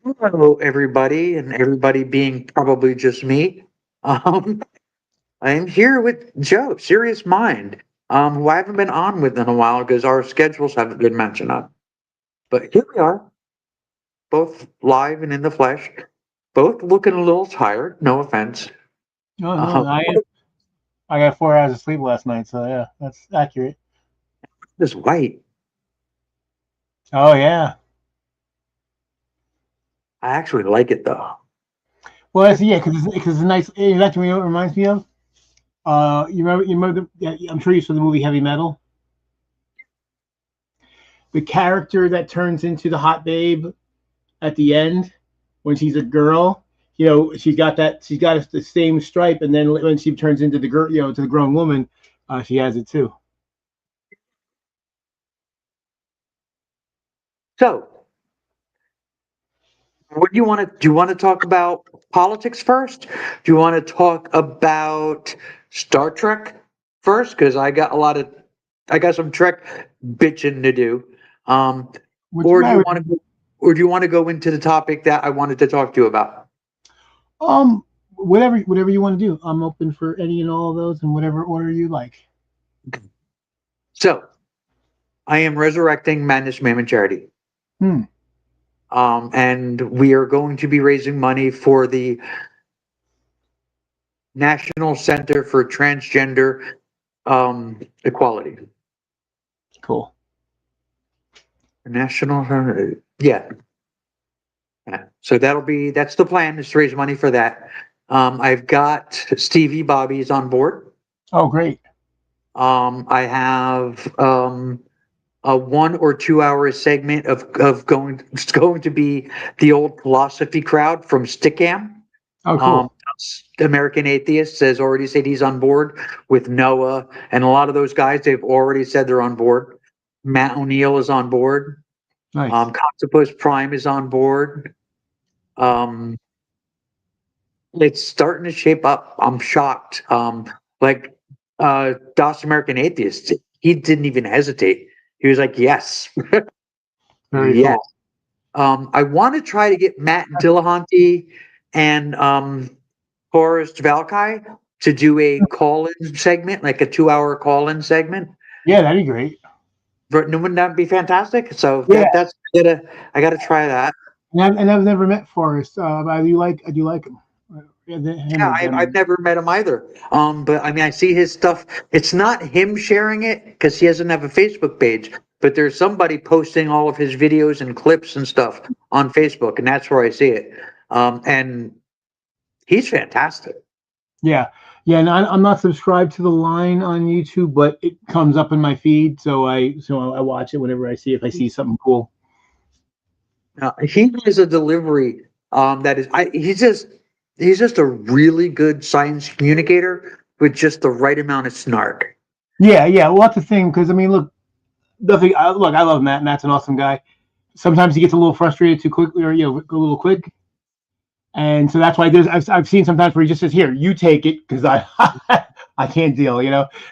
Hello, everybody, and everybody being probably just me. Um, I am here with Joe, Serious Mind, who I haven't been on with in a while because our schedules haven't been matching up. But here we are, both live and in the flesh, both looking a little tired. No offense. No, no, Um, I got 4 hours of sleep last night, so yeah, that's accurate. this white, Oh yeah, I actually like it though. well that's yeah, because it's nice. That's what it reminds me of. You remember yeah, I'm sure you saw the movie Heavy Metal. The character that turns into the hot babe at the end when she's a girl. She's got the same stripe, and then when she turns into the girl, to the grown woman, she has it too. So, what do you want to do? You want to talk about politics first? Do you want to talk about Star Trek first? Because I got some Trek bitching to do. Um, Which or do you matter? want to, or do you want to go into the topic that I wanted to talk to you about? Whatever you want to do. I'm open for any and all of those in whatever order you like. So, I am resurrecting Madness Mammon Charity. Hmm. And we are going to be raising money for the National Center for Transgender Equality. Cool. National, yeah. Yeah. So that's the plan is to raise money for that. I've got Stevie Bobby's on board. Oh, great. I have a 1 or 2 hour segment of it's going to be the old philosophy crowd from Stickam. Oh, Um, cool. American Atheists has already said he's on board with Noah, and a lot of those guys they've already said they're on board. Matt O'Neill is on board. Nice. Octopus Prime is on board. Um, it's starting to shape up. I'm shocked. Like Das American Atheist, he didn't even hesitate. He was like, "Yes, Very yes." cool. I want to try to get Matt Dillahunty and Forrest Valkai to do a call-in segment, like a 2 hour call-in segment. Yeah, that'd be great. But wouldn't that be fantastic? So Yeah, I gotta try that. and I've never met Forrest. I do like him. Yeah, him Yeah, or I've them. never met him either. But I mean, I see his stuff. It's not him sharing it because he doesn't have a Facebook page, but there's somebody posting all of his videos and clips and stuff on Facebook, and that's where I see it. And he's fantastic. Yeah, yeah. And I'm not subscribed to the line on YouTube, but it comes up in my feed, so I watch it whenever I see if I see something cool. He has a delivery that is, he's just a really good science communicator with just the right amount of snark. Yeah, yeah. Well, that's the thing because I mean, look, nothing. Look, I love Matt. Matt's an awesome guy. Sometimes he gets a little frustrated too quickly, or go a little quick. And so that's why I've seen sometimes where he just says, "Here, you take it," because I I can't deal,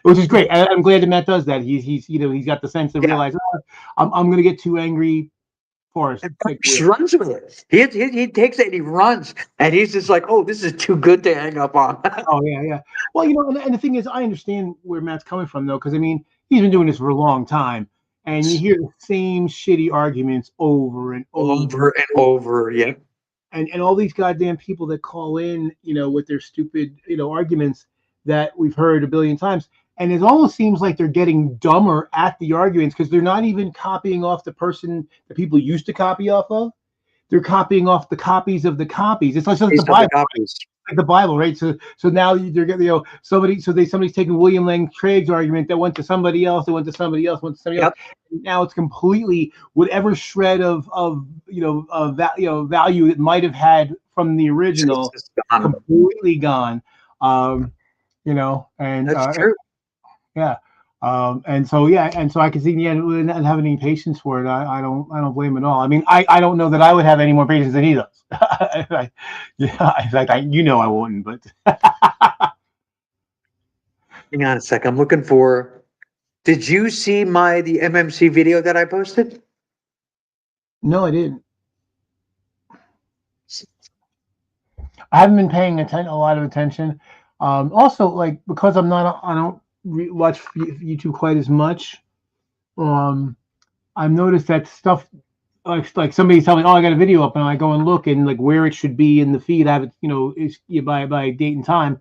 which is great. And I'm glad that Matt does that. He's got the sense to Yeah, realize I'm gonna get too angry for us. and Take Bugs it. runs with it. He takes it and he runs, and he's just like, "Oh, this is too good to hang up on." Oh yeah, yeah. Well, and the thing is, I understand where Matt's coming from though, because I mean he's been doing this for a long time, and you hear the same shitty arguments over and over Over and over, yeah. and all these goddamn people that call in, with their stupid, arguments that we've heard a billion times. And it almost seems like they're getting dumber at the arguments because they're not even copying off the person that people used to copy off of. They're copying off the copies of the copies. It's like the Based on the Bible, copies. like the Bible, right? So now they're getting, somebody's taking William Lane Craig's argument that went to somebody else, that went to somebody else, went to somebody else. Yep, And now it's completely whatever shred value it might have had from the it's original, just gone. completely gone. Um, and That's true. yeah. And so yeah, and so I can see really not having any patience for it. I don't blame him at all. I mean, I don't know that I would have any more patience than he does. Yeah, in fact, I wouldn't. But Hang on a sec. I'm looking for. Did you see the MMC video that I posted? no, I didn't. I haven't been paying a lot of attention. Also, like because I don't watch YouTube quite as much. Um, I've noticed that stuff like somebody telling me, "Oh, I got a video up," and I go and look and like where it should be in the feed. I have it, is by date and time,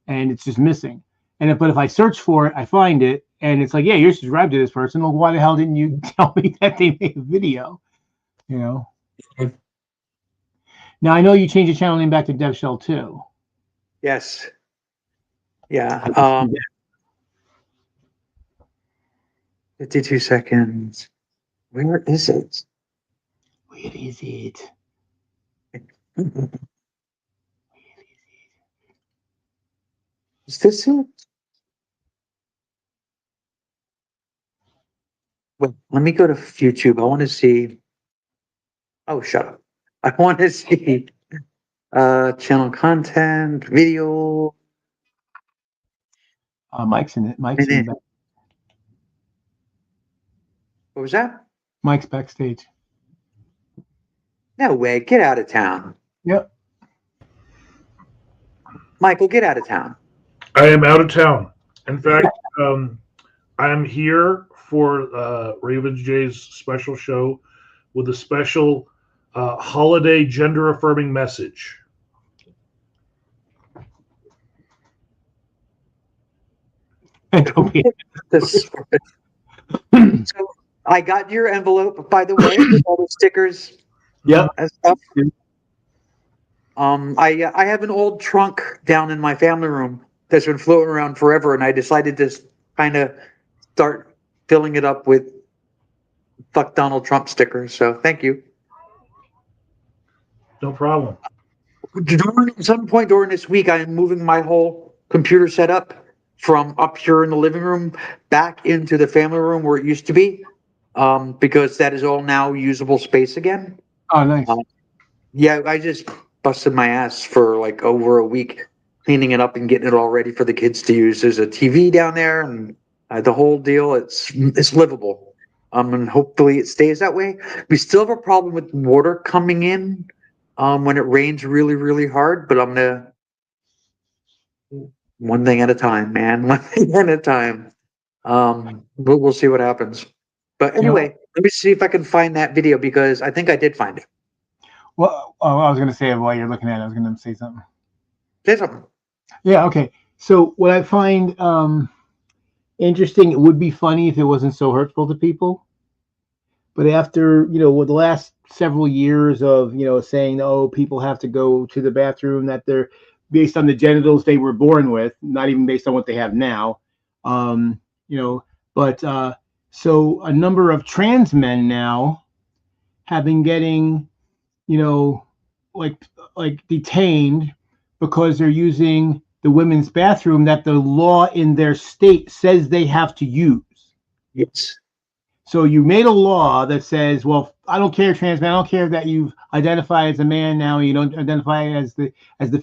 and it's just missing. But if I search for it, I find it, and it's like, "Yeah, you're subscribed to this person. Well, why the hell didn't you tell me that they made a video?" You know. Now I know you changed the channel name back to DevShell too. Yes. Yeah. I can see that. 52 seconds. Where is it? Where is it? Is this it? Wait, let me go to YouTube. I want to see. Oh, shut up. I want to see channel content, video. Mike's in it. Mike's in the Minute. back. What was that? Mike's backstage. No way. Get out of town. Yep. Michael, get out of town. I am out of town. In fact, I am here for Ravens J's special show with a special holiday gender affirming message. So I got your envelope, by the way, with all the stickers. Yep. And stuff. I have an old trunk down in my family room that's been floating around forever, and I decided to kind of start filling it up with "fuck Donald Trump" stickers. So thank you. No problem. At some point during this week, I am moving my whole computer setup from up here in the living room back into the family room where it used to be, because that is all now usable space again. Oh, nice. Yeah, I just busted my ass for like over a week cleaning it up and getting it all ready for the kids to use. There's a TV down there and the whole deal. It's livable. And hopefully it stays that way. We still have a problem with water coming in when it rains really, really hard, but I'm gonna one thing at a time, man. One thing at a time. We'll see what happens. But anyway, let me see if I can find that video because I think I did find it. Well, I was going to say while you're looking at it, I was going to say something. Say something. Yeah. Okay. So what I find interesting, it would be funny if it wasn't so hurtful to people. But after, with the last several years of, saying, oh, people have to go to the bathroom, that they're based on the genitals they were born with, not even based on what they have now. So a number of trans men now have been getting, like detained because they're using the women's bathroom that the law in their state says they have to use. Yes. So you made a law that says, well, I don't care, trans man, I don't care that you identify as a man now, you don't identify as the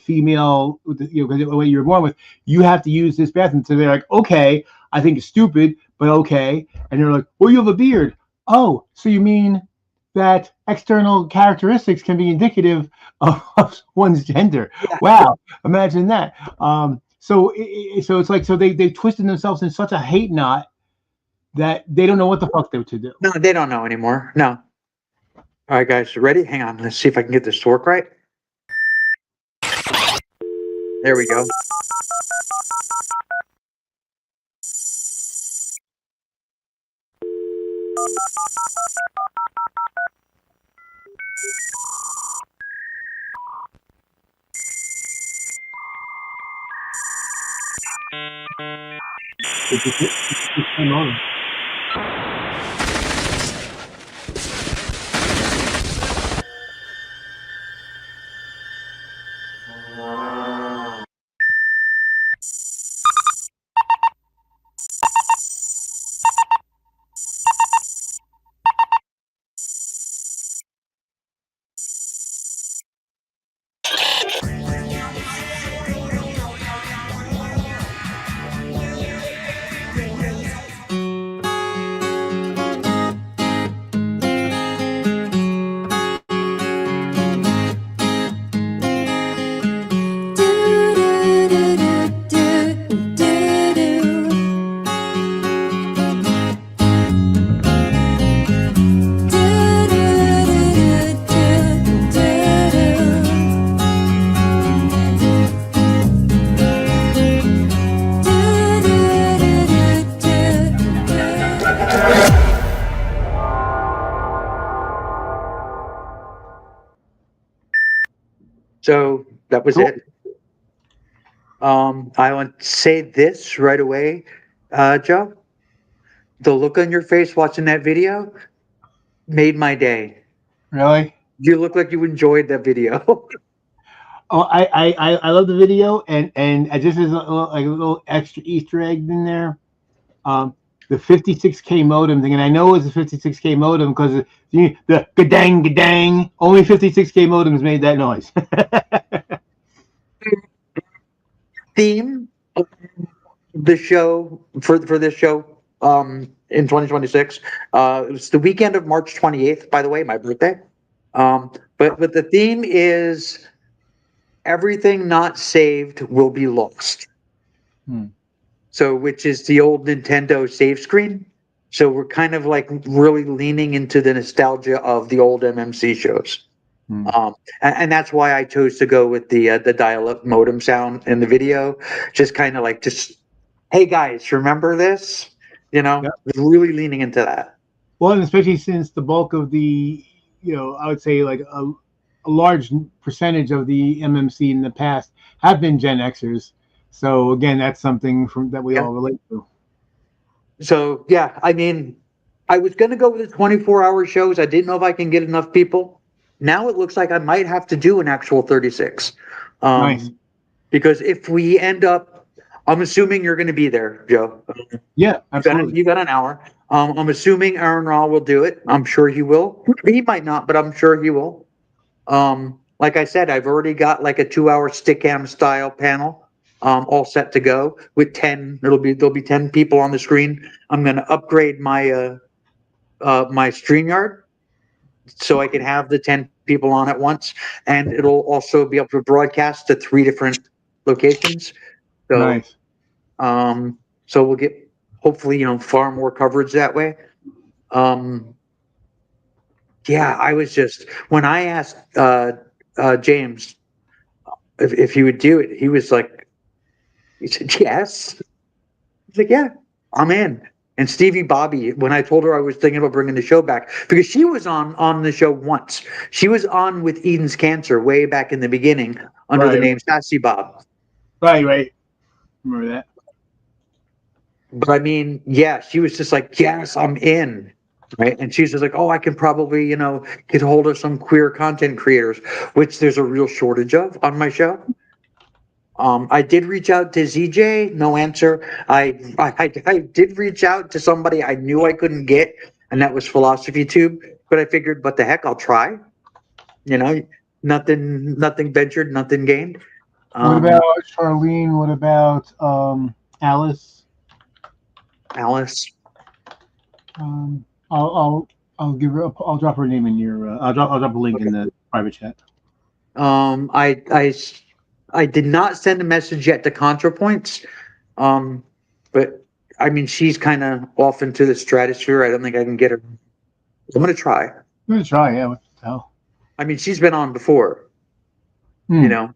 female, because the way you were born with, you have to use this bathroom. So they're like, okay, I think it's stupid, but okay. And they're like, well, you have a beard. Oh, so you mean that external characteristics can be indicative of one's gender? Yeah. Wow, imagine that. So it's like, so they twisted themselves in such a hate knot that they don't know what the fuck they're to do. No, they don't know anymore. No. All right, guys, ready? Hang on. Let's see if I can get this to work right. There we go. So that was Cool. it. I want to say this right away, Joe. The look on your face watching that video made my day. Really? You look like you enjoyed that video. Oh, I love the video, and just as like a little extra Easter egg in there, the 56K modem thing, and I know it's a 56K modem because the gadang gadang. Only 56K modems made that noise. Theme of the show for this show in 2026. It was the weekend of March 28th, by the way, my birthday. But the theme is everything not saved will be lost. Hmm. So, which is the old Nintendo save screen. So we're kind of like really leaning into the nostalgia of the old MMC shows. Hmm. And that's why I chose to go with the dial-up modem sound in the video. Just kind of like, just, hey guys, remember this? Yep. Really leaning into that. Well, and especially since the bulk of the, I would say like a large percentage of the MMC in the past have been Gen Xers. So again, that's something that we Yeah. all relate to. So yeah, I mean, I was gonna go with the 24-hour shows. I didn't know if I can get enough people. Now it looks like I might have to do an actual 36. Nice. Because if we end up, I'm assuming you're going to be there, Joe. Yeah, absolutely. You got an hour. I'm assuming Aaron Raw will do it. I'm sure he will. He might not, but I'm sure he will. Like I said, I've already got like a 2-hour stickam style panel, all set to go with 10. There'll be 10 people on the screen. I'm going to upgrade my my StreamYard so I can have the 10 people on at once, and it'll also be able to broadcast to 3 different locations. So, Nice. so we'll get hopefully far more coverage that way. Yeah, I was just when I asked James if he would do it, he said yes. He's like, yeah, I'm in. And Stevie Bobby, when I told her I was thinking about bringing the show back, because she was on the show once. She was on with Eden's Cancer way back in the beginning under the Right. name Sassy Bob. Right. Remember that? But I mean, yeah, she was just like, yes, I'm in. Right. And she's just like, oh, I can probably, get hold of some queer content creators, which there's a real shortage of on my show. I did reach out to ZJ, no answer. I did reach out to somebody I knew I couldn't get, and that was Philosophy Tube. But I figured, what the heck, I'll try. Nothing ventured, nothing gained. What about Charlene? What about Alice? Alice? I'll give her. I'll drop her name in your. I'll drop a link in the private chat. I did not send a message yet to ContraPoints, but I mean she's kind of off into the stratosphere. I don't think I can get her. I'm gonna try. I'm gonna try. Yeah. What the hell? I mean she's been on before. Yeah,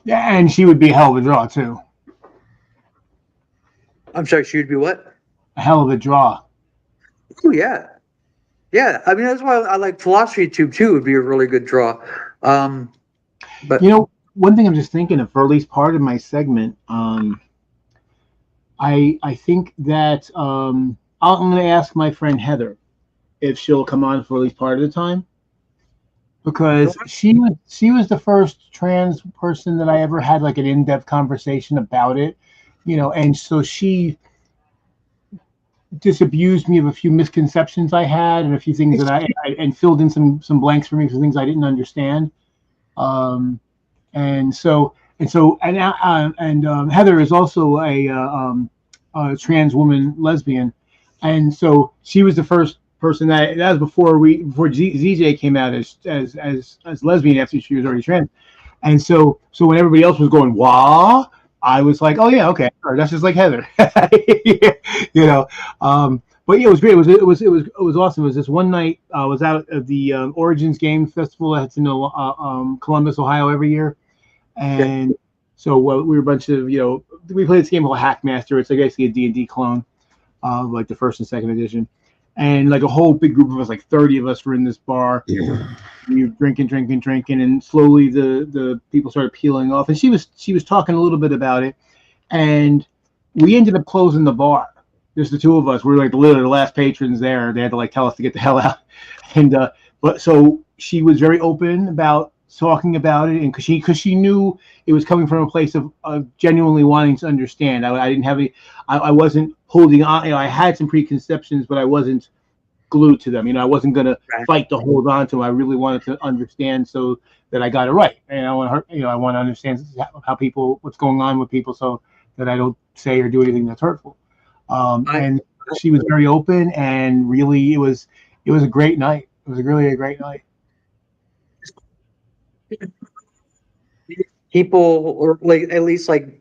and she would be a hell of a draw too. I'm sorry, she would be what? A hell of a draw. Oh yeah. Yeah, I mean that's why I like Philosophy Tube too. Would be a really good draw. But one thing I'm just thinking of for at least part of my segment. I think that I'm going to ask my friend Heather if she'll come on for at least part of the time, because she was the first trans person that I ever had like an in-depth conversation about it, and so she disabused me of a few misconceptions I had and a few things that I and filled in some blanks for me for things I didn't understand. And Heather is also a trans woman lesbian, and so she was the first person that was before ZJ came out as lesbian after she was already trans, and so when everybody else was going wah, I was like, oh yeah, okay, sure, that's just like Heather, But yeah, it was great. It was awesome. It was this one night. I was out at the Origins Game Festival that's in Columbus, Ohio, every year, and so we were a bunch of we played this game called Hackmaster. It's like basically a D&D clone, like the first and second edition. and like a whole big group of us, like 30 of us, were in this bar. We were drinking, and slowly the people started peeling off. And she was talking a little bit about it, and we ended up closing the bar. Just the two of us. We were like literally the last patrons there. They had to like tell us to get the hell out. And but so she was very open about talking about it, and because she knew it was coming from a place of genuinely wanting to understand. I didn't have any. I wasn't holding on. I had some preconceptions, but I wasn't glued to them. I wasn't going to fight to hold on to them. I really wanted to understand so that I got it right. And I want her, I want to understand how people, what's going on with people, so that I don't say or do anything that's hurtful. And she was very open, and really, it was a great night. It was really a great night. People, or like at least like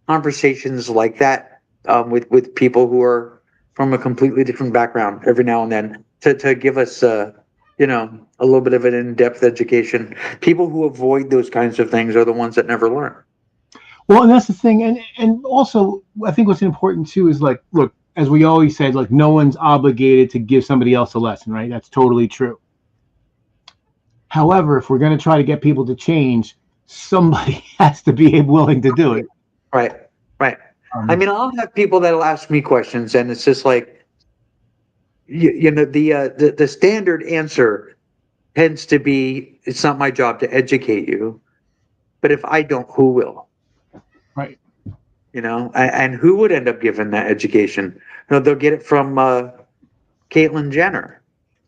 conversations like that, with people who are from a completely different background every now and then, to give us a little bit of an in-depth education. People who avoid those kinds of things are the ones that never learn. Well, and that's the thing, and also I think what's important too is, like, look, as we always said, like, no one's obligated to give somebody else a lesson, right? That's totally true. However, if we're going to try to get people to change, somebody has to be willing to do it. Right. I mean, I'll have people that'll ask me questions, and it's just like, the standard answer tends to be, it's not my job to educate you, but if I don't, who will? Right. And who would end up giving that education? They'll get it from Caitlyn Jenner.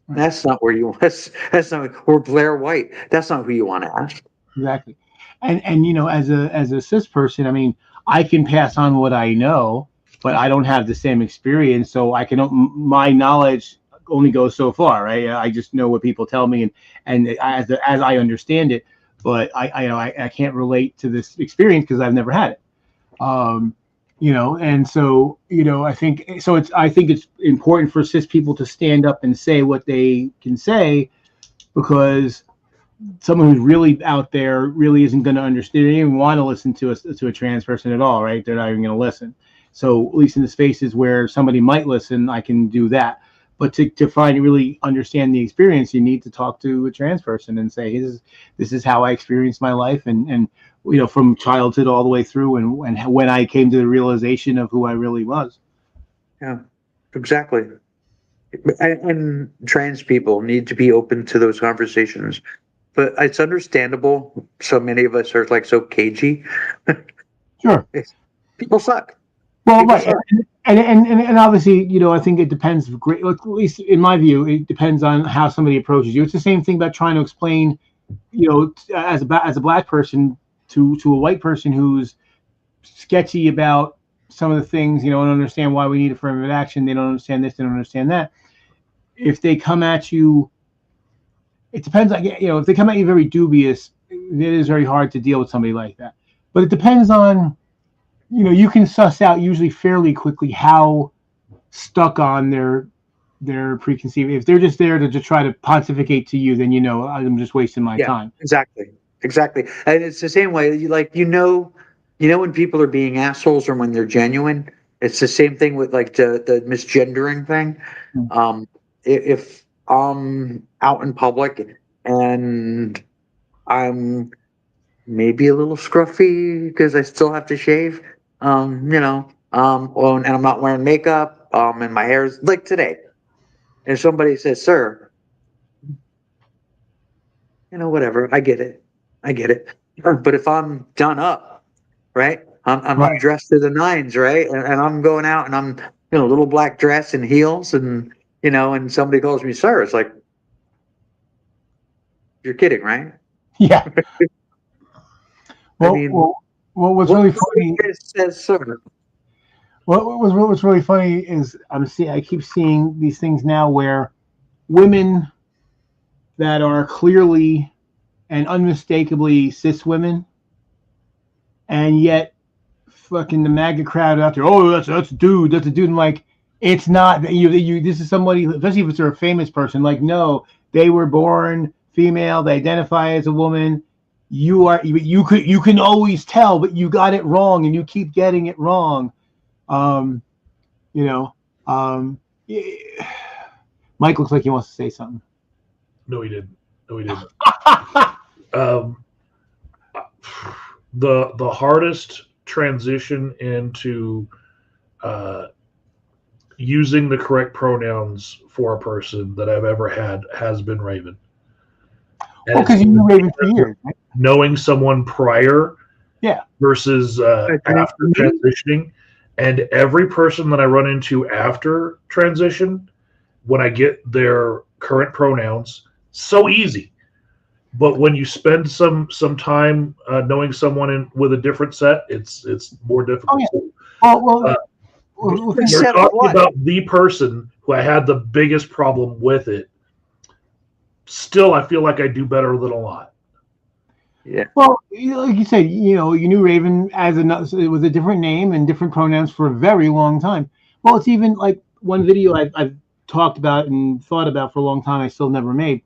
Right. That's not where you. That's not, or Blair White. That's not who you want to ask. Exactly. And as a cis person, I mean, I can pass on what I know, but I don't have the same experience, so my knowledge only goes so far, right? I just know what people tell me, and as I understand it, but I can't relate to this experience because I've never had it. And so I think it's important for cis people to stand up and say what they can say, because someone who's really out there really isn't going to understand. They don't even want to listen to a trans person at all, right? They're not even going to listen. So at least in the spaces where somebody might listen, I can do that. But to really understand the experience, you need to talk to a trans person and say, this is how I experienced my life, and from childhood all the way through, and when I came to the realization of who I really was. Yeah, exactly. And trans people need to be open to those conversations. But it's understandable. So many of us are like so cagey. Sure. People suck. Well, right. And obviously, I think it depends. At least in my view, it depends on how somebody approaches you. It's the same thing about trying to explain, as a black person to a white person who's sketchy about some of the things, and understand why we need affirmative action. They don't understand this. They don't understand that. If they come at you, it depends. If they come at you very dubious, it is very hard to deal with somebody like that. But it depends on, you can suss out usually fairly quickly how stuck on their preconceived. If they're just there to just try to pontificate to you, then I'm just wasting my time. Exactly. And it's the same way. When people are being assholes or when they're genuine. It's the same thing with like the misgendering thing. Mm-hmm. If I'm out in public and I'm maybe a little scruffy because I still have to shave, and I'm not wearing makeup, and my hair's like today. And somebody says, "Sir, whatever, I get it. But if I'm done up, right? I'm dressed to the nines, right? And I'm going out and I'm, little black dress and heels, and and somebody calls me sir, it's like, you're kidding, right? Yeah. What was really funny says sir. What's really funny is I keep seeing these things now where women that are clearly and unmistakably cis women, and yet fucking the MAGA crowd out there, oh, that's a dude. I'm like, it's not. This is somebody, especially if it's a famous person. Like, no, they were born female. They identify as a woman. You can always tell, but you got it wrong, and you keep getting it wrong. Mike looks like he wants to say something. No, he didn't. No, he didn't. The hardest transition into using the correct pronouns for a person that I've ever had has been Raven. And Because you knew Raven for years, right? knowing someone prior versus after transitioning. And every person that I run into after transition, when I get their current pronouns, so easy. But when you spend some time knowing someone with a different set, it's more difficult. We're talking about the person who I had the biggest problem with it. Still, I feel like I do better than a lot. Yeah. Well, like you said, you knew Raven it was a different name and different pronouns for a very long time. Well, it's even like one video I've talked about and thought about for a long time. I still never made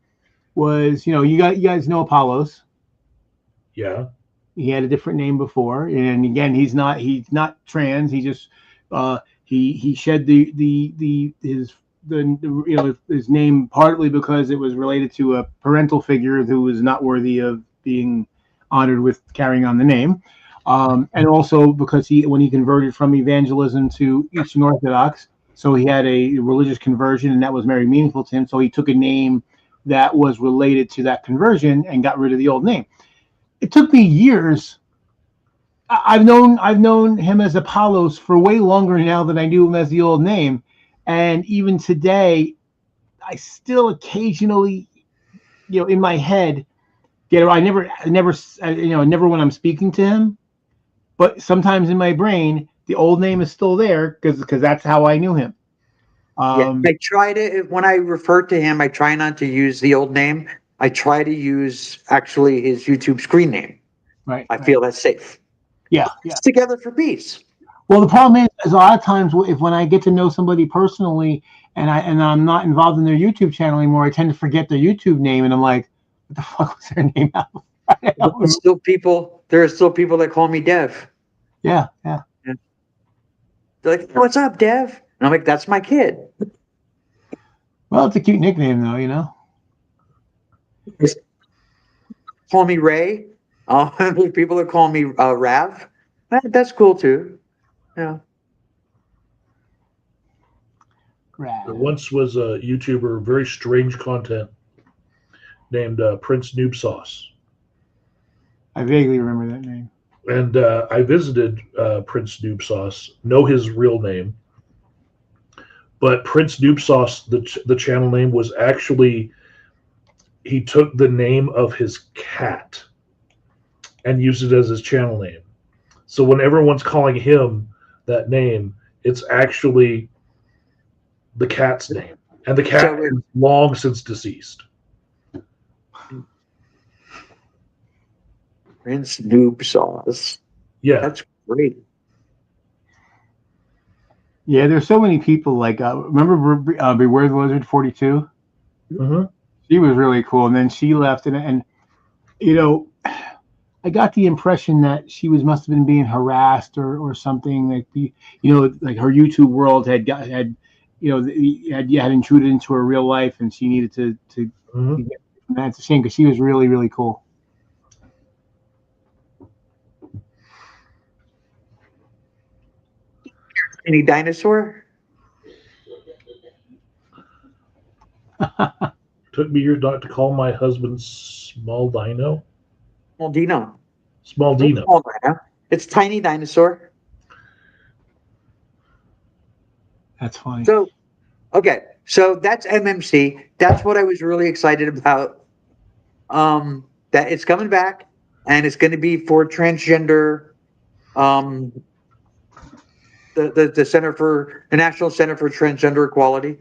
was you guys know Apollos. Yeah. He had a different name before, and again, he's not trans. He just he shed his name partly because it was related to a parental figure who was not worthy of being honored with carrying on the name, and also because when he converted from evangelism to Eastern Orthodox, so he had a religious conversion, and that was very meaningful to him. So he took a name that was related to that conversion and got rid of the old name. It took me years. I've known him as Apollos for way longer now than I knew him as the old name, and even today, I still occasionally, in my head, get it. I never when I'm speaking to him, but sometimes in my brain, the old name is still there because that's how I knew him. I try to, when I refer to him, I try not to use the old name. I try to use actually his YouTube screen name. Right. I feel that's safe. Yeah. It's together for peace. Well, the problem is a lot of times when I get to know somebody personally and I'm not involved in their YouTube channel anymore, I tend to forget their YouTube name, and I'm like, what the fuck was their name? There are still people that call me Dev. Yeah. They're like, "What's up, Dev?" And I'm like, "That's my kid." Well, it's a cute nickname, though. Call me Ray. There's people that call me Rav. That's cool too. Yeah. There once was a YouTuber, very strange content, named Prince Noob Sauce. I vaguely remember that name. And I visited Prince Noob Sauce, know his real name. But Prince Noob Sauce, the channel name was actually, he took the name of his cat and used it as his channel name. So when everyone's calling him that name, it's actually the cat's name. And the cat is long since deceased. Prince Noob Sauce. Yeah. That's great. Yeah, there's so many people like remember Beware the Lizard 42? Mm-hmm. She was really cool, and then she left, and I got the impression that she must have been being harassed or something, like like her YouTube world had intruded into her real life, and she needed to Mm-hmm. get, and that's a shame because she was really, really cool. Any dinosaur? Took me years not to call my husband Small Dino. Small Dino. Small Dino. Small Dino. It's tiny dinosaur. That's funny. So that's MMC. That's what I was really excited about. That it's coming back, and it's going to be for transgender. The National Center for Transgender Equality.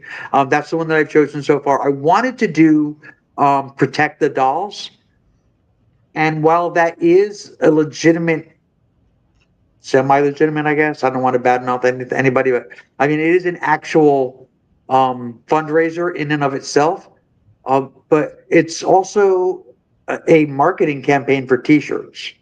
That's the one that I've chosen so far. I wanted to do Protect the Dolls, and while that is a legitimate, semi-legitimate, I guess, I don't want to badmouth anybody, but I mean, it is an actual fundraiser in and of itself. But it's also a marketing campaign for T-shirts.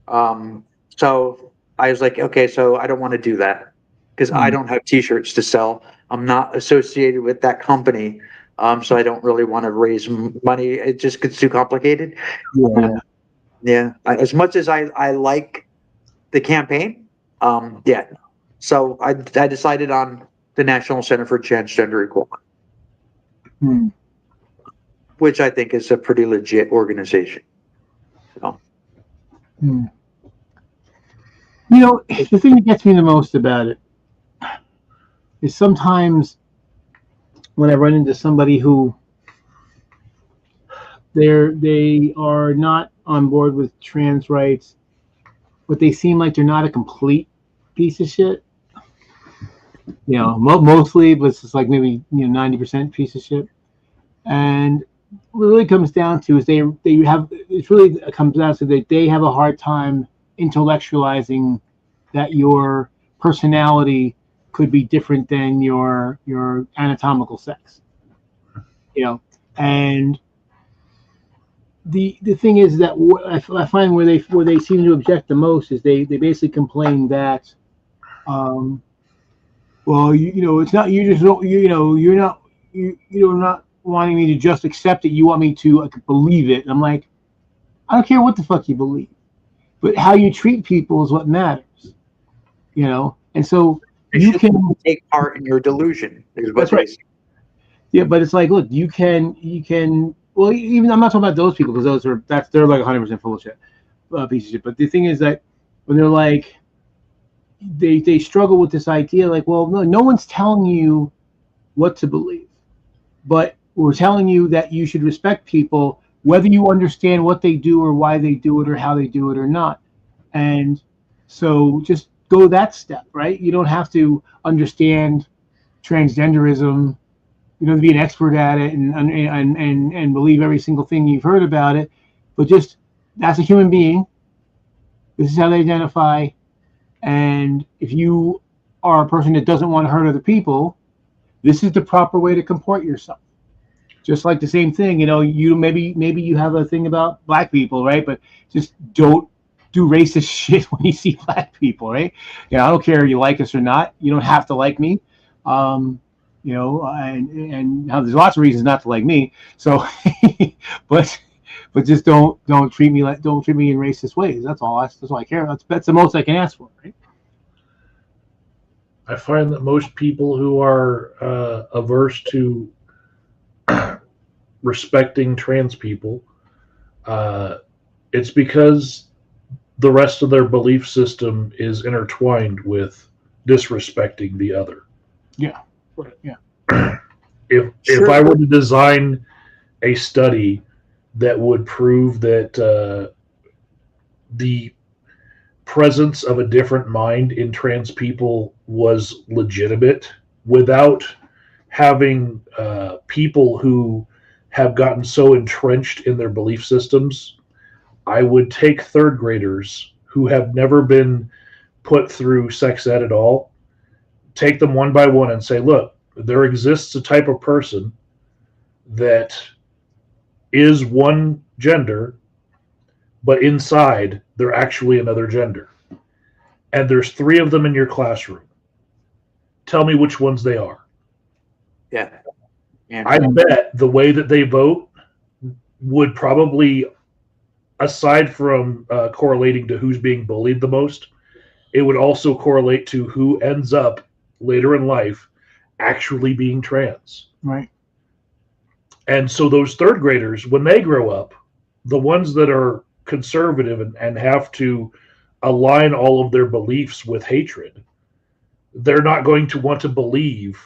So I was like, okay, so I don't want to do that because I don't have T-shirts to sell. I'm not associated with that company, so I don't really want to raise money. It just gets too complicated. Yeah. Yeah, as much as I like the campaign, yeah. So I decided on the National Center for Transgender Equality, Hmm. which I think is a pretty legit organization. So, Hmm. The thing that gets me the most about it is sometimes when I run into somebody who they are not on board with trans rights, but they seem like they're not a complete piece of shit. Mostly, but it's just like maybe 90% piece of shit. And what it really comes down to is they have it's really it comes down to that they have a hard time intellectualizing that your personality could be different than your anatomical sex. And the thing is that I find where they seem to object the most is they basically complain that um, well it's not you just don't you're not you're not wanting me to just accept it, you want me to believe it. And I'm like, I don't care what the fuck you believe, but how you treat people is what matters. And so they you should can take part in your delusion. Is what that's they right. say. Yeah, but it's like, look, you can well, even I'm not talking about those people because they're like 100% full of shit, piece of shit. But the thing is that when they're like they struggle with this idea, like, well, no one's telling you what to believe, but we're telling you that you should respect people whether you understand what they do or why they do it or how they do it or not. And so just go that step, right? You don't have to understand transgenderism, to be an expert at it and believe every single thing you've heard about it, but just as a human being, this is how they identify. And if you are a person that doesn't want to hurt other people, this is the proper way to comport yourself. Just like the same thing, you maybe you have a thing about black people, right? But just don't do racist shit when you see black people, right? I don't care if you like us or not. You don't have to like me. And now there's lots of reasons not to like me. So, but just don't treat me in racist ways. That's all. That's all I care. That's the most I can ask for, right? I find that most people who are averse to respecting trans people, uh, it's because the rest of their belief system is intertwined with disrespecting the other. Yeah. Yeah. If Sure. I were to design a study that would prove that the presence of a different mind in trans people was legitimate without having people who have gotten so entrenched in their belief systems, I would take third graders who have never been put through sex ed at all, take them one by one and say, look, there exists a type of person that is one gender, but inside they're actually another gender. And there's three of them in your classroom. Tell me which ones they are. Yeah. Yeah. I bet the way that they vote would probably, aside from correlating to who's being bullied the most, it would also correlate to who ends up later in life actually being trans. Right. And so those third graders, when they grow up, the ones that are conservative and have to align all of their beliefs with hatred, they're not going to want to believe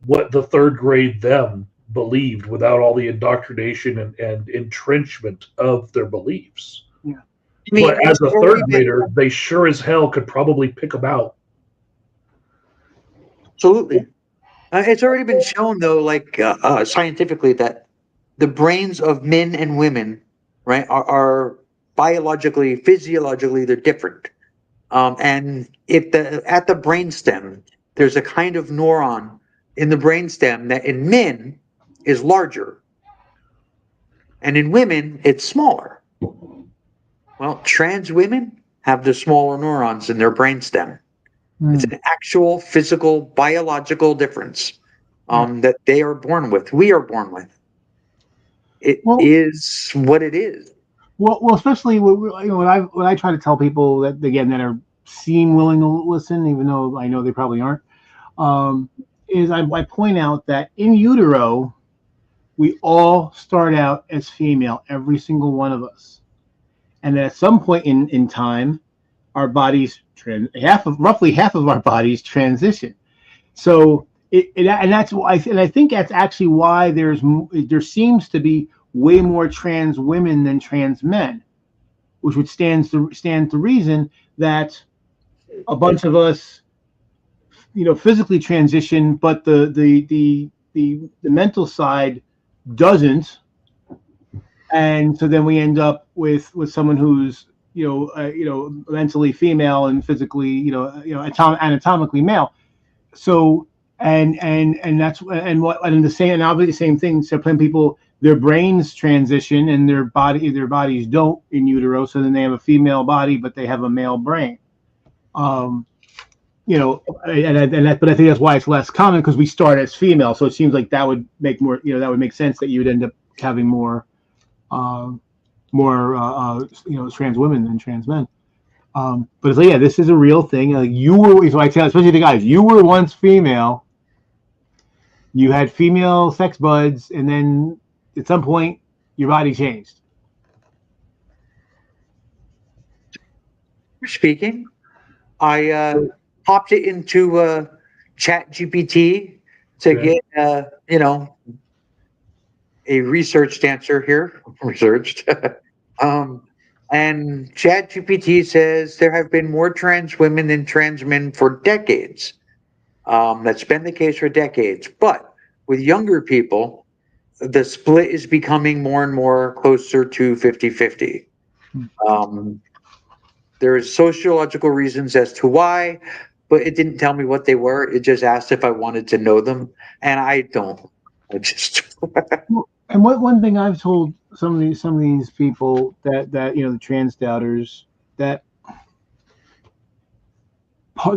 what the third grade them believed without all the indoctrination and entrenchment of their beliefs. Yeah. I mean, But as a third grader, they sure as hell could probably pick them out. absolutely. It's already been shown, though, like scientifically, that the brains of men and women, right, are biologically, physiologically, they're different. And if at the brainstem, there's a kind of neuron in the brainstem that in men is larger, and in women it's smaller. Well, trans women have the smaller neurons in their brainstem. It's Mm. an actual physical, biological difference. that they are born with, we are born with. It is what it is. Well, especially when I try to tell people that, again, that are seem willing to listen, even though I know they probably aren't, is I point out that in utero, we all start out as female, every single one of us, and that at some point in time, our bodies roughly half of our bodies transition. So and that's why, and I think that's actually why there seems to be way more trans women than trans men, which would stand to reason that a bunch of us, physically transition, but the mental side doesn't, and so then we end up with someone who's mentally female and physically anatomically male. So and that's and the same, and obviously the same thing. So when people, their brains transition and their bodies don't in utero, so then they have a female body but they have a male brain. But I think that's why it's less common, because we start as female. So it seems like that would make more, that would make sense that you would end up having more trans women than trans men. But it's like, yeah, this is a real thing. You were, so I tell, especially the guys, you were once female. You had female sex buds, and then at some point, your body changed. Speaking, I popped it into Chat GPT to get a researched answer here. Researched. And Chat GPT says there have been more trans women than trans men for decades. That's been the case for decades. But with younger people, the split is becoming more and more closer to 50-50. There's sociological reasons as to why, but it didn't tell me what they were. It just asked if I wanted to know them, and I don't. I just. And one thing I've told some of these people that the trans doubters, that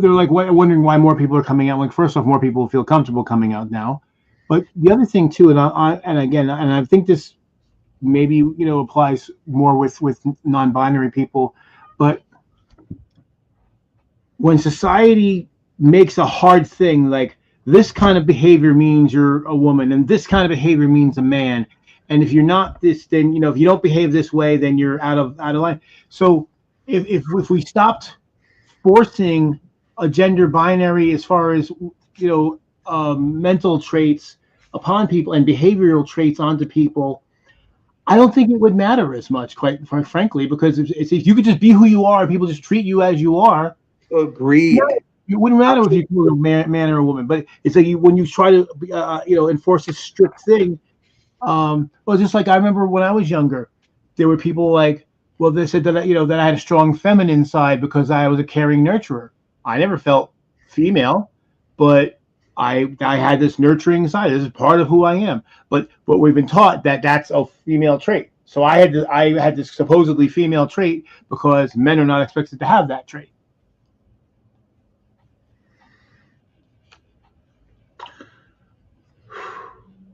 they're like wondering why more people are coming out. Like, first off, more people feel comfortable coming out now, but the other thing too, and I think this maybe applies more with non-binary people, but when society makes a hard thing like, this kind of behavior means you're a woman, and this kind of behavior means a man, and if you're not this, then if you don't behave this way, then you're out of line. So if we stopped forcing a gender binary as far as mental traits upon people and behavioral traits onto people, I don't think it would matter as much, quite frankly, because if you could just be who you are, people just treat you as you are. Agreed. It wouldn't matter if you were a man or a woman, but it's like when you try to, enforce a strict thing. Well, just like I remember when I was younger, there were people like, well, they said that that I had a strong feminine side because I was a caring nurturer. I never felt female, but I had this nurturing side. This is part of who I am. But we've been taught that that's a female trait. So I had this supposedly female trait because men are not expected to have that trait.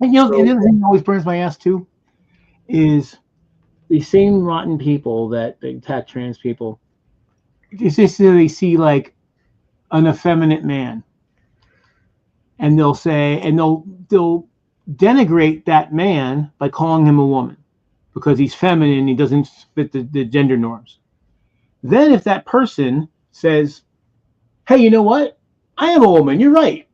And the other thing that always burns my ass too is these same rotten people that attack trans people. It's just that they see like an effeminate man, and they'll say, and they'll denigrate that man by calling him a woman because he's feminine, he doesn't fit the gender norms. Then if that person says, hey, you know what? I am a woman, you're right.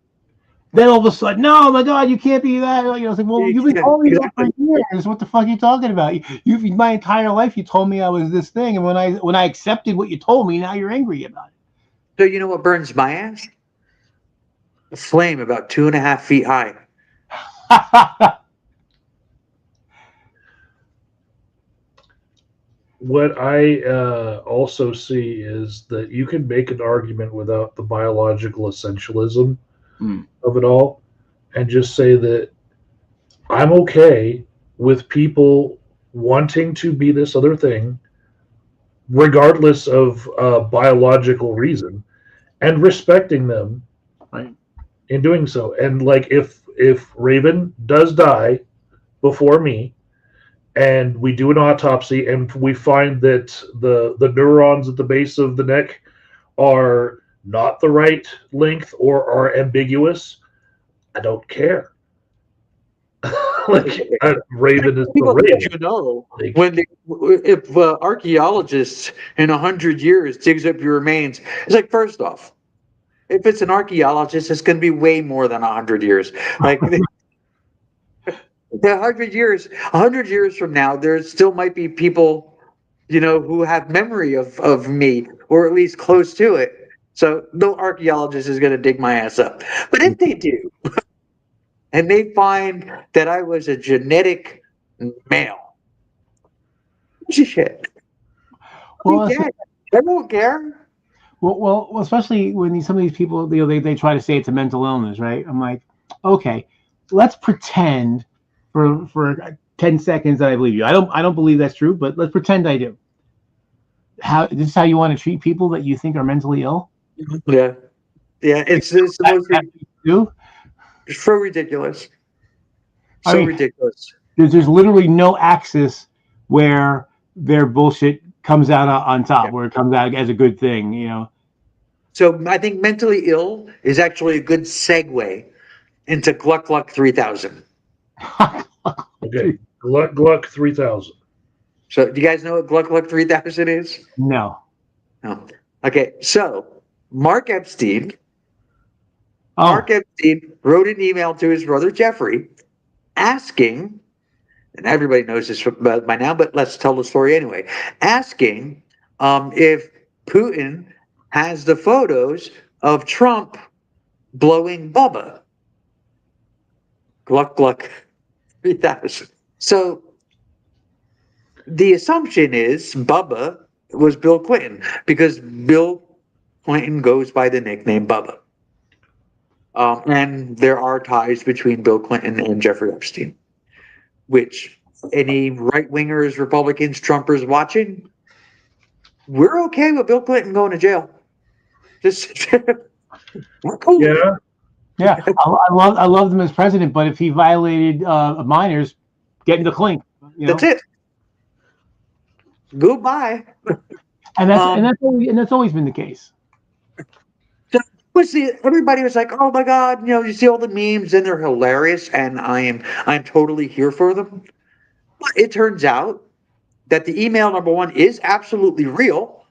Then all of a sudden, no, my God, you can't be that. It's like, well, you've been calling me that for years. What the fuck are you talking about? You've my entire life, you told me I was this thing, and when I accepted what you told me, now you're angry about it. So you know what burns my ass? A flame about 2.5 feet high. What I also see is that you can make an argument without the biological essentialism of it all, and just say that I'm okay with people wanting to be this other thing, regardless of biological reason, and respecting them in doing so. And like, if if Raven does die before me, and we do an autopsy, and we find that the neurons at the base of the neck are not the right length or are ambiguous, I don't care. Like Raven is the People Raven. let you know Like, when if archaeologists in 100 years digs up your remains. It's like, first off, if it's an archaeologist, it's going to be way more than 100 years. Like the 100 years from now, there still might be people, who have memory of me, or at least close to it. So no archaeologist is going to dig my ass up. But if they do, and they find that I was a genetic male, shit. Well, I don't care. well, especially when some of these people, they try to say it's a mental illness, right? I'm like, okay, let's pretend for 10 seconds that I believe you. I don't believe that's true, but let's pretend I do. This is how you want to treat people that you think are mentally ill? Yeah, it's the most it's so ridiculous. I So mean, ridiculous. there's literally no axis where their bullshit comes out on top, where it comes out as a good thing, So I think mentally ill is actually a good segue into Gluck 3000. okay, Gluck 3000. So do you guys know what Gluck 3000 is? No. No. Okay, so Mark Epstein. Oh. Mark Epstein wrote an email to his brother Jeffrey asking, and everybody knows this by now, but let's tell the story anyway, asking if Putin has the photos of Trump blowing Bubba. Gluck 3000. So the assumption is Bubba was Bill Clinton because Bill Clinton goes by the nickname Bubba. And there are ties between Bill Clinton and Jeffrey Epstein, which any right-wingers, Republicans, Trumpers watching, we're okay with Bill Clinton going to jail. Just we're cool. Yeah, I loved him as president, but if he violated minors, get in the clink. That's it. Goodbye. And that's always been the case. Everybody was like, "Oh my God!" You see all the memes, and they're hilarious, and I'm totally here for them. But it turns out that the email number one is absolutely real.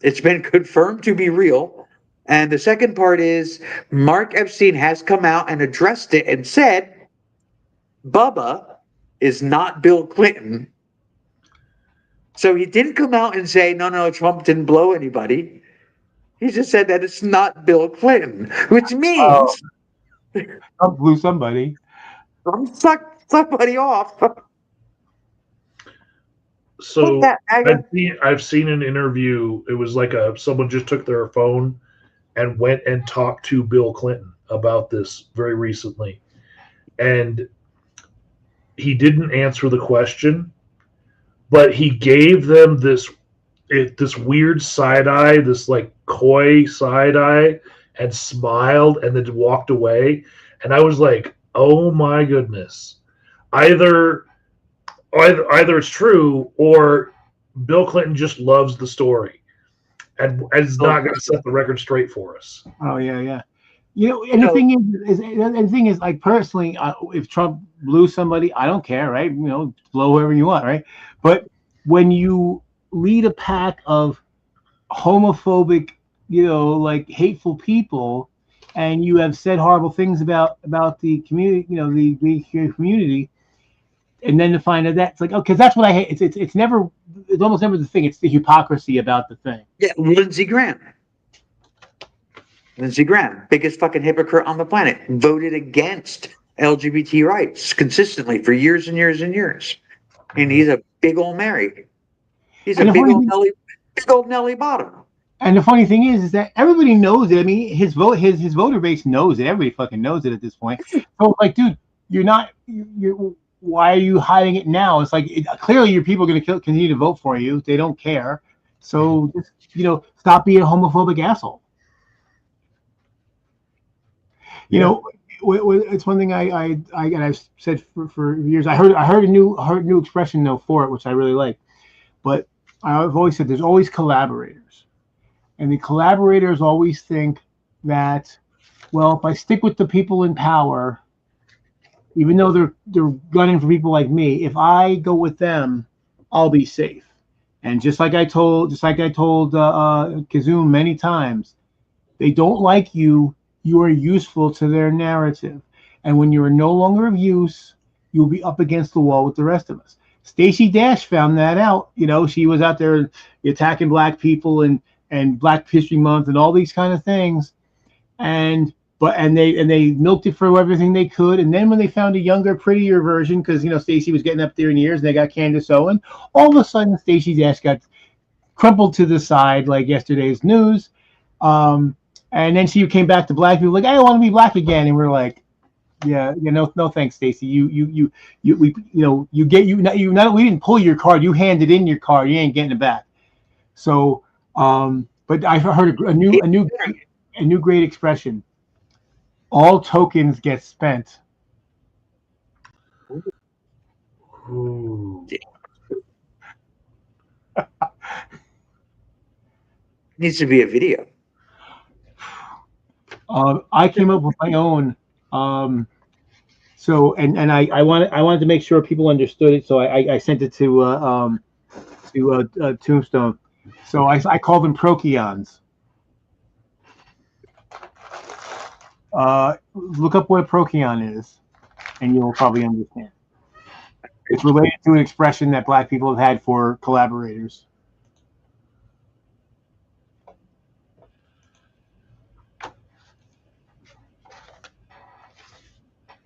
It's been confirmed to be real. And the second part is Mark Epstein has come out and addressed it and said, Bubba is not Bill Clinton. So he didn't come out and say, no, Trump didn't blow anybody. He just said that it's not Bill Clinton, which means Trump blew somebody. Trump sucked somebody off. So I've seen an interview. It was like someone just took their phone and went and talked to Bill Clinton about this very recently, and he didn't answer the question, but he gave them this weird side eye, this like coy side eye, and smiled, and then walked away. And I was like, "Oh my goodness!" Either it's true, or Bill Clinton just loves the story and is not going to set the record straight for us. Oh yeah. And the thing is, like personally, if Trump blew somebody, I don't care, right? Blow whoever you want, right? But when you lead a pack of homophobic, like hateful people, and you have said horrible things about the community, the community, and then to find out that's like, oh, because that's what I hate. It's almost never the thing. It's the hypocrisy about the thing. Yeah, Lindsey Graham, biggest fucking hypocrite on the planet, voted against LGBT rights consistently for years and years and years, and he's a big old Mary. He's a big old Nelly Bottom. And the funny thing is that everybody knows it. I mean, his voter base knows it. Everybody fucking knows it at this point. So, like, dude, why are you hiding it now? It's like clearly your people are going to continue to vote for you. They don't care. So, stop being a homophobic asshole. it's one thing and I've said for years. I heard a new expression though for it, which I really like. But I've always said there's always collaborators, and the collaborators always think that, well, if I stick with the people in power, even though they're gunning for people like me, if I go with them, I'll be safe. And just like I told Kazum many times, they don't like you. You are useful to their narrative, and when you are no longer of use, you'll be up against the wall with the rest of us. Stacey Dash found that out. You know, she was out there attacking black people and Black History Month and all these kind of things, and they milked it for everything they could. And then when they found a younger, prettier version, because Stacey was getting up there in years, and they got Candace Owen, all of a sudden Stacey Dash got crumpled to the side like yesterday's news. And then she came back to black people like, I want to be black again, and we're like, no thanks, Stacey. We didn't pull your card. You handed in your card. You ain't getting it back. So, but I heard a new great expression. All tokens get spent. Ooh. Needs to be a video. I came up with my own. So I wanted to make sure people understood it. So I sent it to Tombstone. So I call them prokions. Look up what a prokion is, and you'll probably understand. It's related to an expression that black people have had for collaborators.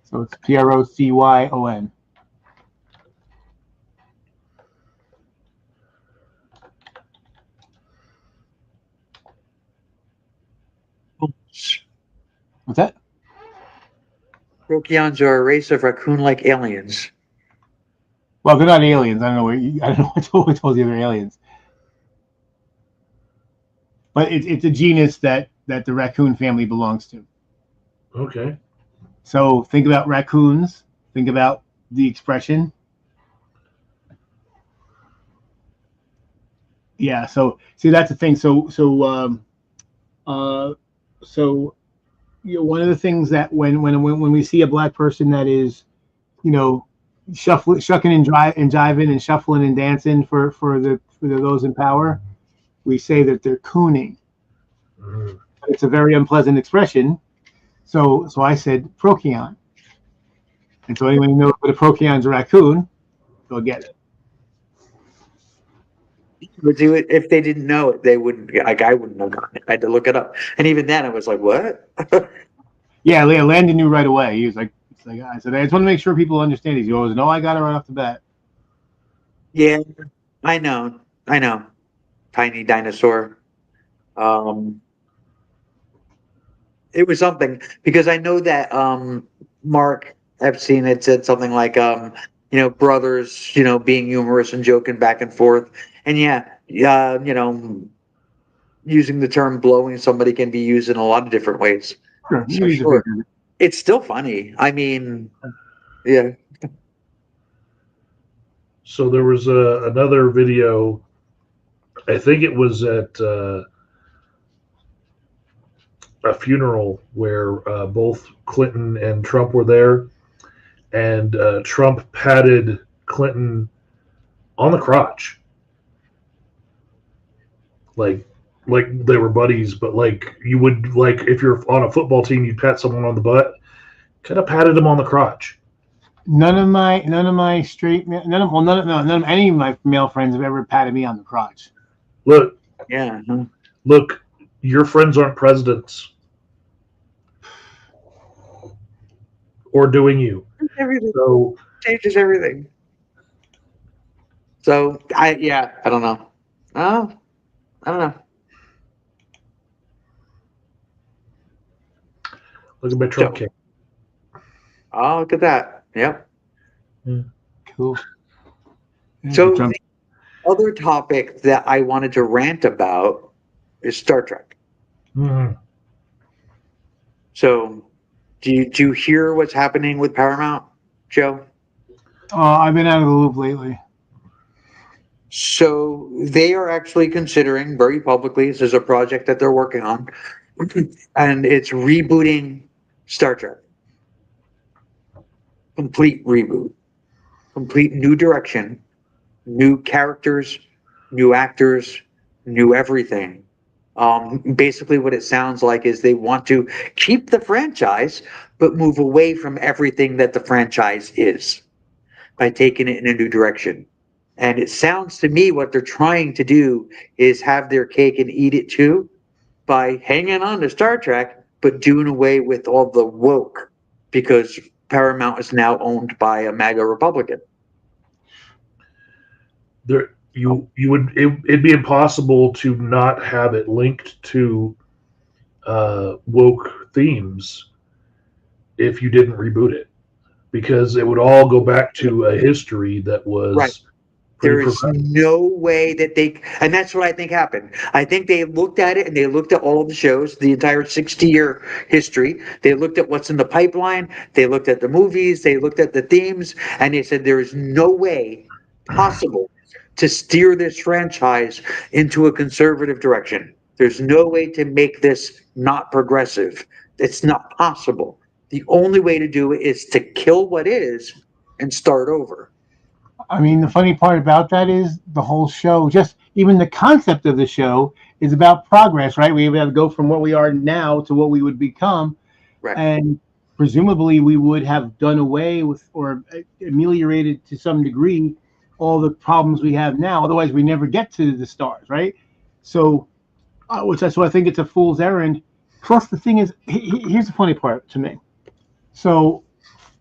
So it's Procyon. What's that? Prokions are a race of raccoon-like aliens. Well, they're not aliens. I don't know what told you they're aliens. But it's a genus that the raccoon family belongs to. Okay. So think about raccoons. Think about the expression. Yeah. So see, that's the thing. So one of the things that when we see a black person that is, shucking and jiving and shuffling and dancing for those in power, we say that they're cooning. Mm-hmm. It's a very unpleasant expression. So I said procyon. And so anyone who knows what a procyon's a raccoon, they'll get it. But do it if they didn't know it, they wouldn't. Like I wouldn't have gotten it. I had to look it up, and even then, I was like, "What?" Yeah, Landon knew right away. He was like, I said, I just want to make sure people understand. He goes, "No, I got it right off the bat." Yeah, I know. Tiny dinosaur. It was something because I know that Mark Epstein had said something like brothers, being humorous and joking back and forth. And using the term blowing somebody can be used in a lot of different ways. Sure, So sure. It's still funny. I mean, yeah. So there was another video. I think it was at a funeral where both Clinton and Trump were there, and Trump patted Clinton on the crotch, like they were buddies, but like you would if you're on a football team, you'd pat someone on the butt. Kind of patted him on the crotch. None of any of my male friends have ever patted me on the crotch. Look, Yeah. Look, your friends aren't presidents. Or doing you. Everything So changes everything. So I don't know. Oh, I don't know. look at my Trump cake. Oh, look at that. Yep. Cool. Yeah, So the other topic that I wanted to rant about is Star Trek. Mm-hmm. So Do you hear what's happening with Paramount, Joe? I've been out of the loop lately. So they are actually considering very publicly, this is a project that they're working on, and it's rebooting Star Trek. Complete reboot, complete new direction, new characters, new actors, new everything. Basically, what it sounds like is they want to keep the franchise, but move away from everything that the franchise is by taking it in a new direction. And it sounds to me what they're trying to do is have their cake and eat it too by hanging on to Star Trek, but doing away with all the woke because Paramount is now owned by a MAGA Republican. It'd be impossible to not have it linked to woke themes if you didn't reboot it, because it would all go back to a history that was Right. pretty There is progressive. no way that and that's what I think happened. I think they looked at it and they looked at all of the shows, the entire 60-year history. They looked at what's in the pipeline. They looked at the movies. They looked at the themes, and they said there is no way possible to steer this franchise into a conservative direction. There's no way to make this not progressive. It's not possible. The only way to do it is to kill what is and start over. I mean, the funny part about that is the whole show, just even the concept of the show is about progress, right? We have to go from what we are now to what we would become. Right. And presumably we would have done away with or ameliorated to some degree all the problems we have now. Otherwise, we never get to the stars, right? So, which that's why I think it's a fool's errand. Plus, the thing is, here's the funny part to me. So,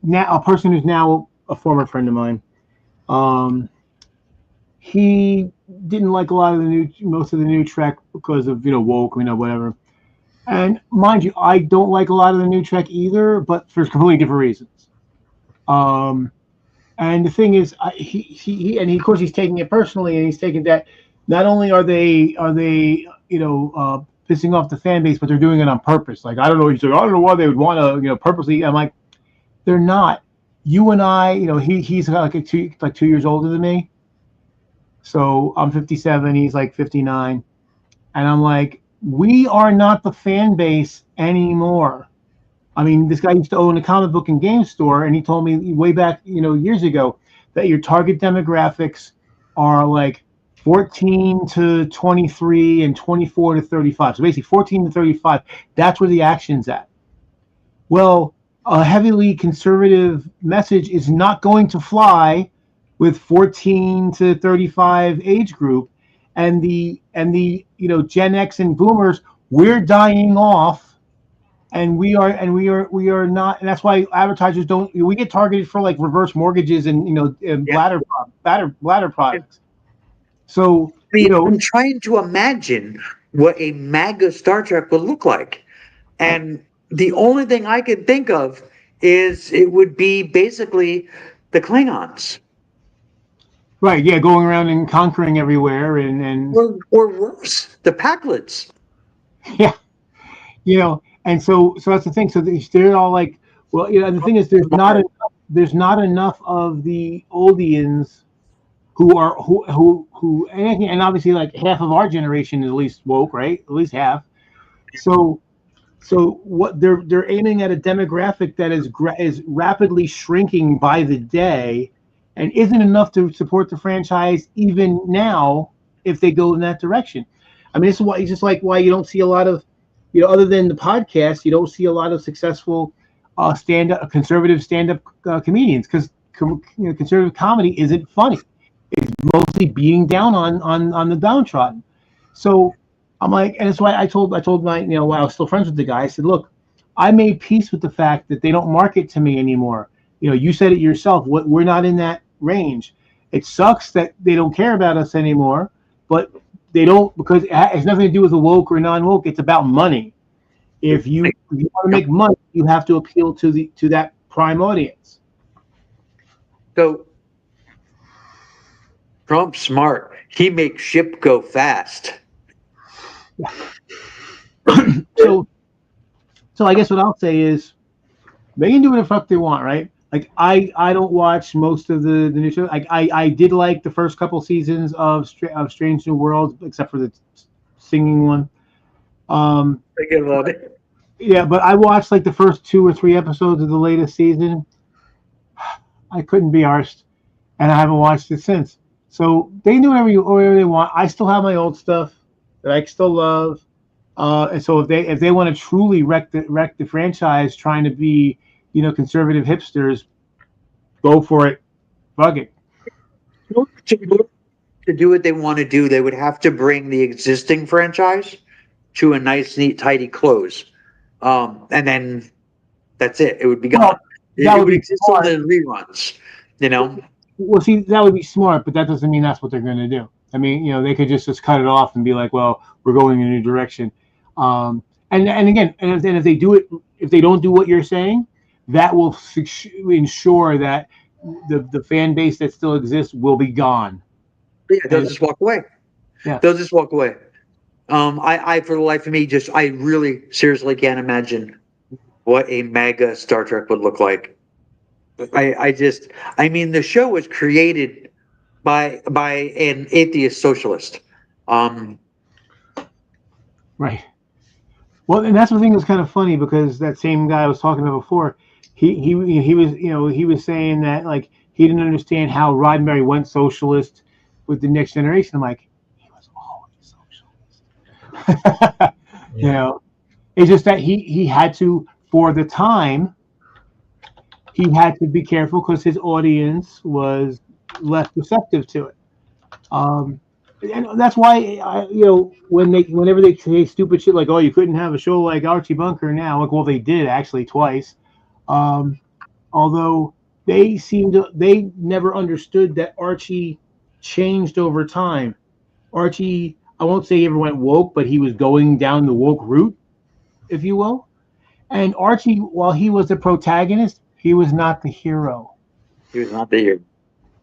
now a person who's now a former friend of mine, he didn't like a lot of most of the new Trek because of woke, whatever. And mind you, I don't like a lot of the new Trek either, but for completely different reasons. And the thing is, of course he's taking it personally, and he's taking that not only are they pissing off the fan base, but they're doing it on purpose. Like, I don't know, he's like, I don't know why they would want to purposely. I'm like, they're not. You and I, he's like 2 years older than me. So I'm 57, he's like 59. And I'm like, we are not the fan base anymore. I mean, this guy used to own a comic book and game store, and he told me way back, years ago, that your target demographics are like 14 to 23 and 24 to 35. So basically 14 to 35, that's where the action's at. Well, a heavily conservative message is not going to fly with 14 to 35 age group, and the Gen X and Boomers, we're dying off, and we are not, and that's why advertisers don't. We get targeted for like reverse mortgages and bladder products. So I'm trying to imagine what a MAGA Star Trek would look like, and the only thing I could think of is it would be basically the Klingons. Right, yeah, going around and conquering everywhere and or worse, the Packlets. Yeah. And so that's the thing. So they're all like, well, the thing is there's not enough of the oldians who and obviously like half of our generation is at least woke, right? At least half. So what they're aiming at a demographic that is rapidly shrinking by the day, and isn't enough to support the franchise even now if they go in that direction. I mean, this is why it's just like why you don't see a lot of, other than the podcast, you don't see a lot of successful conservative stand-up comedians, because conservative comedy isn't funny. It's mostly beating down on the downtrodden. So I'm like, and that's why I told my, while I was still friends with the guy, I said, look, I made peace with the fact that they don't market to me anymore. You said it yourself. We're not in that range. It sucks that they don't care about us anymore, but they don't, because it has nothing to do with the woke or non-woke. It's about money. If you want to make money, you have to appeal to that prime audience. So Trump's smart. He makes ship go fast. So I guess what I'll say is, They can do what the fuck they want, right? Like I don't watch most of the new shows. Like I did like the first couple seasons of Strange New Worlds, except for the singing one. I get love it. Yeah, but I watched like the first 2 or 3 episodes of the latest season. I couldn't be arsed, and I haven't watched it since. So they can do whatever they want. I still have my old stuff that I still love. And so if they want to truly wreck the franchise, trying to be conservative hipsters, go for it. Fuck it. To do what they want to do, they would have to bring the existing franchise to a nice, neat, tidy close, and then that's it. It would be gone. Well, that It would would be exist on smart. the reruns, you know. Well, see, that would be smart, but that doesn't mean that's what they're going to do. I mean, they could just cut it off and be like, well, we're going in a new direction. And again, and if they do it, if they don't do what you're saying, that will ensure that the fan base that still exists will be gone. Yeah, they'll just walk away. Yeah. They'll just walk away. I for the life of me, I really seriously can't imagine what a mega Star Trek would look like. I mean, the show was created by an atheist socialist. Right. Well, and that's the thing that's kind of funny, because that same guy I was talking about before, he was saying that, like, he didn't understand how Roddenberry went socialist with the Next Generation. I'm like, he was always socialist. It's just that he had to, for the time, he had to be careful because his audience was less receptive to it. And that's why whenever they say stupid shit like, "Oh, you couldn't have a show like Archie Bunker now," like, well, they did actually twice. Although they never understood that Archie changed over time. Archie, I won't say he ever went woke, but he was going down the woke route, if you will. And Archie, while he was the protagonist, he was not the hero. He was not the hero.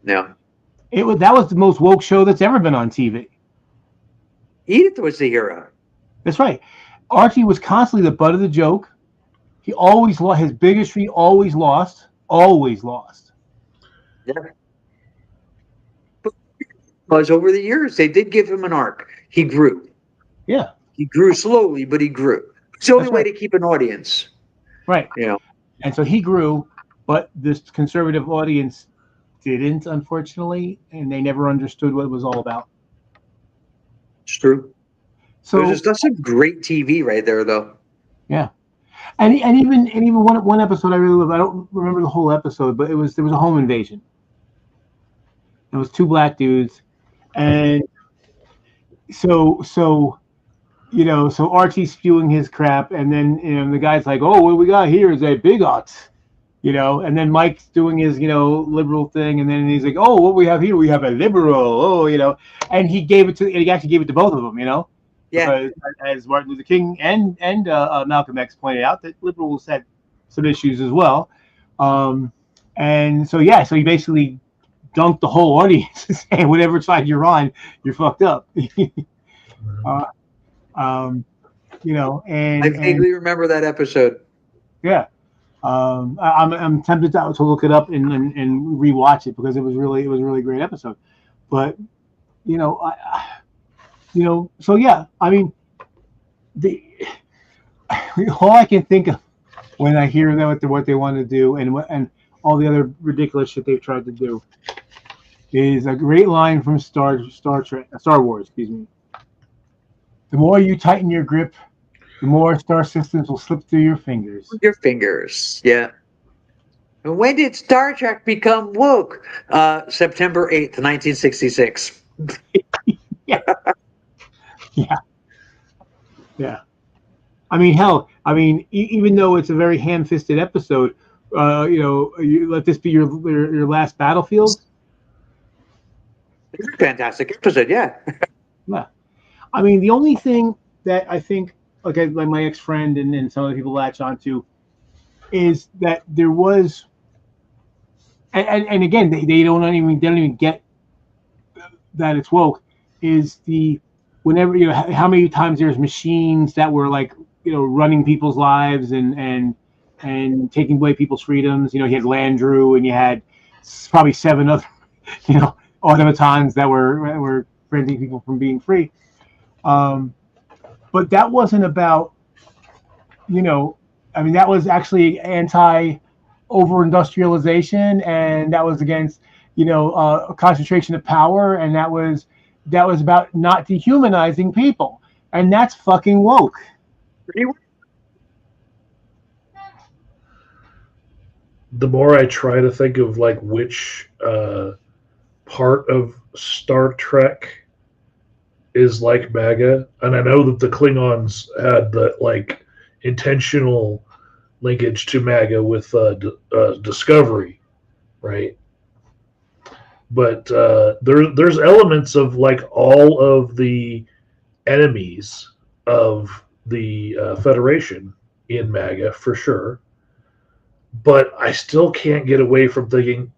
No. That was the most woke show that's ever been on TV. Edith was the hero. That's right. Archie was constantly the butt of the joke. He always lost. His bigotry always lost. Always lost. Yeah. Because over the years, they did give him an arc. He grew. Yeah. He grew slowly, but he grew. It's the only way right. to keep an audience. Right. And so he grew, but this conservative audience didn't, unfortunately, and they never understood what it was all about. It's true. So that's some great TV right there, though. Yeah, and even one episode I really loved. I don't remember the whole episode, but there was a home invasion. It was 2 black dudes, and so Archie's spewing his crap, and then the guy's like, "Oh, what we got here is a bigot." And then Mike's doing his, liberal thing, and then he's like, "Oh, what we have here, we have a liberal." And he actually gave it to both of them, Yeah. Because, as Martin Luther King and Malcolm X pointed out, that liberals had some issues as well. And so he basically dunked the whole audience, saying, "Whatever side you're on, you're fucked up." And I vaguely remember that episode. Yeah. I'm tempted to look it up and rewatch it, because it was really a great episode. But so yeah, I mean, all I can think of when I hear what they want to do and all the other ridiculous shit they've tried to do is a great line from Star Wars, excuse me. The more you tighten your grip, the more star systems will slip through your fingers. Your fingers, yeah. And when did Star Trek become woke? September 8th, 1966. Yeah. I mean, hell, even though it's a very ham-fisted episode, you let this be your last battlefield. It's a fantastic episode, yeah. Yeah. I mean, the only thing that I think, like my ex-friend and some other people latch onto, is that there was, and again, they don't even get that it's woke, is whenever, how many times there's machines that were like, running people's lives and and taking away people's freedoms. You know, he had Landrew, and you had probably 7 other, automatons that were preventing people from being free. But that wasn't about, that was actually anti over industrialization, and that was against, concentration of power, and that was about not dehumanizing people, and that's fucking woke. The more I try to think of like which part of Star Trek is like MAGA, and I know that the Klingons had the like intentional linkage to MAGA with Discovery, right? But there's elements of like all of the enemies of the Federation in MAGA for sure. But I still can't get away from thinking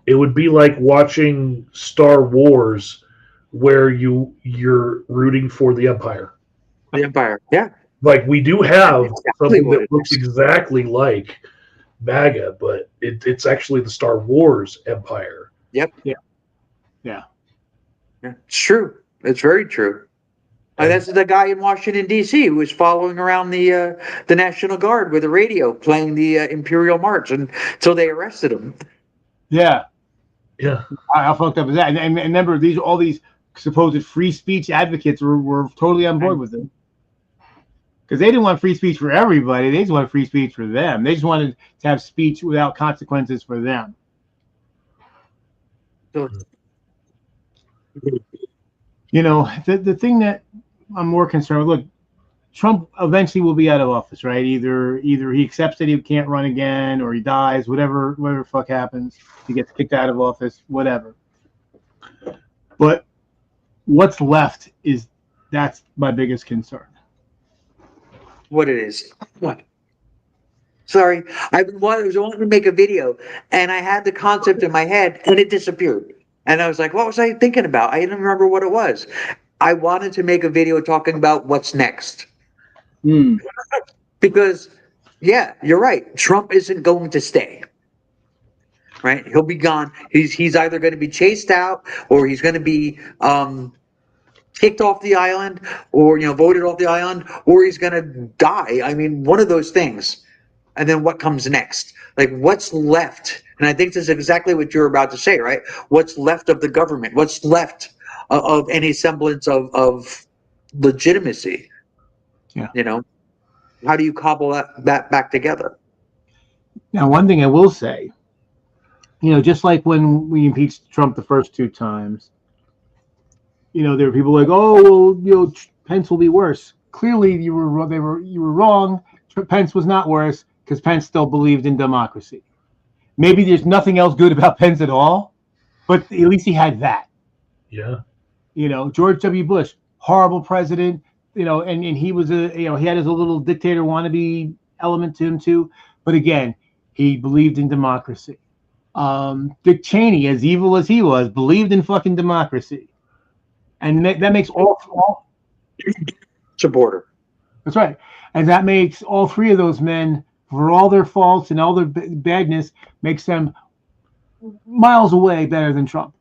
it would be like watching Star Wars where you're rooting for the Empire. The Empire, yeah. Like we do have exactly something that looks exactly like MAGA, but it's actually the Star Wars Empire. Yep. Yeah. It's true. It's very true. That's the guy in Washington D.C. who was following around the National Guard with a radio playing the Imperial March until they arrested him. Yeah. Yeah. How fucked up is that? And remember, all these supposed free speech advocates were totally on board with it. Because they didn't want free speech for everybody. They just wanted free speech for them. They just wanted to have speech without consequences for them. So, the thing that I'm more concerned with, look, Trump eventually will be out of office, right? Either he accepts that he can't run again, or he dies, whatever the fuck happens. He gets kicked out of office, whatever. But what's left that's my biggest concern. what it is? What? Sorry, I was wanting to make a video, and I had the concept in my head, and it disappeared. And I was like, what was I thinking about? I didn't remember what it was. I wanted to make a video talking about what's next. Because, yeah, you're right. Trump isn't going to stay. Right? He'll be gone. He's either going to be chased out, or he's going to be kicked off the island, or voted off the island, or he's going to die. I mean, one of those things. And then what comes next? Like, what's left? And I think this is exactly what you're about to say, right? What's left of the government? What's left of any semblance of legitimacy? Yeah. How do you cobble that back together? Now, one thing I will say, just like when we impeached Trump the first 2 times, there were people like, oh, well, Pence will be worse. Clearly, you were wrong. Pence was not worse because Pence still believed in democracy. Maybe there's nothing else good about Pence at all, but at least he had that. Yeah. George W. Bush, horrible president, and he was he had his little dictator wannabe element to him too. But again, he believed in democracy. Dick Cheney, as evil as he was, believed in fucking democracy. And that makes all supporter. That's right. And that makes all 3 of those men, for all their faults and all their badness, makes them miles away better than Trump.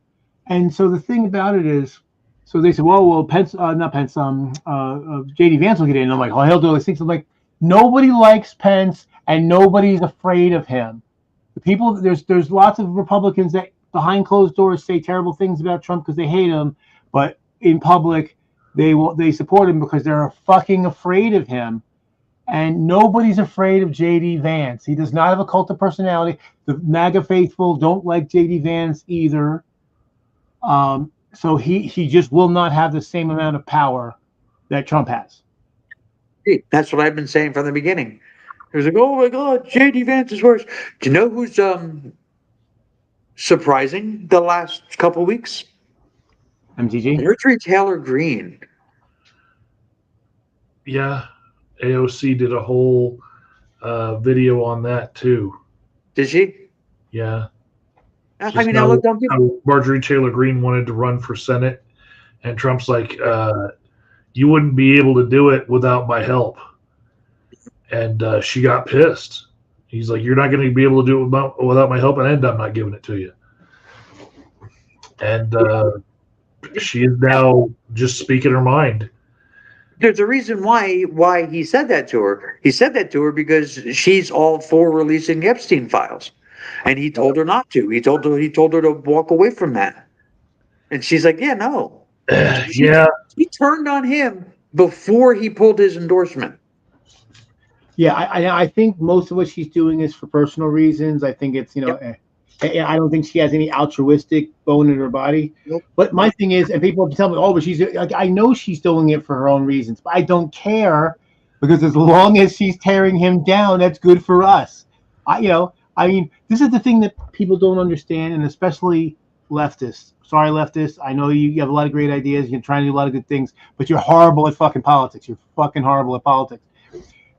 And so the thing about it is, so they said, well, Pence, not Pence, J.D. Vance will get in. And I'm like, oh, he'll do all these things. I'm like, nobody likes Pence, and nobody's afraid of him. The people, there's lots of Republicans that behind closed doors say terrible things about Trump because they hate him, but in public, they support him because they're fucking afraid of him. And nobody's afraid of J.D. Vance. He does not have a cult of personality. The MAGA faithful don't like J.D. Vance either. So he just will not have the same amount of power that Trump has. That's what I've been saying from the beginning. It was like, oh my God, J.D. Vance is worse. Do you know who's surprising the last couple of weeks? MTG? Marjorie Taylor Greene. Yeah. AOC did a whole video on that too. Did she? Yeah. I mean, I looked on people. Marjorie Taylor Greene wanted to run for Senate, and Trump's like, you wouldn't be able to do it without my help. and she got pissed. He's like, "You're not going to be able to do it without my help, and I'm not giving it to you." And she is now just speaking her mind. There's a reason why he said that to her. He said that to her because she's all for releasing the Epstein files, and he told her not to. He told her to walk away from that, and she's like, "Yeah, no." She Yeah, she turned on him before he pulled his endorsement. Yeah, I think most of what she's doing is for personal reasons. I think it's Yep. I don't think she has any altruistic bone in her body. Nope. But my thing is, and people tell me, oh, but she's like, I know she's doing it for her own reasons, but I don't care because as long as she's tearing him down, that's good for us. I mean, this is the thing that people don't understand, and especially leftists. Sorry, leftists. I know you have a lot of great ideas. You're trying to do a lot of good things, but you're horrible at fucking politics. You're fucking horrible at politics.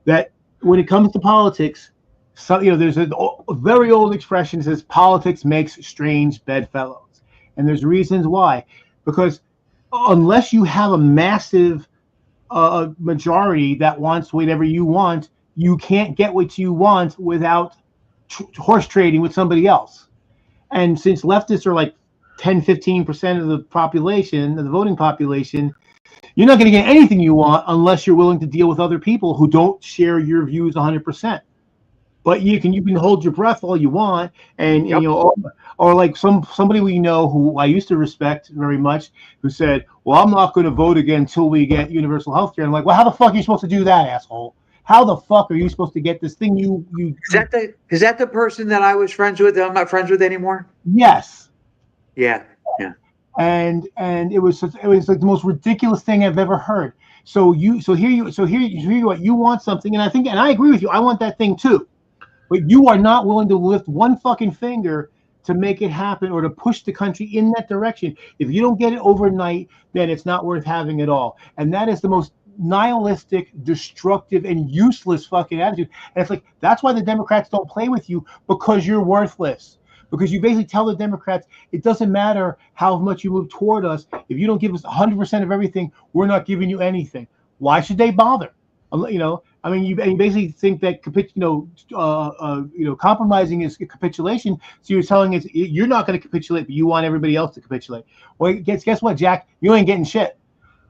That when it comes to politics, there's a very old expression that says politics makes strange bedfellows, and there's reasons why. Because unless you have a massive majority that wants whatever you want, you can't get what you want without horse trading with somebody else. And since leftists are like 10-15% of the population, of the voting population, you're not going to get anything you want unless you're willing to deal with other people who don't share your views 100%. But you can hold your breath all you want, and Yep. or like somebody we know who I used to respect very much, who said, "Well, I'm not going to vote again until we get universal health care." I'm like, "Well, how the fuck are you supposed to do that, asshole? How the fuck are you supposed to get this thing you?" Is that the person that I was friends with that I'm not friends with anymore? Yes. Yeah. Yeah. And it was like the most ridiculous thing I've ever heard. So here you what you want something, and I agree with you. I want that thing too, but you are not willing to lift one fucking finger to make it happen or to push the country in that direction. If you don't get it overnight, then it's not worth having at all. And that is the most nihilistic, destructive, and useless fucking attitude. And it's like that's why the Democrats don't play with you, because you're worthless. Because you basically tell the Democrats, it doesn't matter how much you move toward us. If you don't give us 100% of everything, we're not giving you anything. Why should they bother? I mean, you basically think that compromising is capitulation. So you're telling us you're not going to capitulate, but you want everybody else to capitulate. Well, guess what, Jack? You ain't getting shit.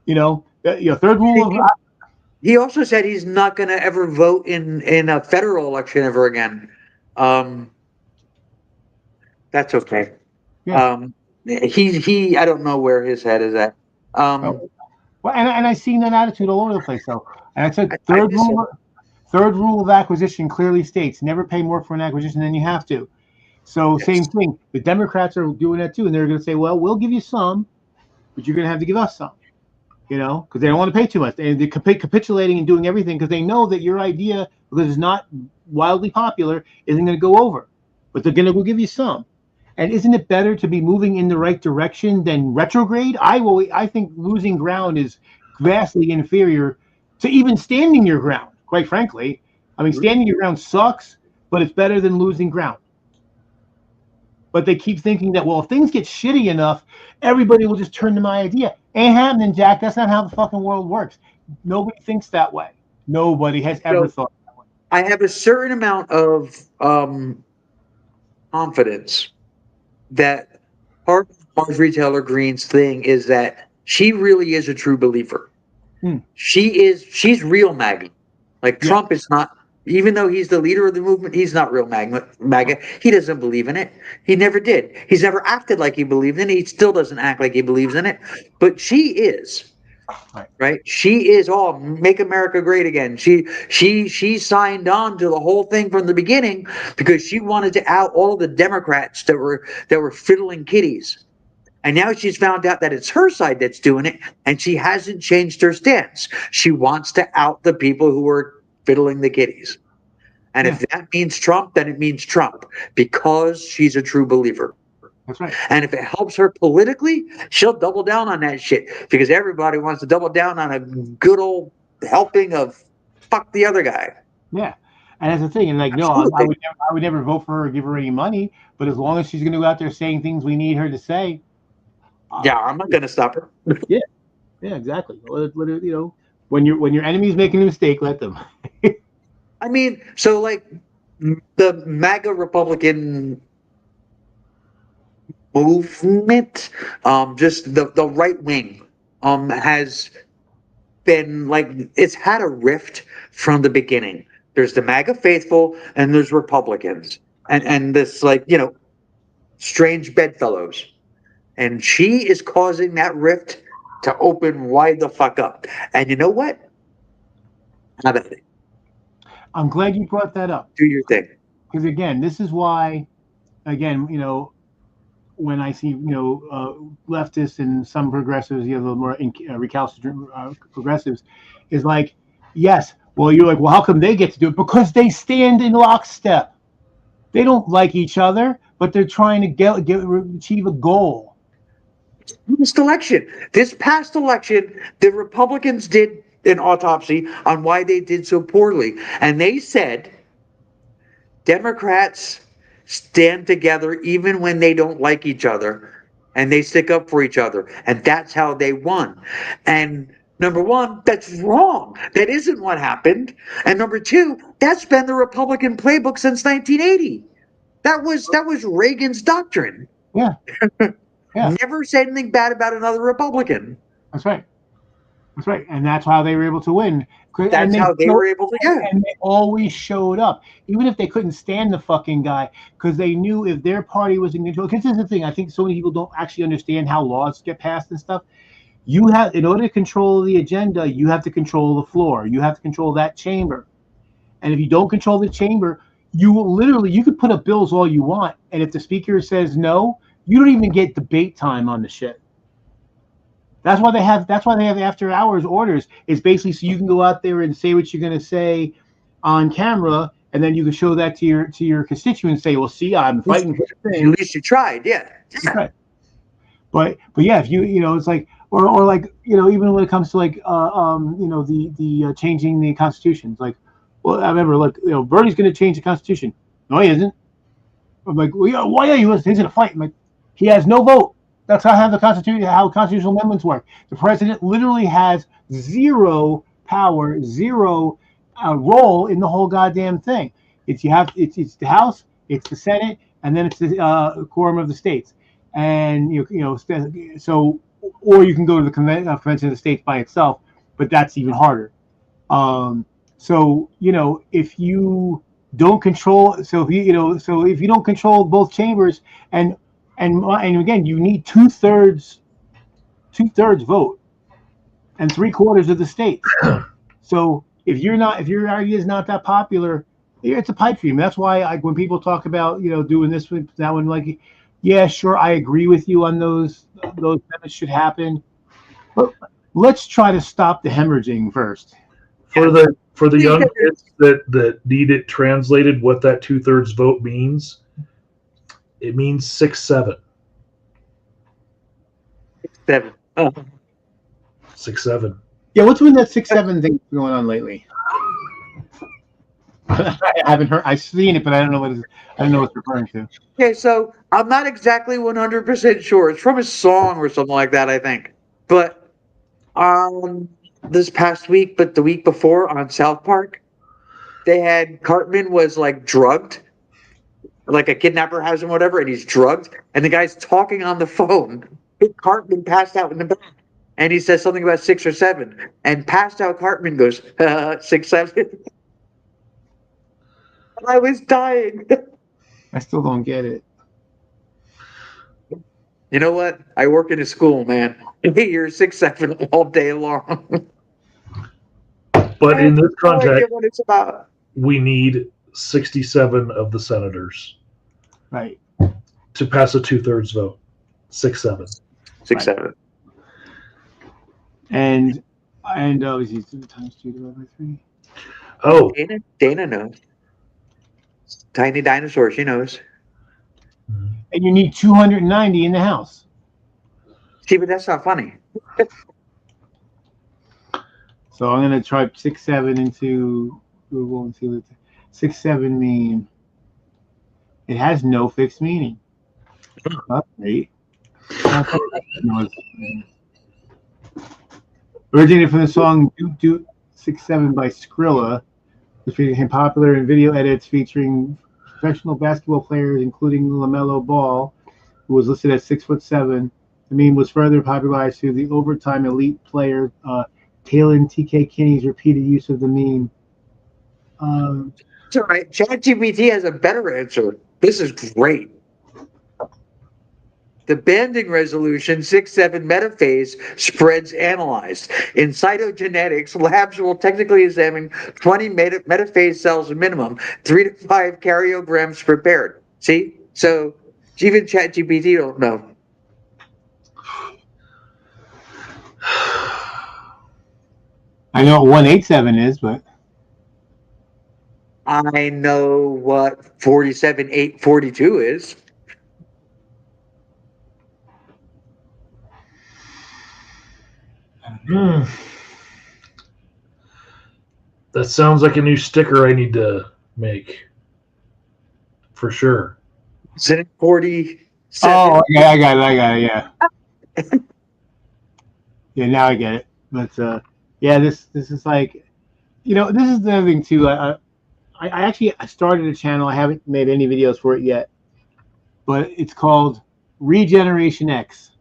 Third rule of He also said he's not going to ever vote in a federal election ever again. That's okay. Yeah. He I don't know where his head is at. Well, and I've seen that attitude all over the place. So, and I said I miss him. third rule of acquisition clearly states never pay more for an acquisition than you have to. So Yes. same thing. The Democrats are doing that too, and they're going to say, "Well, we'll give you some, but you're going to have to give us some." Because they don't want to pay too much, and they're capitulating and doing everything because they know that your idea, because it's not wildly popular, isn't going to go over. But they're going to go give you some. And isn't it better to be moving in the right direction than retrograde? I think losing ground is vastly inferior to even standing your ground, quite frankly. I mean, standing your ground sucks, but it's better than losing ground. But they keep thinking that, well, if things get shitty enough, everybody will just turn to my idea. Ain't happening, Jack. That's not how the fucking world works. Nobody thinks that way. Nobody has ever thought that way. I have a certain amount of confidence that part of Mars Retailer Green's thing is that she really is a true believer. She's real MAGA. Like Trump is not, even though he's the leader of the movement, he's not real MAGA. He doesn't believe in it. He never did. He's never acted like he believed in it. He still doesn't act like he believes in it. But she is. Right? She is all make America great again. She signed on to the whole thing from the beginning because she wanted to out all the Democrats that were fiddling kitties. And now she's found out that it's her side that's doing it, and she hasn't changed her stance. She wants to out the people who are fiddling the kitties. And if that means Trump, then it means Trump because she's a true believer. That's right. And if it helps her politically, she'll double down on that shit because everybody wants to double down on a good old helping of fuck the other guy. Yeah. And that's the thing. And like, no, I would never vote for her or give her any money. But as long as she's going to go out there saying things we need her to say. Yeah, I'm not going to stop her. Yeah, exactly. When your enemy's making a mistake, let them. I mean, so like the MAGA Republican movement, just the right wing, has been like it's had a rift from the beginning. There's the MAGA faithful and there's Republicans, and this like strange bedfellows, and she is causing that rift to open wide the fuck up. And you know what? Have at it. I'm glad you brought that up Do your thing. because again, this is why, again, when I see leftists and some progressives, the more recalcitrant progressives, is like, yes, well, you're like, well, how come they get to do it? Because they stand in lockstep. They don't like each other, but they're trying to achieve a goal. This past election, the Republicans did an autopsy on why they did so poorly, and they said Democrats stand together even when they don't like each other, and they stick up for each other, and that's how they won. And number one, that's wrong. That isn't what happened. And number two, that's been the Republican playbook since 1980. That was Reagan's doctrine. Yeah. Yeah. Never say anything bad about another Republican. That's right. That's right. And that's how they were able to win. That's how they were able to get. And they always showed up, even if they couldn't stand the fucking guy, because they knew if their party was in control. Because this is the thing, I think so many people don't actually understand how laws get passed and stuff. You have, in order to control the agenda, you have to control the floor. You have to control that chamber. And if you don't control the chamber, you will literally, you could put up bills all you want. And if the speaker says no, you don't even get debate time on the shit. That's why they have after hours orders. Is basically so you can go out there and say what you're going to say on camera, and then you can show that to your constituents and say, well, see, I'm fighting for the thing. At least you tried, yeah. Right. But yeah, if it's like or like even when it comes to like the changing the constitution, it's like, well, I remember Bernie's going to change the constitution. No, he isn't. I'm like, well, yeah, why are you? He's going to fight. I'm like, he has no vote. That's how constitutional amendments work. The president literally has zero power, zero role in the whole goddamn thing. It's the House, it's the Senate, and then it's the quorum of the states. And so, or you can go to the Convention of the States by itself, but that's even harder. So if you don't control, if you don't control both chambers, and again, you need two-thirds vote and 3/4 of the states. So if your idea is not that popular, it's a pipe dream. That's why when people talk about doing this with that one, like, yeah, sure, I agree with you on those amendments should happen, but let's try to stop the hemorrhaging first. For the young kids that need it translated, what that 2/3 vote means. It means 6-7. 7. Oh. 6-7. Yeah, what's been that 6-7 thing going on lately? I haven't heard. I've seen it, but I don't know what it's referring to. Okay, so I'm not exactly 100% sure. It's from a song or something like that, I think. But this past week, but the week before on South Park, they had Cartman was like drugged. Like a kidnapper has him, whatever, and he's drugged, and the guy's talking on the phone. Cartman passed out in the back, and he says something about 6 or 7, and passed out Cartman goes 6, 7. I was dying. I still don't get it. You know what? I work in a school, man. You're 6, 7 all day long. But in this No idea context, what it's about. we need 67 of the senators Right. to pass a 2/3 vote. 6-7. 6, 7. And is he times 2 divided by 3? Oh, Dana knows. Tiny dinosaur, she knows. And you need 290 in the House. See, but that's not funny. So I'm gonna try 6-7 into Google and see what 6-7 mean. It has no fixed meaning. That's great. Originated from the song "Doot Doot 6-7" by Skrilla, which became popular in video edits featuring professional basketball players, including LaMelo Ball, who was listed at 6'7". The meme was further popularized through the overtime elite player Talon TK Kinney's repeated use of the meme. It's all right. ChatGPT has a better answer. This is great. The banding resolution 6-7 metaphase spreads analyzed. In cytogenetics, labs will technically examine 20 metaphase cells minimum, 3 to 5 karyograms prepared. See? So even ChatGPT don't know. I know what 187 is, but I know what 47842 is. That sounds like a new sticker I need to make. For sure. Isn't it 47? oh, yeah, I got it. Yeah, yeah. Now I get it. But yeah, this is like, this is the other thing too. I actually started a channel. I haven't made any videos for it yet, but it's called Regeneration X.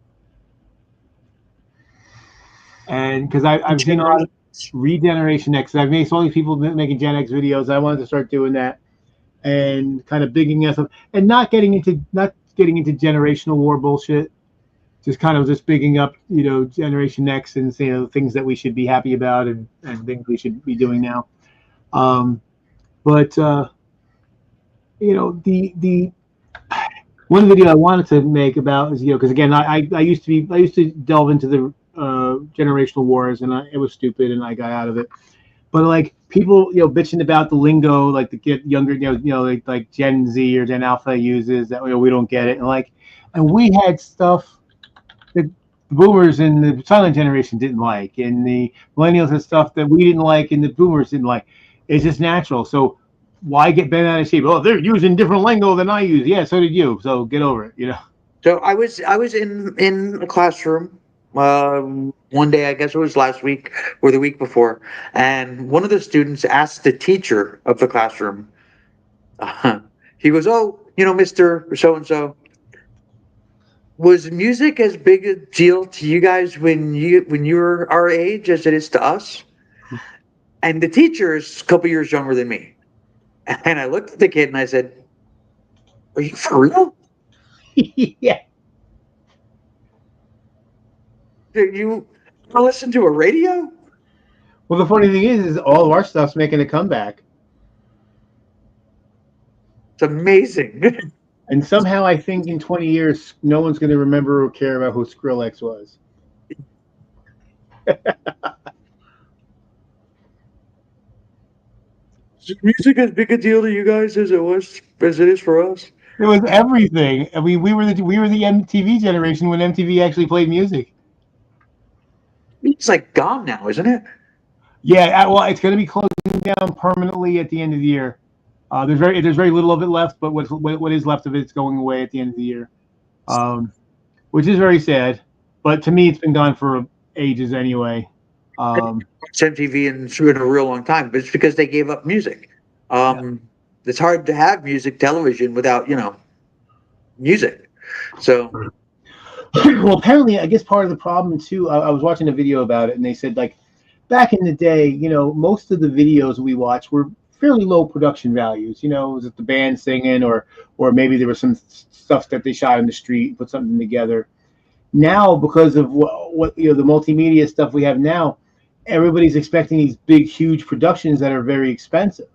And because I've seen a lot of Regeneration X, I've made so many people making Gen X videos. I wanted to start doing that and kind of bigging us up and not getting into generational war bullshit. Just kind of just bigging up, Generation X and things that we should be happy about and things we should be doing now. But the one video I wanted to make about is because again I used to delve into the generational wars and it was stupid and I got out of it. But like people bitching about the lingo like the get younger like Gen Z or Gen Alpha uses that we don't get it and we had stuff that the boomers and the silent generation didn't like and the millennials had stuff that we didn't like and the boomers didn't like. It's just natural. So why get bent out of shape? Oh, they're using different lingo than I use. Yeah, so did you. So get over it. So I was in a classroom one day, I guess it was last week or the week before, and one of the students asked the teacher of the classroom. He goes, "Oh, Mister So and So, was music as big a deal to you guys when you were our age as it is to us?" And the teacher is a couple years younger than me, and I looked at the kid and I said, "Are you for real? Yeah. Do you ever listen to a radio?" Well, the funny thing is all of our stuff's making a comeback, It's amazing. and somehow I think in 20 years no one's going to remember or care about who Skrillex was. Is music as big a deal to you guys as it is for us? It was everything. I mean, we were the MTV generation when MTV actually played music. It's like gone now, isn't it? Yeah, well, it's going to be closing down permanently at the end of the year. There's very little of it left, but what is left of it is going away at the end of the year, which is very sad. But to me, it's been gone for ages anyway. It's MTV in a real long time, but it's because they gave up music. It's hard to have music television without music. So Well, apparently, I guess part of the problem too. I was watching a video about it, and they said like back in the day, most of the videos we watched were fairly low production values. Was it the band singing, or maybe there was some stuff that they shot in the street, put something together. Now, because of what the multimedia stuff we have now, everybody's expecting these big, huge productions that are very expensive.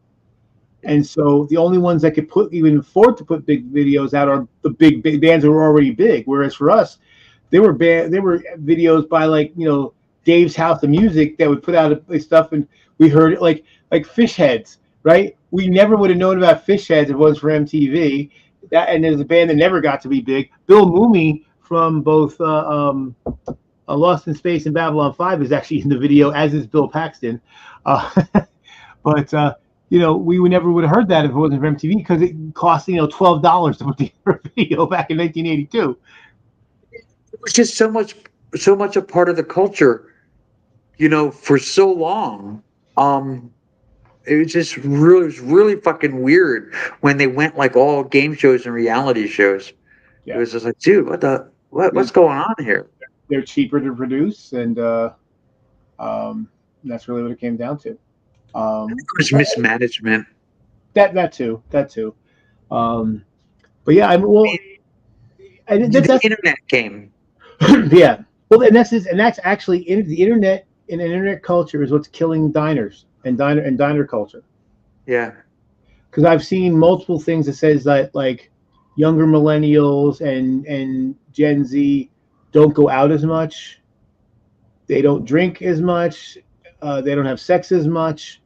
And so the only ones that could even afford to put big videos out are the big bands that were already big. Whereas for us, there were videos by Dave's House of Music that would put out stuff, and we heard it like Fish Heads, right? We never would have known about Fish Heads if it was for MTV. And there's a band that never got to be big. Bill Mooney from both Lost in Space and Babylon 5 is actually in the video, as is Bill Paxton. But we never would have heard that if it wasn't for MTV because it cost $12 to put the video back in 1982. it was just so much a part of the culture, for so long. it was really fucking weird when they went like all game shows and reality shows. It Yeah. was just like, dude, what's going on here? They're cheaper to produce, and um, that's really what it came down to. Um, It was mismanagement. that too. Um, but yeah, well, and The internet came. yeah. Well, and that's actually the internet and internet culture is what's killing diners and diner culture. Yeah. Because I've seen multiple things that says that like younger millennials and Gen Z don't go out as much. They don't drink as much. They don't have sex as much.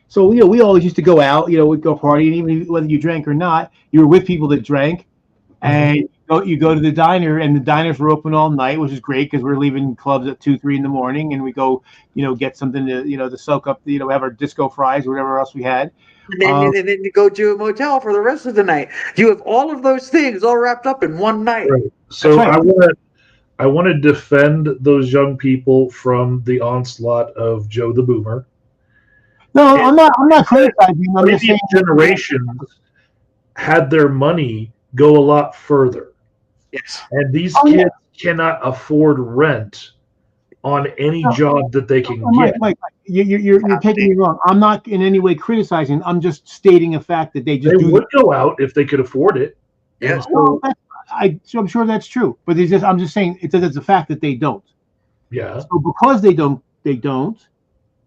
So we always used to go out. We'd go party, and even whether you drank or not, you were with people that drank, and you go to the diner, and the diners were open all night, which is great because we're leaving clubs at 2, 3 in the morning, and we go, get something to soak up, have our disco fries or whatever else we had. And then you go to a motel for the rest of the night. You have all of those things all wrapped up in one night. Right. So right. I want to defend those young people from the onslaught of Joe the Boomer. No, I'm not criticizing. I'm just saying generations had their money go a lot further. Yes. And these kids cannot afford rent on any job that they can get. Mike, you're taking me wrong. I'm not in any way criticizing. I'm just stating a fact that they would go out if they could afford it. Yes. So I'm sure that's true, but I'm just saying it's a fact that they don't. Yeah. So because they don't.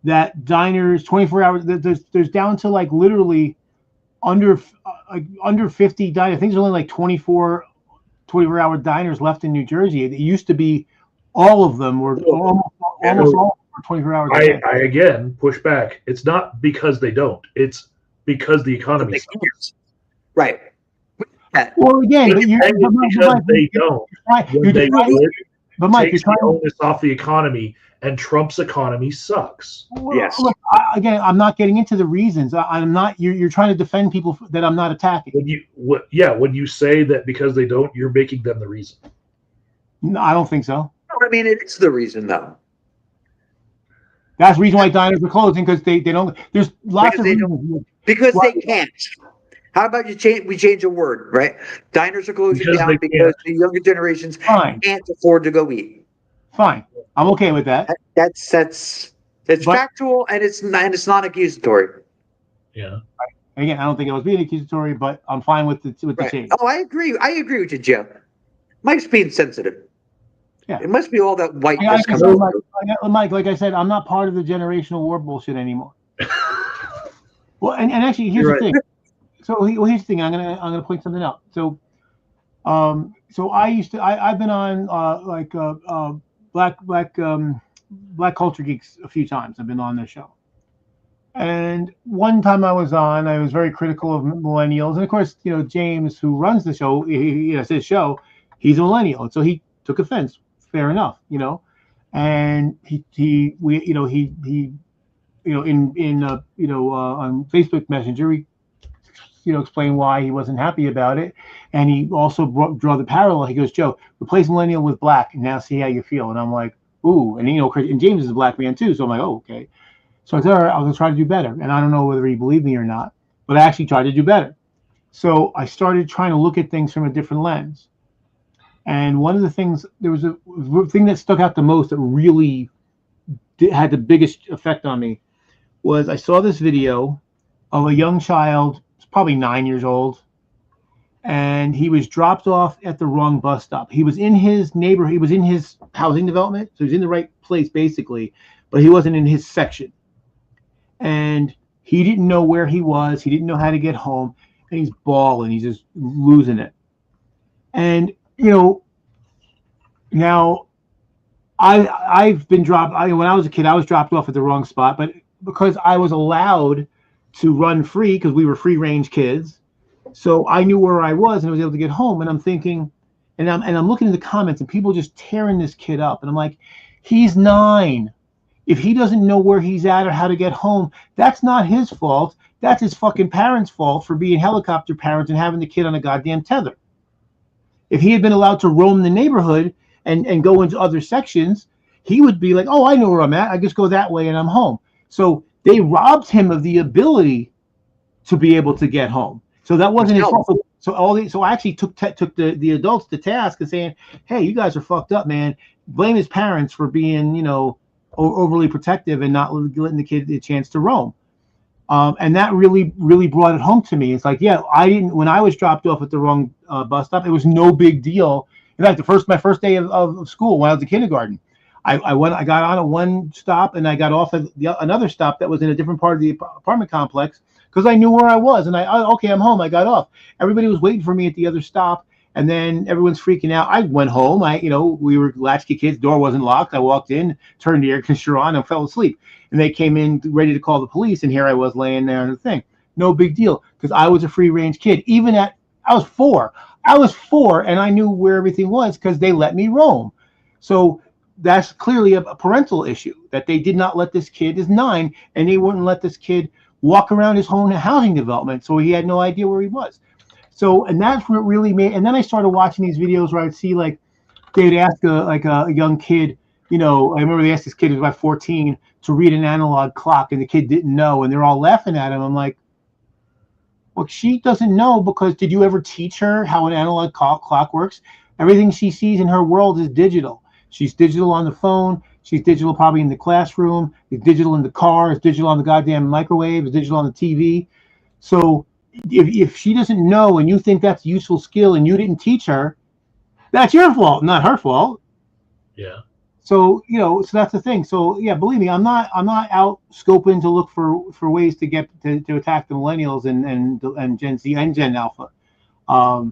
That diners 24 hours. There's down to like literally under 50 diners. I think there's only like 24-hour diners left in New Jersey. It used to be all of them were almost all were 24 hours. I again push back. It's not because they don't. It's because the economy sucks. Right. Well, again, because they don't. But Mike, takes the onus off the economy, and Trump's economy sucks. Yes. Look, I'm not getting into the reasons. I'm not. You're trying to defend people that I'm not attacking. When you say that because they don't, you're making them the reason. No, I don't think so. I mean, it's the reason though. That's the reason why diners are closing because they don't. There's lots of reasons. Because they can't. How about we change a word, right? Diners are closing down because the younger generations can't afford to go eat. Fine, I'm okay with that. That's factual and it's not accusatory. Yeah. Again, I don't think I was being accusatory, but I'm fine with the change. Oh, I agree with you, Joe. Mike's being sensitive. Yeah. It must be all that whiteness coming out. Mike, like I said, I'm not part of the generational war bullshit anymore. Well, and actually, here's the thing. So here's the thing. I'm gonna point something out. So, I've been on Black Culture Geeks a few times. I've been on this show, and one time I was very critical of millennials, and of course, James, who runs the show, it's his show. He's a millennial, and so he took offense. Fair enough, and he on Facebook Messenger, he explain why he wasn't happy about it, and he also draw the parallel. He goes, Joe, replace millennial with black, and now see how you feel. And I'm like, ooh, and and James is a black man too, so I'm like, oh, okay. So I said, all right, I'm gonna try to do better, and I don't know whether he believed me or not, but I actually tried to do better. So I started trying to look at things from a different lens, and one of the things, there was a thing that stuck out the most that really had the biggest effect on me, was I saw this video of a young child, probably 9 years old, and he was dropped off at the wrong bus stop. He was in his neighborhood, he was in his housing development, so he was in the right place basically, but he wasn't in his section. And he didn't know where he was, he didn't know how to get home, and he's bawling, he's just losing it. And now I've been dropped. When I was a kid, I was dropped off at the wrong spot, but because I was allowed to run free because we were free range kids, so I knew where I was and I was able to get home. And I'm thinking, and I'm looking in the comments and people just tearing this kid up, and I'm like, he's 9. If he doesn't know where he's at or how to get home, that's not his fault. That's his fucking parents' fault for being helicopter parents and having the kid on a goddamn tether. If he had been allowed to roam the neighborhood and go into other sections, he would be like, oh, I know where I'm at. I just go that way and I'm home. So they robbed him of the ability to be able to get home. So that wasn't his fault. So I actually took the adults to task and saying, hey, you guys are fucked up, man. Blame his parents for being, overly protective and not letting the kid the chance to roam. And that really, really brought it home to me. It's like, yeah, when I was dropped off at the wrong bus stop, it was no big deal. In fact, my first day of school when I was in kindergarten, I got on at one stop and I got off at another stop that was in a different part of the apartment complex because I knew where I was. And okay, I'm home. I got off. Everybody was waiting for me at the other stop. And then everyone's freaking out. I went home. We were latchkey kids. Door wasn't locked. I walked in, turned the air conditioner on, and fell asleep. And they came in ready to call the police. And here I was laying there on the thing. No big deal because I was a free range kid. I was 4. I was 4 and I knew where everything was because they let me roam. So that's clearly a parental issue that they did not let this kid is 9 and they wouldn't let this kid walk around his own housing development. So he had no idea where he was. So, and that's what really made, and then I started watching these videos where I'd see they'd ask a young kid, I remember they asked this kid who was about 14 to read an analog clock and the kid didn't know and they're all laughing at him. I'm like, well, she doesn't know because did you ever teach her how an analog clock works? Everything she sees in her world is digital. She's digital on the phone. She's digital probably in the classroom. It's digital in the car. It's digital on the goddamn microwave. It's digital on the TV. So if she doesn't know and you think that's a useful skill and you didn't teach her, that's your fault, not her fault. Yeah. So so that's the thing. So yeah, believe me, I'm not out scoping to look for ways to get to attack the millennials and Gen Z and Gen Alpha. So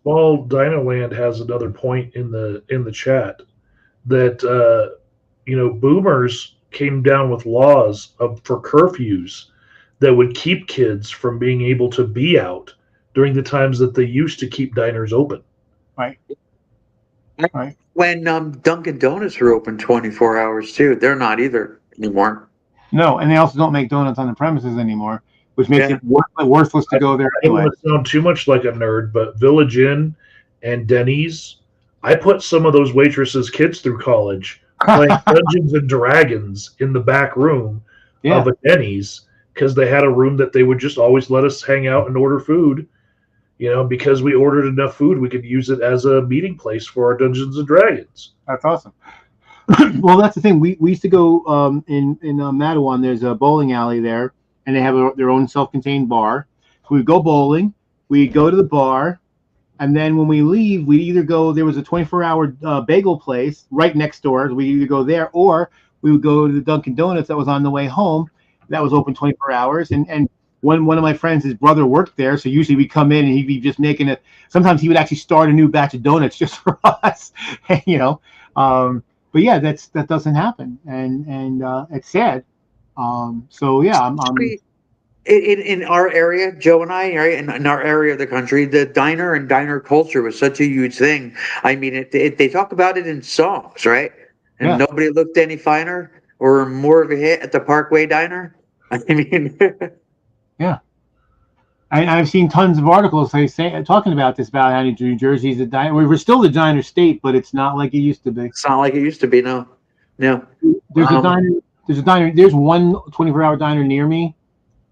Small Dinoland has another point in the chat that boomers came down with laws for curfews that would keep kids from being able to be out during the times that they used to keep diners open. Right. When Dunkin' Donuts were open 24 hours too, they're not either anymore. No, and they also don't make donuts on the premises anymore, which makes it worthless to go there anyway. I don't want to sound too much like a nerd, but Village Inn and Denny's, I put some of those waitresses' kids through college playing Dungeons and Dragons in the back room of a Denny's because they had a room that they would just always let us hang out and order food. Because we ordered enough food, we could use it as a meeting place for our Dungeons and Dragons. That's awesome. Well, that's the thing. We used to go in Mattawan. There's a bowling alley there, and they have their own self-contained bar. So we'd go bowling, we'd go to the bar, and then when we leave, we'd either go. There was a 24-hour bagel place right next door. So we'd either go there, or we would go to the Dunkin' Donuts that was on the way home. That was open 24 hours, and one of my friends, his brother worked there, so usually we come in and he'd be just making it. Sometimes he would actually start a new batch of donuts just for us, But yeah, that doesn't happen, and it's sad. So yeah, I'm in our area, Joe and I, right, in our area of the country, the diner culture was such a huge thing. I mean, they talk about it in songs, right? And nobody looked any finer or more of a hit at the Parkway Diner. I mean, yeah. I've seen tons of articles talking about this, about how New Jersey's a diner. We're still the diner state, but it's not like it used to be. It's not like it used to be. No. There's a diner. There's one 24-hour diner near me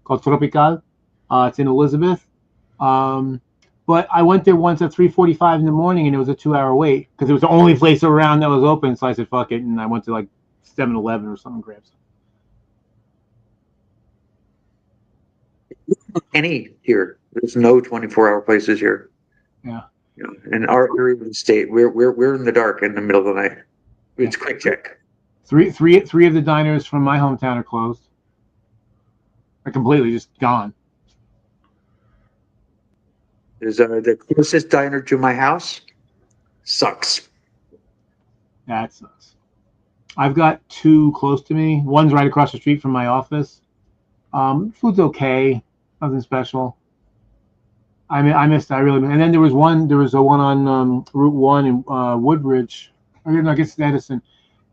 called Tropical. It's in Elizabeth. But I went there once at 3:45 in the morning, and it was a 2-hour wait because it was the only place around that was open. So I said, "Fuck it," and I went to like 7-Eleven or something, grab some. Any here. There's no 24-hour places here. Yeah. In our area of the state, we're in the dark in the middle of the night. It's quick check. Three of the diners from my hometown are closed. They're completely just gone. There's the closest diner to my house. Sucks. That sucks. I've got 2 close to me. One's right across the street from my office. Food's okay. Nothing special. I missed. I really. And then there was one. There was a one on Route 1 in Woodbridge. Or I guess Edison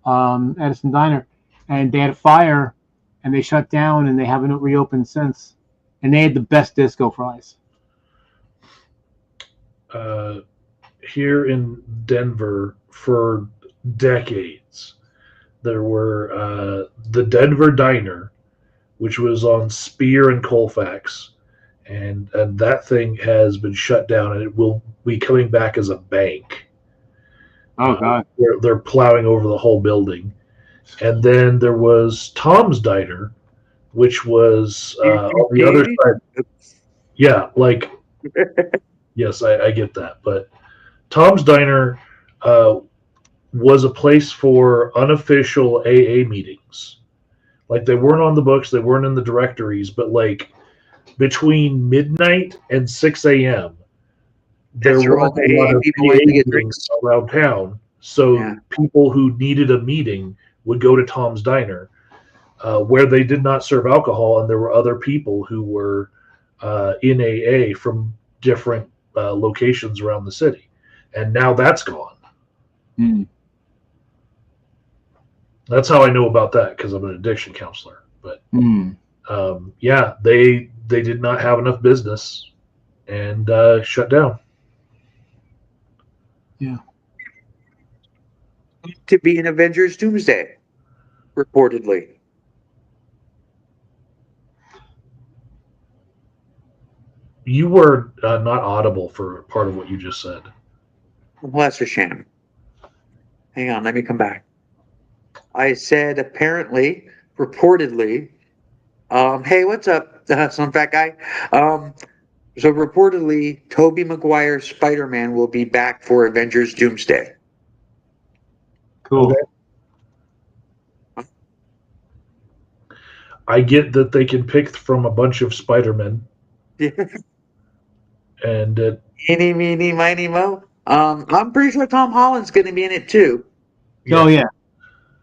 Diner, and they had a fire, and they shut down, and they haven't reopened since. And they had the best disco fries. Here in Denver, for decades, There were the Denver Diner, which was on Spear and Colfax, and that thing has been shut down, and it will be coming back as a bank. Oh God. They're plowing over the whole building. And then there was Tom's Diner, which was on the other side. Yeah, like yes, I get that, but Tom's Diner was a place for unofficial AA meetings. Like they weren't on the books, they weren't in the directories, but like between midnight and 6 a.m., there That's where were all the a lot AA of people AA like to get meetings drinks. around town. So Yeah. people who needed a meeting would go to Tom's Diner, where they did not serve alcohol, and there were other people who were in AA from different locations around the city. And now that's gone. Mm. That's how I know about that, because I'm an addiction counselor. But Mm. yeah, they did not have enough business and shut down. Yeah. To be in Avengers Doomsday, reportedly. You were not audible for part of what you just said. Well, that's a shame. Hang on, let me come back. I said apparently, reportedly. Hey, what's up, some fat guy? So reportedly, Tobey Maguire's Spider-Man will be back for Avengers Doomsday. Cool. Okay. I get that they can pick from a bunch of Spider-Men. Yeah. And Eeny, meeny, miny, mo. I'm pretty sure Tom Holland's going to be in it too. yeah. Oh yeah.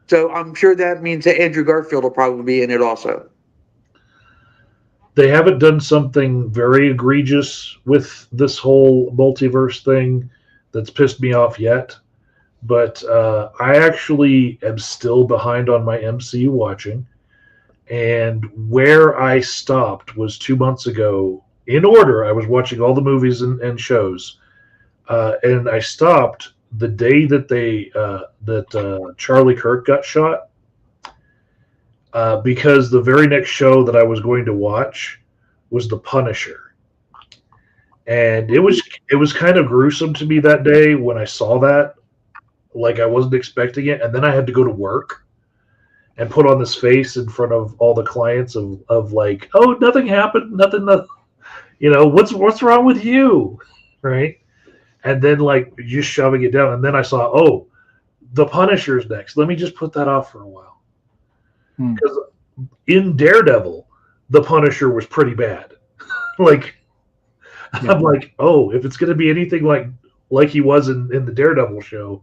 So I'm sure that means that Andrew Garfield will probably be in it also. They haven't done something very egregious with this whole multiverse thing that's pissed me off yet. But I actually am still behind on my MCU watching. And where I stopped was 2 months ago. In order, I was watching all the movies and shows. And I stopped the day that Charlie Kirk got shot. Because the very next show that I was going to watch was The Punisher, and it was kind of gruesome to me that day when I saw that. Like I wasn't expecting it, and then I had to go to work and put on this face in front of all the clients of like, oh, nothing happened, nothing, what's wrong with you, right? And then like just shoving it down, and then I saw, oh, The Punisher's next. Let me just put that off for a while. Because in Daredevil, the Punisher was pretty bad. Like, yeah. I'm like, oh, if it's going to be anything like he was in the Daredevil show,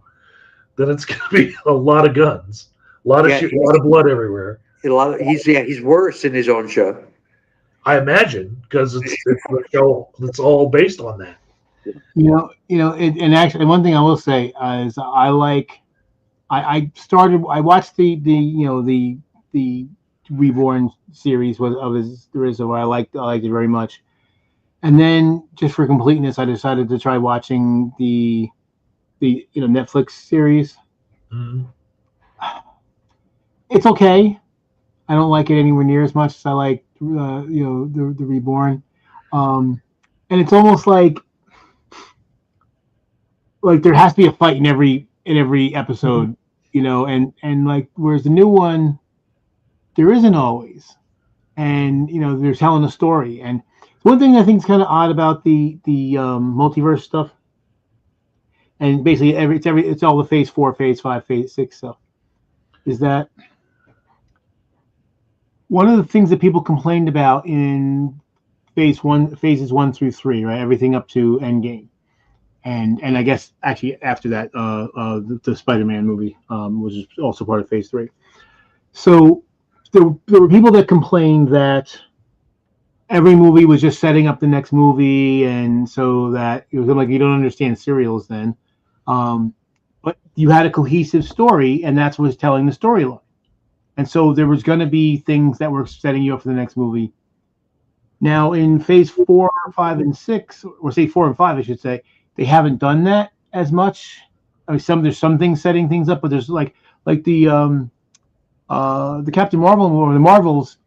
then it's going to be a lot of guns, a lot of shit, a lot of blood everywhere. He's worse in his own show. I imagine, because it's the show that's all based on that. And actually, one thing I will say is I watched the Reborn series of his where I liked it very much, and then just for completeness, I decided to try watching the Netflix series. Mm-hmm. It's okay. I don't like it anywhere near as much as I like the Reborn, and it's almost like there has to be a fight in every episode, and like whereas the new one, there isn't always, and they're telling a story. And one thing I think is kind of odd about the multiverse stuff, and basically it's all the phase 4, phase 5, phase 6 stuff, is that one of the things that people complained about in phases 1 through 3, right, everything up to Endgame, and I guess actually after that the Spider-Man movie was also part of phase 3. So there were people that complained that every movie was just setting up the next movie, and so that it was like you don't understand serials then. But you had a cohesive story, and that's what was telling the storyline. And so there was going to be things that were setting you up for the next movie. Now in phase 4, 5, and 6, or say 4 and 5, I should say, they haven't done that as much. I mean, there's some things setting things up, but there's like the the Captain Marvel or the Marvels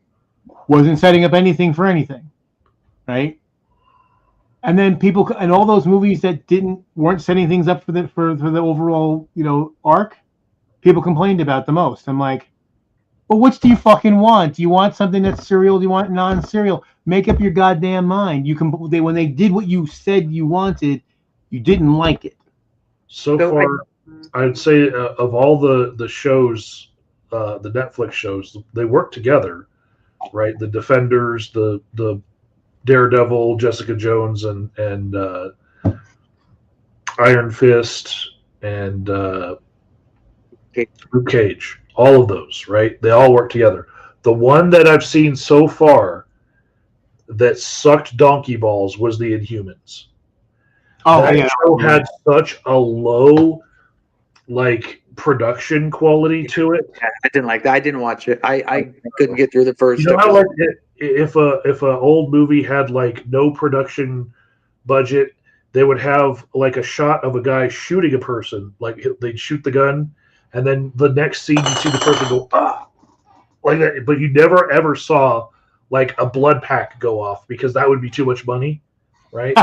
wasn't setting up anything for anything, right? And then people and all those movies that weren't setting things up for the overall arc, people complained about the most. I'm like, well, which do you fucking want? Do you want something that's serial? Do you want non-serial? Make up your goddamn mind. When they did what you said you wanted, you didn't like it. So far, I'd say of all the shows, the Netflix shows, they work together, right? The Defenders, the Daredevil, Jessica Jones, and Iron Fist, and Luke Cage. All of those, right? They all work together. The one that I've seen so far that sucked donkey balls was the Inhumans. Oh, that yeah. show had such a low production quality to it. I didn't like that. I didn't watch it. I couldn't get through the first. You know how if a old movie had no production budget, they would have a shot of a guy shooting a person, they'd shoot the gun, and then the next scene you see the person go like that, but you never ever saw a blood pack go off because that would be too much money, right?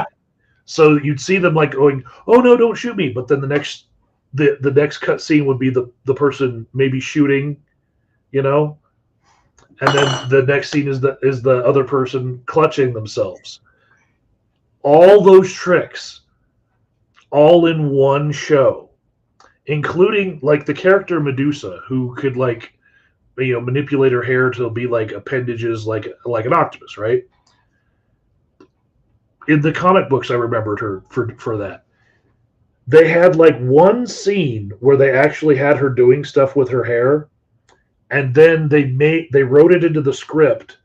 So you'd see them going, "Oh no, don't shoot me!" But then the next cut scene would be the person maybe shooting, and then the next scene is the other person clutching themselves. All those tricks, all in one show, including the character Medusa, who could manipulate her hair to be appendages, like an octopus, right? In the comic books, I remembered her for that. They had one scene where they actually had her doing stuff with her hair, and then they wrote it into the script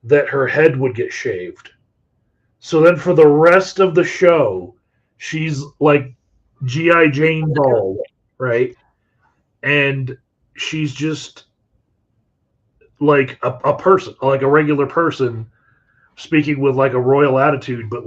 that her head would get shaved. So then for the rest of the show, she's G.I. Jane bald, right? And she's just a person, a regular person, speaking with a royal attitude, but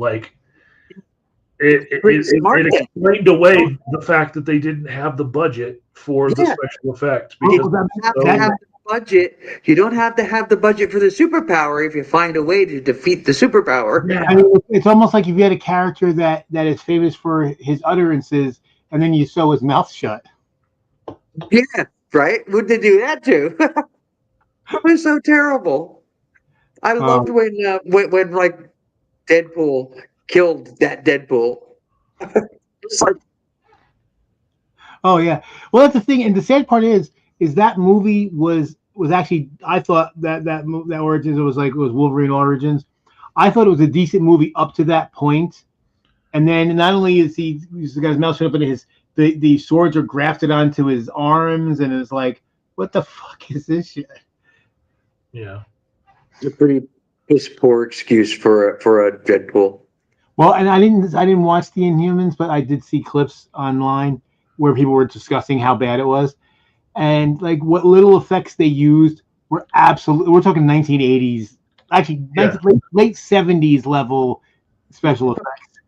it explained away the fact that they didn't have the budget for the special effects. Because budget. You don't have to have the budget for the superpower if you find a way to defeat the superpower. Yeah, I mean, it's almost like if you had a character that is famous for his utterances, and then you sew his mouth shut. Yeah, right. Would they do that too? It was so terrible. I loved when Deadpool killed that Deadpool. It's oh yeah. Well, that's the thing, and the sad part is that movie was actually, I thought that Origins was Wolverine Origins. I thought it was a decent movie up to that point, and then not only is the guy's mouth shut up, and the swords are grafted onto his arms, and it's what the fuck is this shit? Yeah, it's a pretty piss poor excuse for a Deadpool. Well, and I didn't watch the Inhumans, but I did see clips online where people were discussing how bad it was, and what little effects they used were absolutely. We're talking 1980s, actually late 70s level special effects.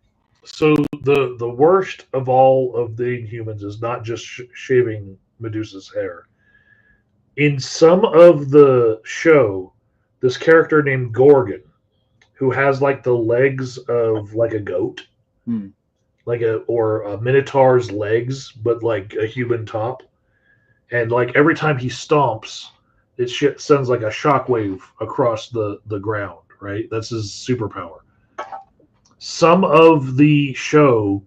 So the worst of all of the Inhumans is not just shaving Medusa's hair. In some of the show, this character named Gorgon, who has the legs of a goat, or a minotaur's legs, but a human top, and every time he stomps, it sends a shockwave across the ground. Right, that's his superpower. Some of the show,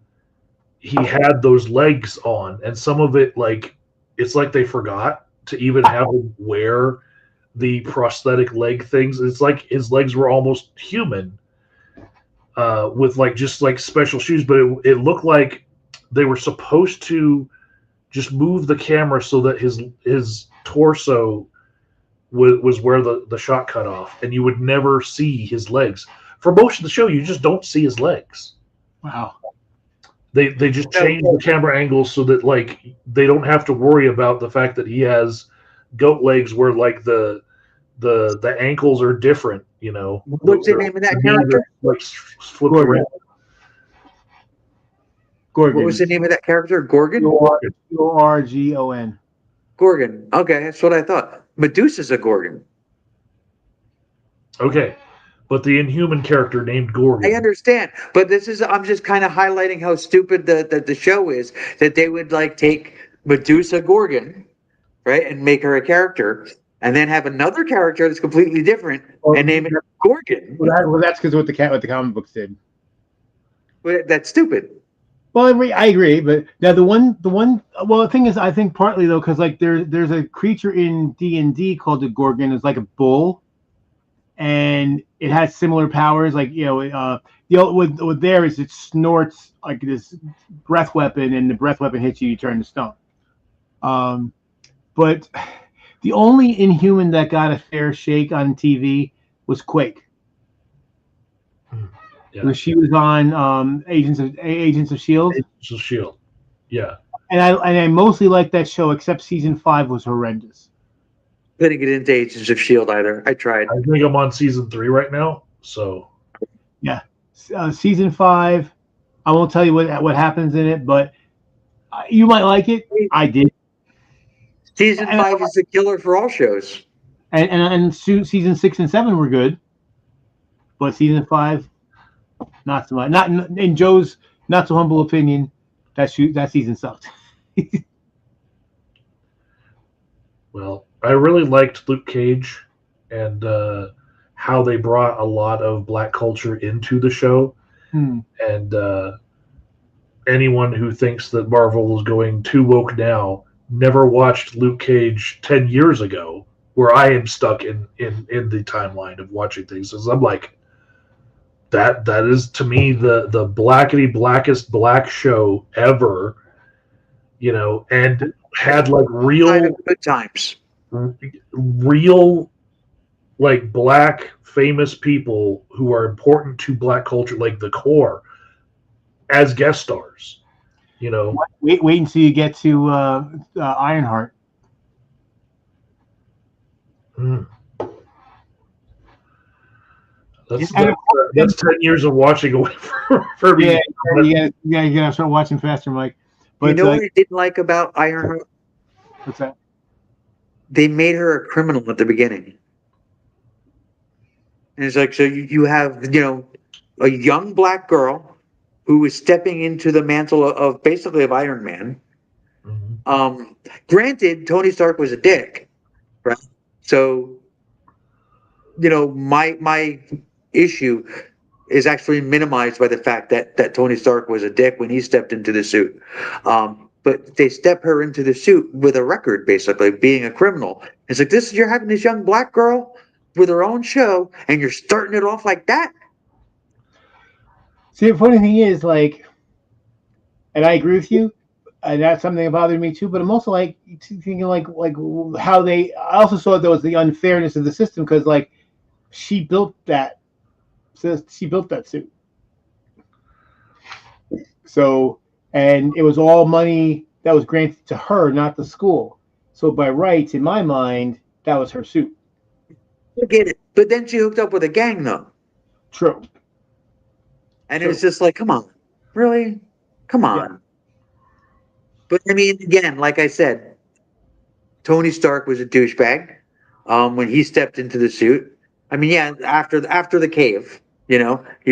he had those legs on, and some of it it's they forgot to even have him wear the prosthetic leg things. It's his legs were almost human, with just special shoes, but it looked like they were supposed to just move the camera so that his torso was where the shot cut off, and you would never see his legs. For most of the show, you just don't see his legs. Wow. They just changed the camera angles so that they don't have to worry about the fact that he has goat legs where the ankles are different, What's the name of that character? Flipped around. Gorgon. What was the name of that character? Gorgon? Gorgon. Gorgon. Okay, that's what I thought. Medusa's a Gorgon. Okay, but the Inhuman character named I Gorgon. understand, but I'm just kind of highlighting how stupid the show is, that they would like take Medusa Gorgon, right, and make her a character, and then have another character that's completely different and name it Gorgon. Well, that's because what the comic books did. That's stupid. Well, I agree, but now well, the thing is, I think partly though, because like there's a creature in D&D called the Gorgon. It's like a bull, and it has similar powers. Like with theirs, it snorts like this breath weapon, and the breath weapon hits you, you turn to stone. But the only Inhuman that got a fair shake on TV was Quake. Yeah. Where she was on Agents of Shield. Agents of Shield. Yeah. And I mostly liked that show, except season 5 was horrendous. Couldn't get into Agents of Shield either. I tried. I think I'm on season 3 right now. So yeah, season 5. I won't tell you what happens in it, but you might like it. I did. Season 5 is the killer for all shows. And season 6 and 7 were good, but season 5. Not so much. Not in Joe's not so humble opinion. That season sucked. Well, I really liked Luke Cage and how they brought a lot of black culture into the show. And anyone who thinks that Marvel is going too woke now never watched Luke Cage 10 years ago, where I am stuck in the timeline of watching things. So I'm like, that is to me the blackest black show ever, and had like real good times, real like black famous people who are important to black culture, like the core, as guest stars. Wait until you get to Ironheart. That's 10 years of watching away for me. Yeah, you gotta start watching faster, Mike. But what I didn't like about Ironheart? What's that? They made her a criminal at the beginning. And it's like, so you have, a young black girl who is stepping into the mantle of basically of Iron Man. Mm-hmm. Granted, Tony Stark was a dick, right? So, my issue is actually minimized by the fact that Tony Stark was a dick when he stepped into the suit. But they step her into the suit with a record, basically being a criminal. It's like you're having this young black girl with her own show, and you're starting it off like that. See, the funny thing is, like, and I agree with you, and that's something that bothered me too. But I'm also like thinking, like how I also saw there was the unfairness of the system, because like she built that suit, so, and it was all money that was granted to her, not the school. So by rights, in my mind, that was her suit. I get it, but then she hooked up with a gang, though. True. And it was just like, come on, really? Come on. Yeah. But I mean, again, like I said, Tony Stark was a douchebag when he stepped into the suit. I mean, yeah, after the cave, he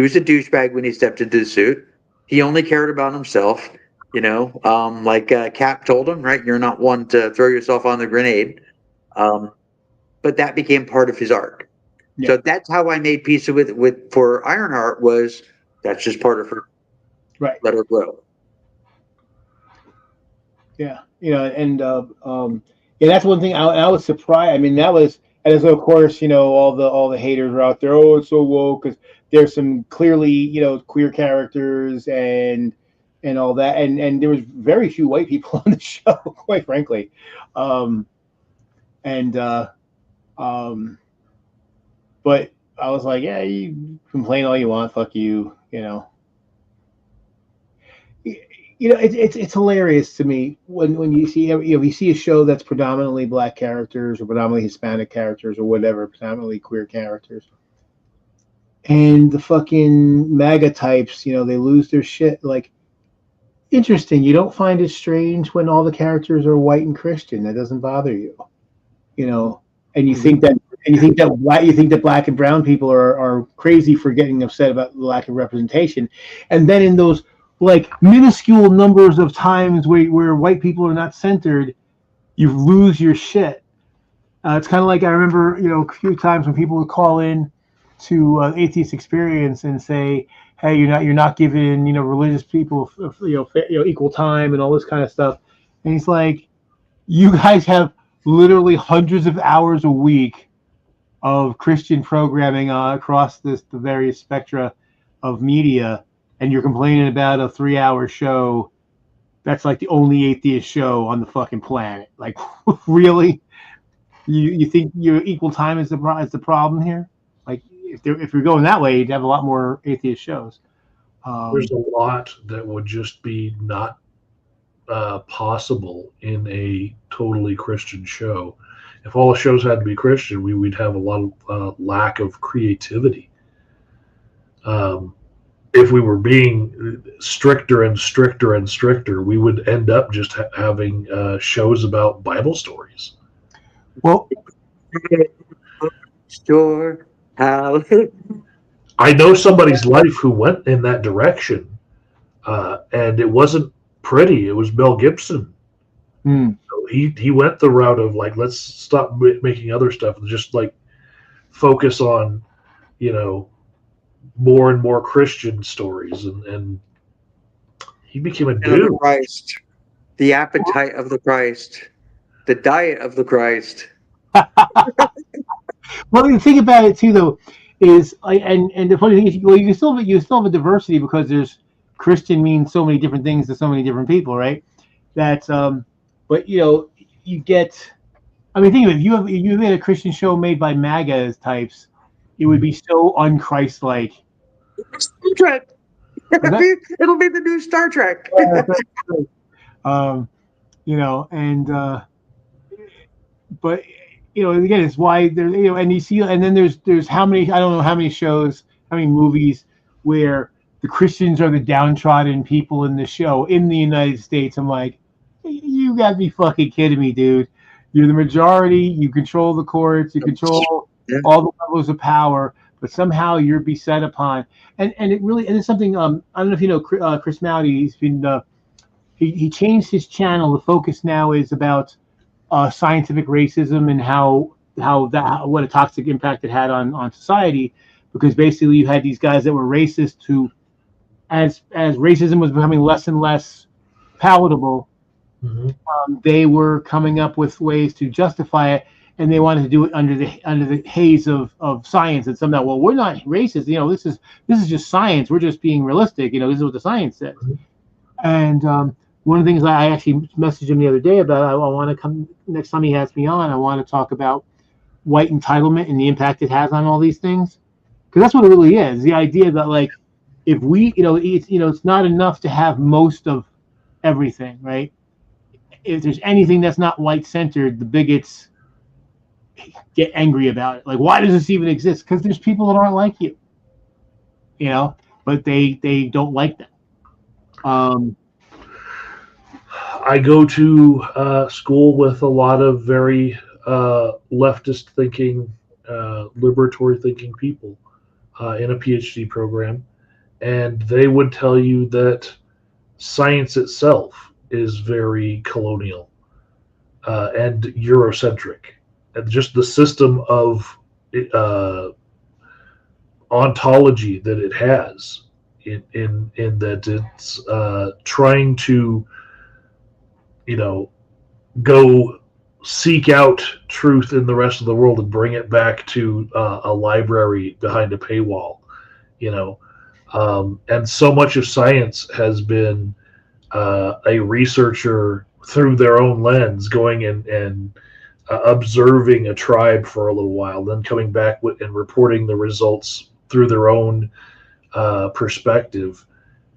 was a douchebag when he stepped into the suit. He only cared about himself, like Cap told him, right? You're not one to throw yourself on the grenade. But that became part of his arc. Yeah. So that's how I made peace with for Ironheart was. That's just part of her. Right. Let her grow. Yeah. And that's one thing I was surprised. I mean, that was, and as of course, all the haters are out there. Oh, it's so woke, because there's some clearly, queer characters and all that. And there was very few white people on the show, quite frankly. But I was like, yeah, you complain all you want, fuck you, It's hilarious to me when you see you see a show that's predominantly black characters or predominantly Hispanic characters or whatever, predominantly queer characters, and the fucking MAGA types, they lose their shit. Like, interesting. You don't find it strange when all the characters are white and Christian. That doesn't bother you, and you think that black and brown people are crazy for getting upset about the lack of representation, and then in those like minuscule numbers of times where white people are not centered, you lose your shit. It's kind of like I remember, a few times when people would call in to Atheist Experience and say, "Hey, you're not giving religious people equal time and all this kind of stuff," and he's like, "You guys have literally hundreds of hours a week of Christian programming across the various spectra of media, and you're complaining about a 3-hour show that's like the only atheist show on the fucking planet. Like, really? You think your equal time is the problem here? Like, if you're going that way, you'd have a lot more atheist shows." There's a lot that would just be not possible in a totally Christian show. If all the shows had to be Christian, we'd have a lot of lack of creativity. If we were being stricter and stricter and stricter, we would end up just having shows about Bible stories. Well, Sure. How? I know somebody's life who went in that direction, and it wasn't pretty. It was Mel Gibson. So he went the route of like, let's stop making other stuff and just like focus on, more and more Christian stories, and he became a dude. Christ, the appetite of the Christ, the diet of the Christ. Well, the thing about it too, though, is and the funny thing is, well, you still have a diversity because there's Christian means so many different things to so many different people, right? That's but you get. I mean, think of it. If you had a Christian show made by MAGA types, it would be so un-Christ-like. Star Trek. It'll be the new Star Trek. But again, it's why there's and you see, and then there's how many, I don't know how many shows, how many movies where the Christians are the downtrodden people in the show in the United States. I'm like, you gotta be fucking kidding me, dude. You're the majority, you control the courts, you control all the levels of power, but somehow you're beset upon, and it really, and it's something, I don't know if you know Chris Mowdy. He's been he changed his channel. The focus now is about scientific racism and what a toxic impact it had on society, because basically you had these guys that were racist who, as racism was becoming less and less palatable, they were coming up with ways to justify it, and they wanted to do it under the haze of science, and somehow, well, we're not racist, this is just science, we're just being realistic, this is what the science says. And one of the things I actually messaged him the other day about, I want to come next time he has me on, I want to talk about white entitlement and the impact it has on all these things, because that's what it really is. The idea that, like, if we, it's not enough to have most of everything, right? If there's anything that's not white centered, the bigots get angry about it. Like, why does this even exist? Because there's people that aren't like you, but they don't like them. I go to school with a lot of very leftist thinking, liberatory thinking people in a PhD program, and they would tell you that science itself is very colonial and Eurocentric, and just the system of ontology that it has in that it's trying to go seek out truth in the rest of the world and bring it back to a library behind a paywall, and so much of science has been a researcher through their own lens going and observing a tribe for a little while, then coming back and reporting the results through their own perspective,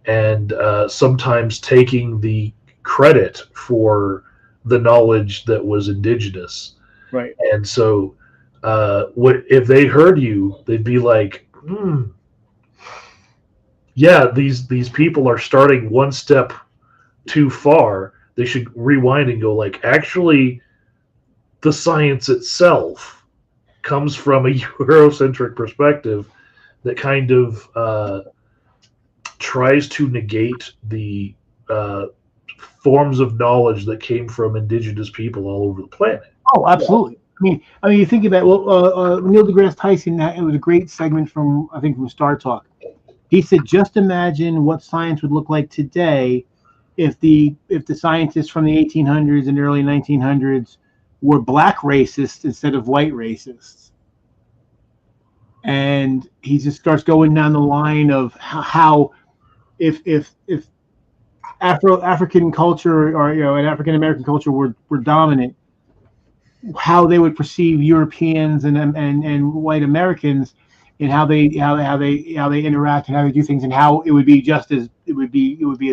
and sometimes taking the credit for the knowledge that was indigenous. Right. And so if they heard you, they'd be like, yeah, these people are starting one step too far. They should rewind and go, like, actually, the science itself comes from a Eurocentric perspective that kind of tries to negate the forms of knowledge that came from indigenous people all over the planet. Oh, absolutely. I mean, you think about Neil deGrasse Tyson. It was a great segment from Star Talk. He said, just imagine what science would look like today if the scientists from the 1800s and early 1900s were black racists instead of white racists. And he just starts going down the line of how if African culture or an African American culture were dominant, how they would perceive Europeans and white Americans, and how they interact and how they do things, and how it would be as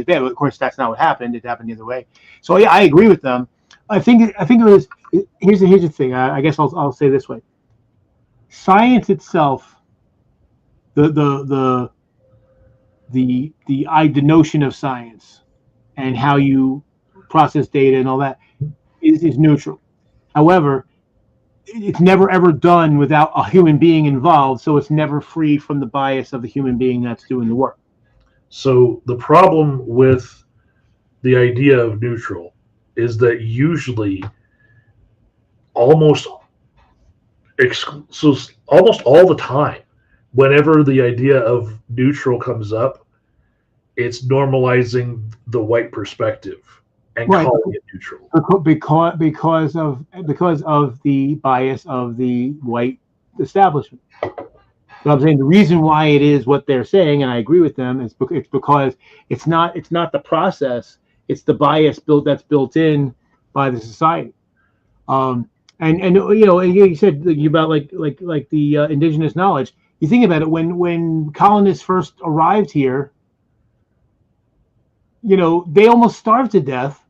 bad. But of course, that's not what happened. It happened the other way. So yeah, I agree with them. I think it was. Here's the thing. I guess I'll say this way. Science itself, the notion of science and how you process data and all that is neutral. However, it's never ever done without a human being involved, so it's never free from the bias of the human being that's doing the work. So the problem with the idea of neutral is that usually almost all the time, whenever the idea of neutral comes up, it's normalizing the white perspective and calling it neutral because of the bias of the white establishment. So I'm saying the reason why it is what they're saying, and I agree with them, is it's because it's not the process, it's the bias that's built in by the society. And you said about like the indigenous knowledge. You think about it, when colonists first arrived here, they almost starved to death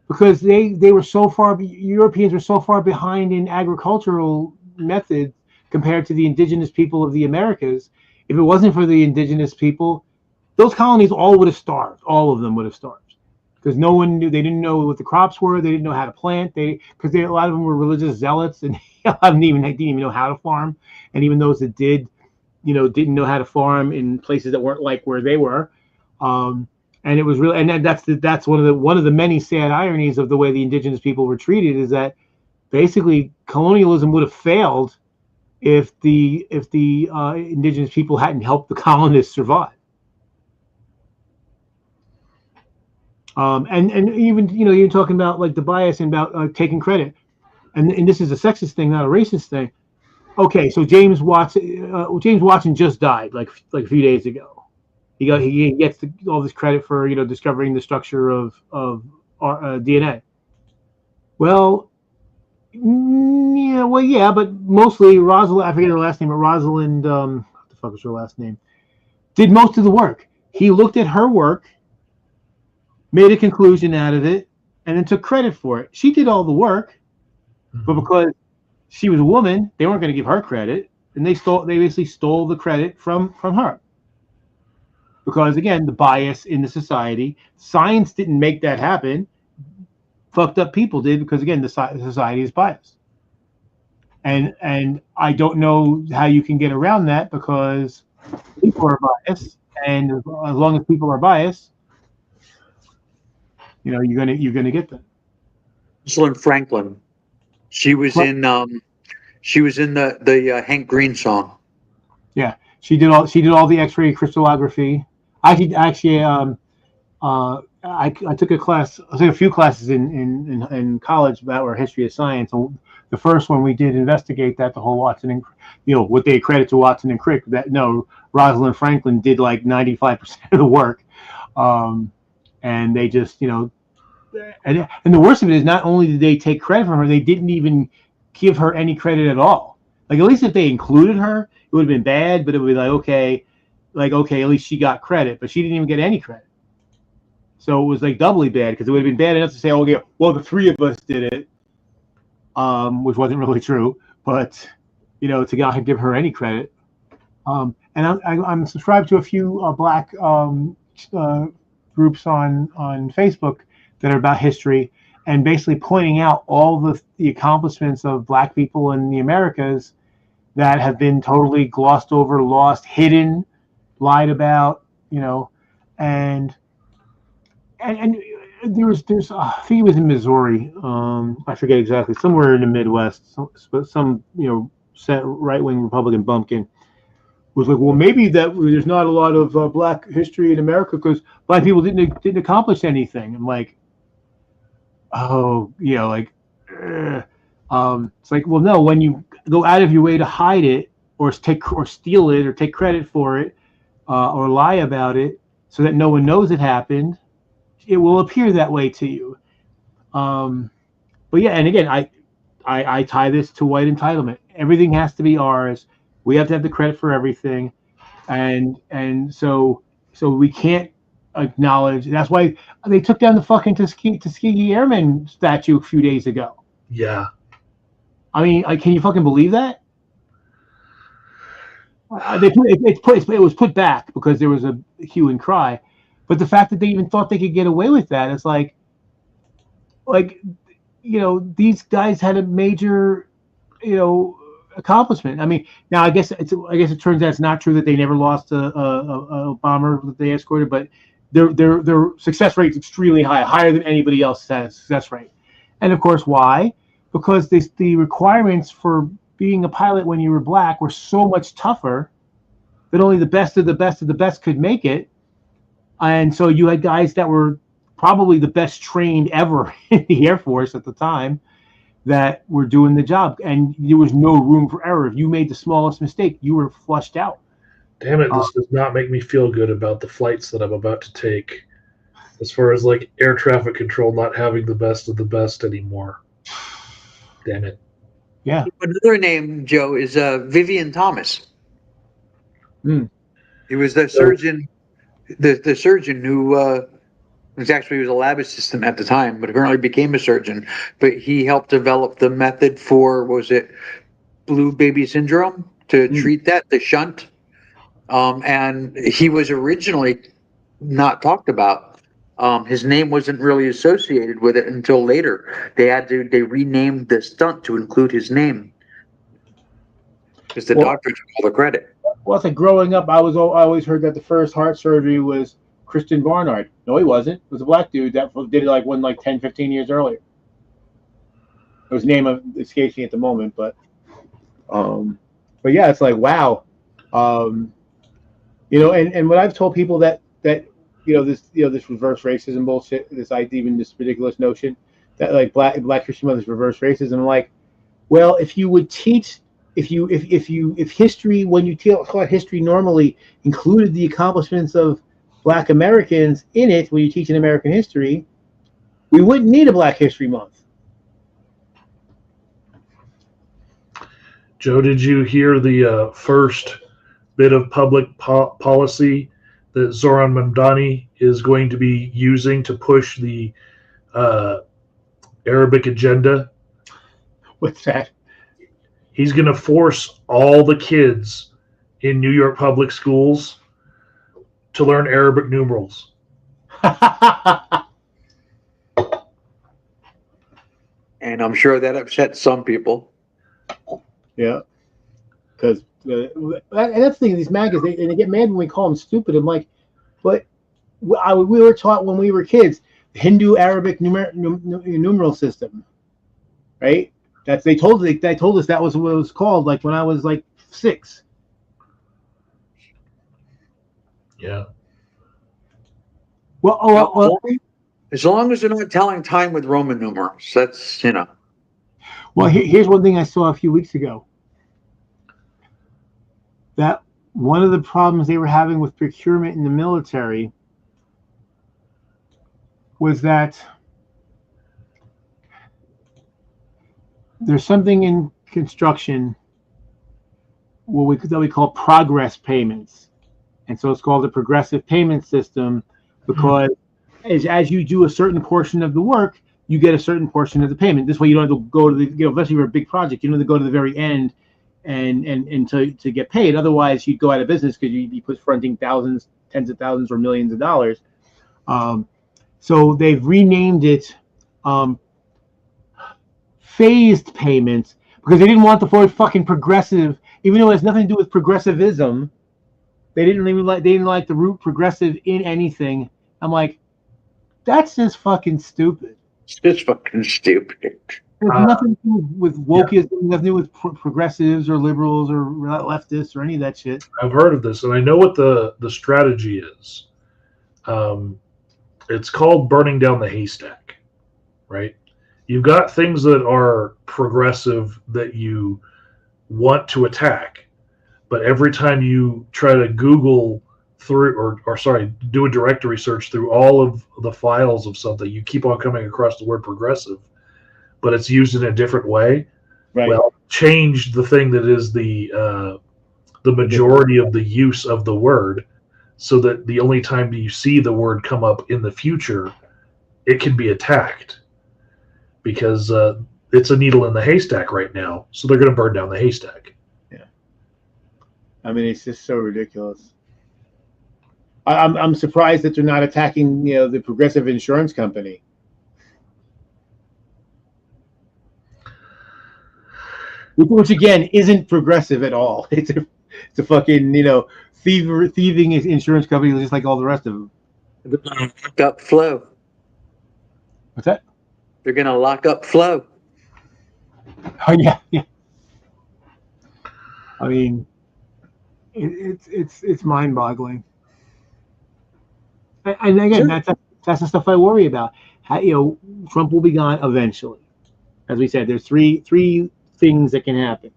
because they were so far. Europeans were so far behind in agricultural methods compared to the indigenous people of the Americas. If it wasn't for the indigenous people, those colonies all would have starved. All of them would have starved because no one knew. They didn't know what the crops were. They didn't know how to plant. A lot of them were religious zealots, and a lot of them didn't even know how to farm. And even those that did, didn't know how to farm in places that weren't like where they were. And it was really, and that's one of the many sad ironies of the way the indigenous people were treated, is that basically colonialism would have failed if the indigenous people hadn't helped the colonists survive. And even you're talking about like the bias and about taking credit, and this is a sexist thing, not a racist thing. Okay, so James Watson just died like a few days ago. He gets all this credit for discovering the structure of DNA. Well, yeah, but mostly Rosalind. I forget her last name, but Rosalind. What the fuck was her last name? Did most of the work. He looked at her work, made a conclusion out of it, and then took credit for it. She did all the work, but because she was a woman, they weren't going to give her credit, and they basically stole the credit from her. Because again, the bias in the society, science didn't make that happen. Fucked up people did, because again, the society is biased. And I don't know how you can get around that, because people are biased, and as long as people are biased, you're gonna get that. Rosalind Franklin, she was in the Hank Green song. Yeah, she did all the X-ray crystallography. I took a class. I took a few classes in college that were history of science. And the first one we did investigate that, the whole Watson and what they accredit to Watson and Crick. That Rosalind Franklin did like 95% of the work, and they just and the worst of it is, not only did they take credit from her, they didn't even give her any credit at all. Like, at least if they included her, it would have been bad, but it would be like, okay, at least she got credit, but she didn't even get any credit. So it was like doubly bad, because it would have been bad enough to say, oh yeah, well, the three of us did it, which wasn't really true, but to give her any credit. And I'm subscribed to a few Black groups on Facebook that are about history, and basically pointing out all the accomplishments of Black people in the Americas, that have been totally glossed over, lost, hidden, lied about, and there's I think it was in Missouri, I forget exactly, somewhere in the Midwest, some set right wing Republican bumpkin was like, well, maybe that there's not a lot of Black history in America because Black people didn't accomplish anything. I'm like, oh, it's like, well, no, when you go out of your way to hide it or steal it or take credit for it or lie about it so that no one knows it happened, it will appear that way to you. But yeah, and again, I tie this to white entitlement. Everything has to be ours. We have to have the credit for everything, and so we can't acknowledge. That's why they took down the fucking Tuskegee Airmen statue a few days ago. Yeah. I mean, can you fucking believe that? It was put back because there was a hue and cry, but the fact that they even thought they could get away with that, it's like these guys had a major, accomplishment. I mean, now I guess it turns out it's not true that they never lost a bomber that they escorted, but their success rate is extremely high, higher than anybody else has success rate. And of course, why? Because the requirements for being a pilot when you were Black were so much tougher that only the best of the best of the best could make it. And so you had guys that were probably the best trained ever in the Air Force at the time that were doing the job, and there was no room for error. If you made the smallest mistake, you were flushed out. Damn it, this does not make me feel good about the flights that I'm about to take, as far as like air traffic control not having the best of the best anymore. Damn it. Yeah. Another name, Joe, is Vivian Thomas. He was the surgeon, the surgeon who was a lab assistant at the time, but apparently became a surgeon. But he helped develop the method for, was it blue baby syndrome, to treat that, the shunt. And he was originally not talked about. His name wasn't really associated with it until later. They renamed the stunt to include his name because the doctor took all the credit. Well, it's like growing up, I always heard that the first heart surgery was Christian Barnard. No, he wasn't. It was a Black dude that did it 10, 15 years earlier. His name escapes me at the moment, but yeah, it's like, wow. And what I've told people that this reverse racism bullshit, this ridiculous notion that like black Christian mothers reverse racism. I'm like, well, if you would teach, if history, when you taught history normally, included the accomplishments of Black Americans in it when you teach in American history, we wouldn't need a Black History Month. Joe, did you hear the first bit of public policy that Zoran Mamdani is going to be using to push the Arabic agenda? What's that? He's going to force all the kids in New York public schools to learn Arabic numerals. And I'm sure that upset some people. Yeah, because and that's the thing. These magazines, they get mad when we call them stupid. I'm like, but we were taught when we were kids Hindu Arabic numeral system, right? They told us that was what it was called. Like when I was like 6. Yeah. Well, as long as they're not telling time with Roman numerals, that's Well, here's one thing I saw a few weeks ago. That one of the problems they were having with procurement in the military was that there's something in construction that we call progress payments. And so it's called the progressive payment system because as you do a certain portion of the work, you get a certain portion of the payment. This way you don't have to go to the, especially for a big project, you don't have to go to the very end and to get paid. Otherwise you'd go out of business because you'd be fronting thousands, tens of thousands, or millions of dollars. So they've renamed it phased payments because they didn't want the word fucking progressive. even though it has nothing to do with progressivism. They didn't like the root progressive in anything. I'm like, that's just fucking stupid. It's just fucking stupid. It has nothing to do with wokeism, nothing to do with progressives or liberals or leftists or any of that shit. I've heard of this, and I know what the strategy is. It's called burning down the haystack, right? You've got things that are progressive that you want to attack, but every time you try to Google through, or sorry, do a directory search through all of the files of something, you keep on coming across the word progressive, but it's used in a different way. Right. Well, change the thing that is the majority of the use of the word, so that the only time you see the word come up in the future, it can be attacked, because it's a needle in the haystack right now. So they're going to burn down the haystack. Yeah. I mean, it's just so ridiculous. I'm surprised that they're not attacking, the Progressive Insurance Company. Which again isn't progressive at all. It's a fucking thieving insurance company just like all the rest of them. They're gonna lock up Flo. What's that? They're gonna lock up Flo. Oh yeah. I mean, it's mind-boggling. And again, Sure. that's the stuff I worry about. Trump will be gone eventually. As we said, there's three things that can happen.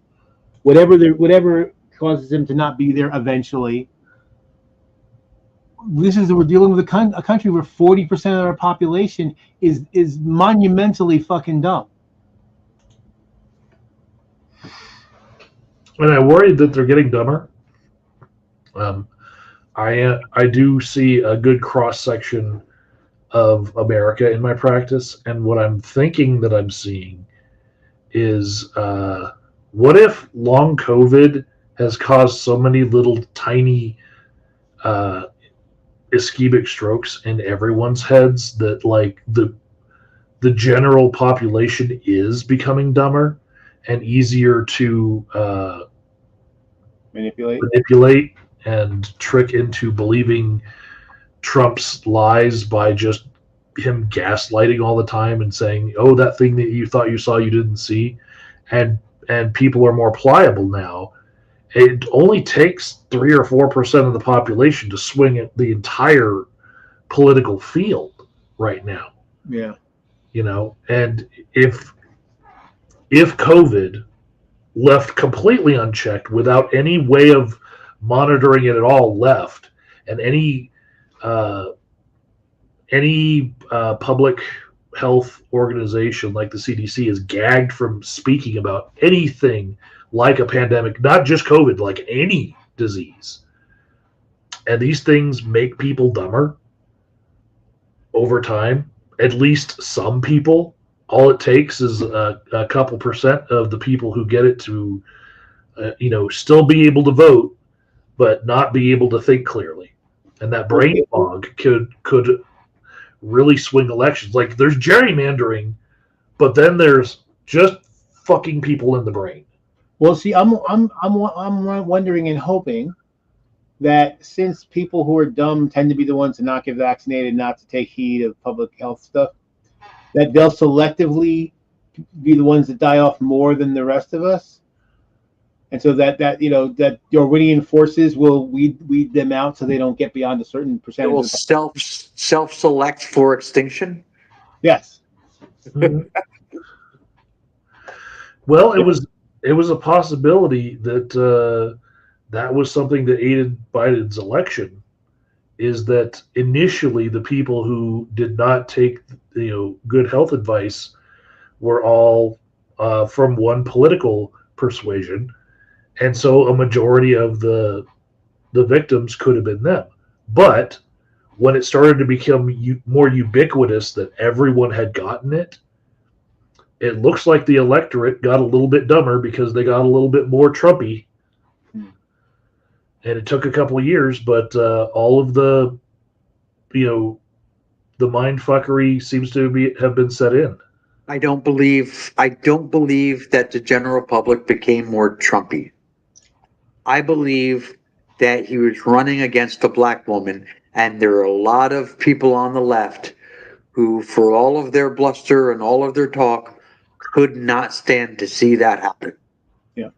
Whatever causes him to not be there eventually. We're dealing with a country where 40% of our population is monumentally fucking dumb. And I worried that they're getting dumber. I do see a good cross section of America in my practice, and what I'm thinking that I'm seeing is, what if long COVID has caused so many little tiny ischemic strokes in everyone's heads that like the general population is becoming dumber and easier to manipulate and trick into believing Trump's lies by just him gaslighting all the time and saying, "Oh, that thing that you thought you saw, you didn't see," and people are more pliable now. It only takes 3 or 4% of the population to swing the entire political field right now. Yeah. And if COVID left completely unchecked without any way of monitoring it at all left, and any public health organization like the CDC is gagged from speaking about anything like a pandemic, not just COVID, like any disease, and these things make people dumber over time, at least some people. All it takes is a couple percent of the people who get it to still be able to vote but not be able to think clearly, and that brain fog could really swing elections. Like, there's gerrymandering, but then there's just fucking people in the brain. Well, see, I'm wondering and hoping that since people who are dumb tend to be the ones to not get vaccinated, not to take heed of public health stuff, that they'll selectively be the ones that die off more than the rest of us. And so that Darwinian forces will weed them out so they don't get beyond a certain percentage. It will self-select for extinction. Yes. Well, it was a possibility that that was something that aided Biden's election. Is that initially the people who did not take good health advice were all from one political persuasion. And so a majority of the victims could have been them. But when it started to become more ubiquitous that everyone had gotten it, it looks like the electorate got a little bit dumber because they got a little bit more Trumpy. And it took a couple of years, but all of the mind fuckery seems to have been set in. I don't believe that the general public became more Trumpy. I believe that he was running against a black woman, and there are a lot of people on the left who, for all of their bluster and all of their talk, could not stand to see that happen. Yeah.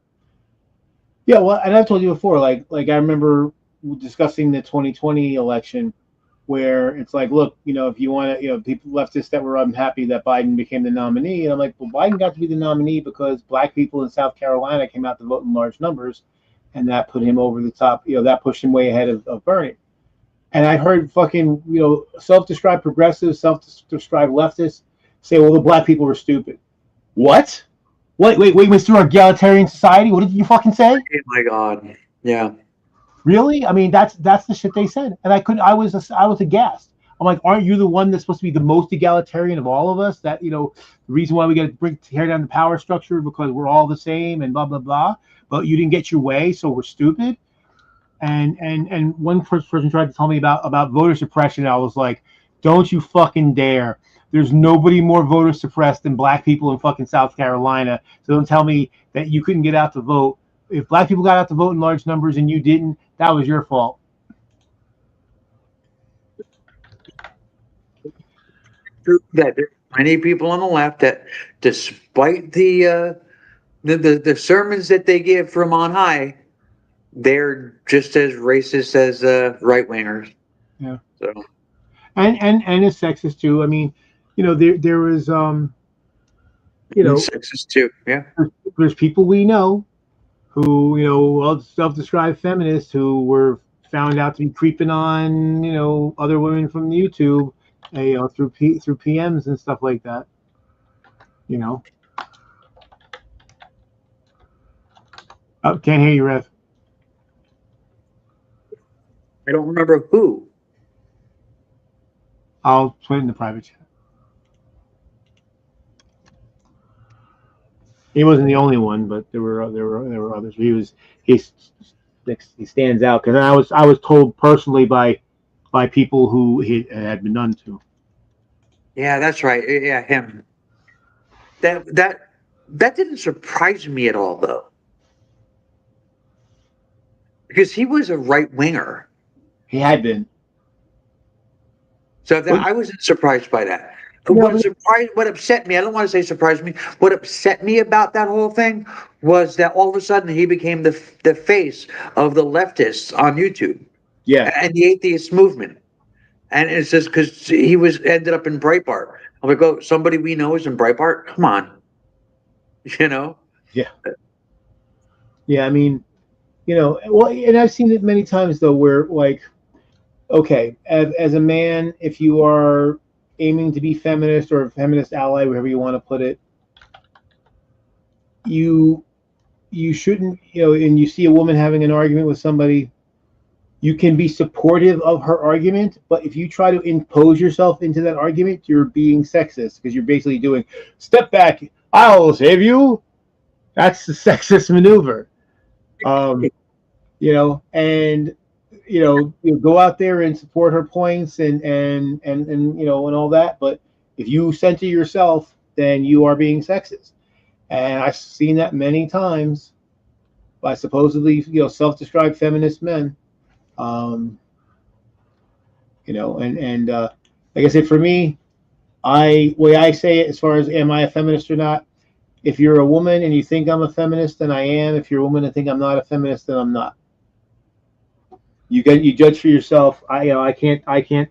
Yeah, well, and I've told you before, like I remember discussing the 2020 election, where it's like, look, if you want to, people leftists that were unhappy that Biden became the nominee, and I'm like, well, Biden got to be the nominee because black people in South Carolina came out to vote in large numbers, and that put him over the top. That pushed him way ahead of Bernie. And I heard fucking, self-described progressives, self-described leftists say, well, the black people were stupid. What? Wait, Mr. Egalitarian Society? What did you fucking say? Oh my God. Yeah. Really? I mean, that's the shit they said. And I was aghast. I'm like, aren't you the one that's supposed to be the most egalitarian of all of us? That, the reason why we got to tear down the power structure because we're all the same and blah, blah, blah. But you didn't get your way, so we're stupid. And one person tried to tell me about voter suppression. I was like, don't you fucking dare. There's nobody more voter suppressed than black people in fucking South Carolina. So don't tell me that you couldn't get out to vote. If black people got out to vote in large numbers and you didn't, that was your fault. That there are many people on the left that, despite the sermons that they give from on high, they're just as racist as right wingers. Yeah. So And it's sexist too. I mean, there was sexist too. Yeah. there's people we know who, self-described feminists who were found out to be creeping on, other women from YouTube, through PMs and stuff like that. Oh, can't hear you, Rev. I don't remember who. I'll put it in the private chat. He wasn't the only one, but there were others. He stands out because I was told personally by people who he had been done to. Yeah, that's right. Yeah, him. That didn't surprise me at all, though, because he was a right winger. He had been. So I wasn't surprised by that. Yeah, What upset me, I don't want to say surprised me, what upset me about that whole thing was that all of a sudden he became the face of the leftists on YouTube. Yeah. And the atheist movement. And it's just because he ended up in Breitbart. I'm like, oh, somebody we know is in Breitbart? Come on. Yeah. Yeah, I mean, well, and I've seen it many times though, where like, okay, as a man, if you are aiming to be feminist or a feminist ally, whatever you want to put it, you shouldn't, and you see a woman having an argument with somebody, you can be supportive of her argument, but if you try to impose yourself into that argument, you're being sexist because you're basically doing, step back, I'll save you. That's the sexist maneuver. And you go out there and support her points and all that, but if you center yourself, then you are being sexist. And I've seen that many times by supposedly self-described feminist men. And like I said, for me, way I say it as far as am I a feminist or not, if you're a woman and you think I'm a feminist, then I am. If you're a woman and think I'm not a feminist, then I'm not. You judge for yourself. I can't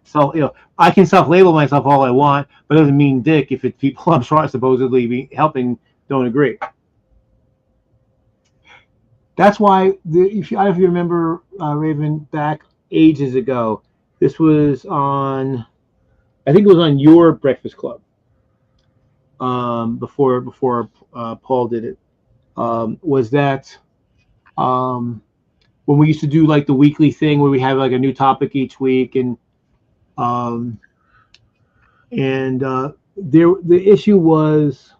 self-label myself all I want, but it doesn't mean dick if it's people I'm supposedly be helping don't agree. That's why I don't know if you remember, Raven, back ages ago. This was on, I think it was on your Breakfast Club. Before Paul did it, was that when we used to do like the weekly thing where we have like a new topic each week, and the issue was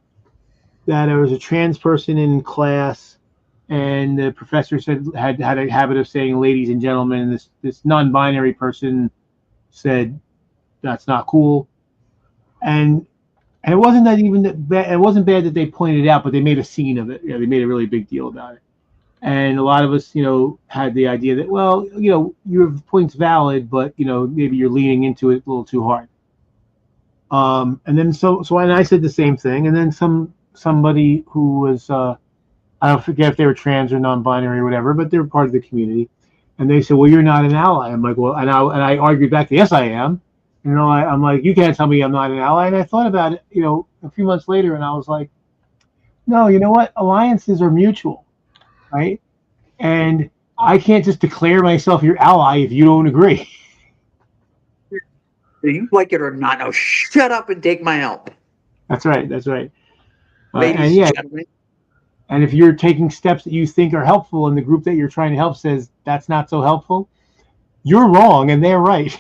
that there was a trans person in class, and the professor said had a habit of saying "ladies and gentlemen," and this non-binary person said that's not cool, and it wasn't that even that bad. It wasn't bad that they pointed it out, but they made a scene of it. They made a really big deal about it. And a lot of us, had the idea that, well, your point's valid, but maybe you're leaning into it a little too hard. And then and I said the same thing, and then somebody who was I don't forget if they were trans or non-binary or whatever, but they're part of the community, and they said, well, you're not an ally. I'm like, well, and I argued back, yes, I am. I'm like, you can't tell me I'm not an ally. And I thought about it, a few months later, and I was like, no, you know what? Alliances are mutual, right? And I can't just declare myself your ally if you don't agree. Do you like it or not? No, shut up and take my help. That's right. That's right. Ladies And yeah, and gentlemen. and if you're taking steps that you think are helpful and the group that you're trying to help says that's not so helpful, you're wrong and they're right.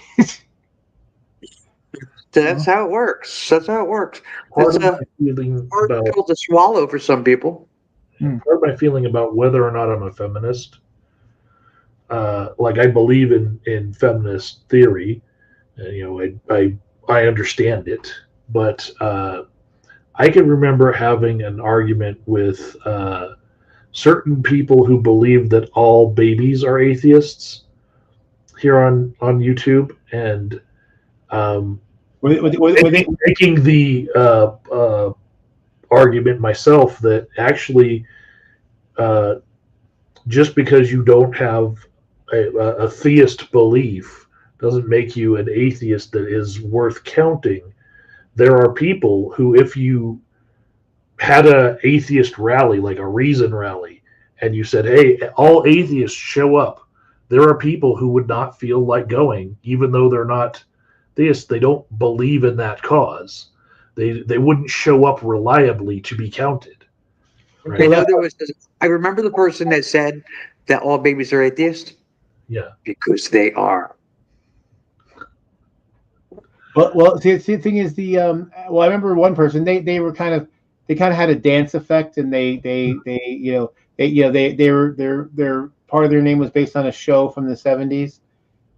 That's how it works. That's how it works. Part It's of my a feeling hard about pill to swallow for some people. part of my feeling about whether or not I'm a feminist, like I believe in feminist theory, I understand it, but I can remember having an argument with certain people who believe that all babies are atheists here on YouTube, and Were they, making the argument myself that actually just because you don't have a theist belief doesn't make you an atheist that is worth counting. There are people who, if you had a atheist rally, like a reason rally, and you said, hey, all atheists show up, there are people who would not feel like going, even though they're not theists. They don't believe in that cause. They wouldn't show up reliably to be counted. Right? I know I remember the person that said that all babies are atheists. Yeah. Because they are. well, see, the thing is well, I remember one person, they were kind of had a dance effect, and they their part of their name was based on a show from the 70s